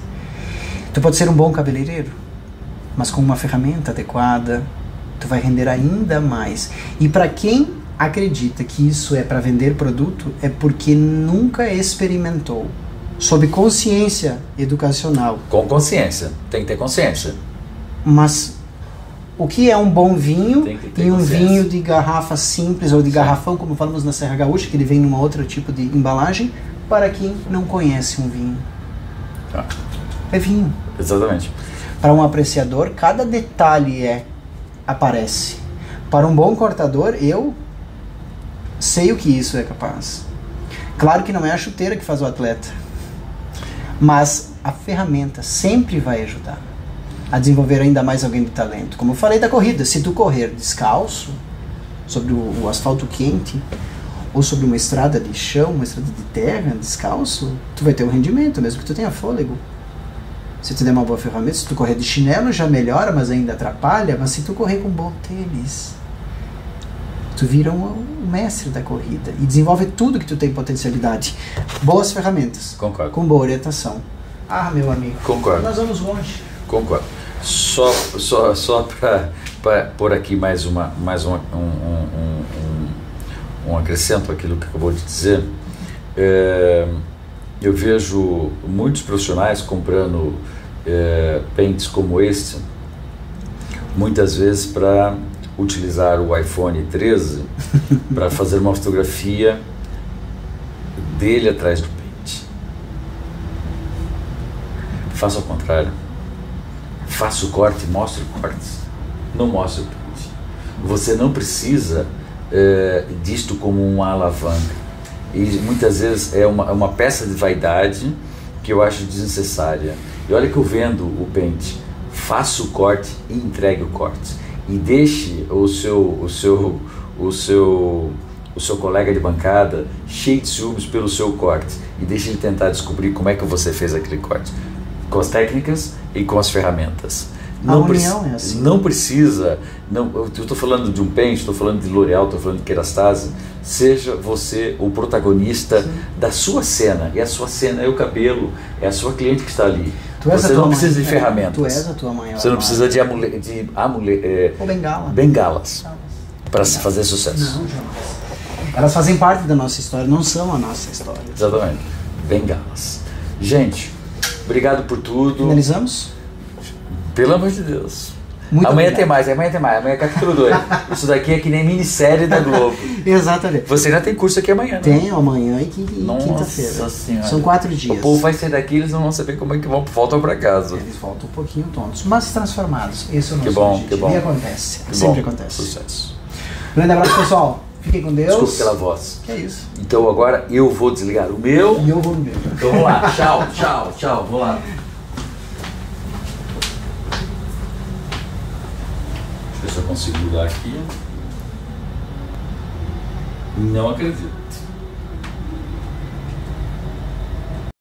Tu pode ser um bom cabeleireiro, mas com uma ferramenta adequada, tu vai render ainda mais. E para quem acredita que isso é para vender produto, é porque nunca experimentou, sob consciência educacional. Com consciência, tem que ter consciência. Mas o que é um bom vinho e um vinho de garrafa simples ou de garrafão, como falamos na Serra Gaúcha, que ele vem numa outra tipo de embalagem, para quem não conhece um vinho. É vinho. Exatamente. Para um apreciador, cada detalhe aparece. Para um bom cortador, eu sei o que isso é capaz. Claro que não é a chuteira que faz o atleta, mas a ferramenta sempre vai ajudar a desenvolver ainda mais alguém de talento. Como eu falei da corrida, se tu correr descalço sobre o asfalto quente ou sobre uma estrada de chão, uma estrada de terra, descalço, tu vai ter um rendimento, mesmo que tu tenha fôlego. Se tu der uma boa ferramenta, se tu correr de chinelo já melhora, mas ainda atrapalha. Mas se tu correr com bom tênis, tu vira um mestre da corrida e desenvolve tudo que tu tem potencialidade. Boas ferramentas. Concordo. Com boa orientação. Ah, meu amigo. Concordo. Nós vamos longe. Concordo. Só para pôr aqui mais um acrescento àquilo que acabou de dizer, eu vejo muitos profissionais comprando pentes como este, muitas vezes para utilizar o iPhone 13 para fazer uma fotografia dele atrás do pente. Faça ao contrário. Faça o corte e mostre o corte. Não mostre o pente. Você não precisa disto como uma alavanca. E muitas vezes é uma peça de vaidade que eu acho desnecessária. E olha que eu vendo o pente. Faça o corte e entregue o corte. E deixe o seu o seu colega de bancada cheio de ciúmes pelo seu corte e deixe ele tentar descobrir como é que você fez aquele corte, com as técnicas e com as ferramentas. A união é assim. Não precisa, eu estou falando de um pente, estou falando de L'Oréal, estou falando de Kerastase. Seja você o protagonista da sua cena, e a sua cena é o cabelo, é a sua cliente que está ali. Você não precisa de ferramentas. Tu és a tua mãe. Você não precisa de ou bengalas para se fazer sucesso. Não, jamais. Elas fazem parte da nossa história, não são a nossa história. Exatamente. Bengalas. Gente, obrigado por tudo. Finalizamos? Pelo amor de Deus. Muito amanhã obrigado. tem mais, amanhã é capítulo 2. Isso daqui é que nem minissérie da Globo. Exatamente. Você ainda tem curso aqui amanhã, né? Tenho amanhã e quinta-feira. Nossa Senhora. São 4 dias. O povo vai sair daqui, eles não vão saber como é que voltam para casa. Eles voltam um pouquinho tontos, mas transformados. Esse é o nosso que bom, objetivo. que bom. E acontece. Que sempre bom. acontece. Sucesso. Grande abraço, pessoal. Fiquem com Deus. Desculpa pela voz. Que é isso. Então agora eu vou desligar o meu. E eu vou no meu. Então vamos lá. Tchau, tchau, tchau. Vou lá. Deixa eu ver se eu consigo mudar aqui. Não acredito.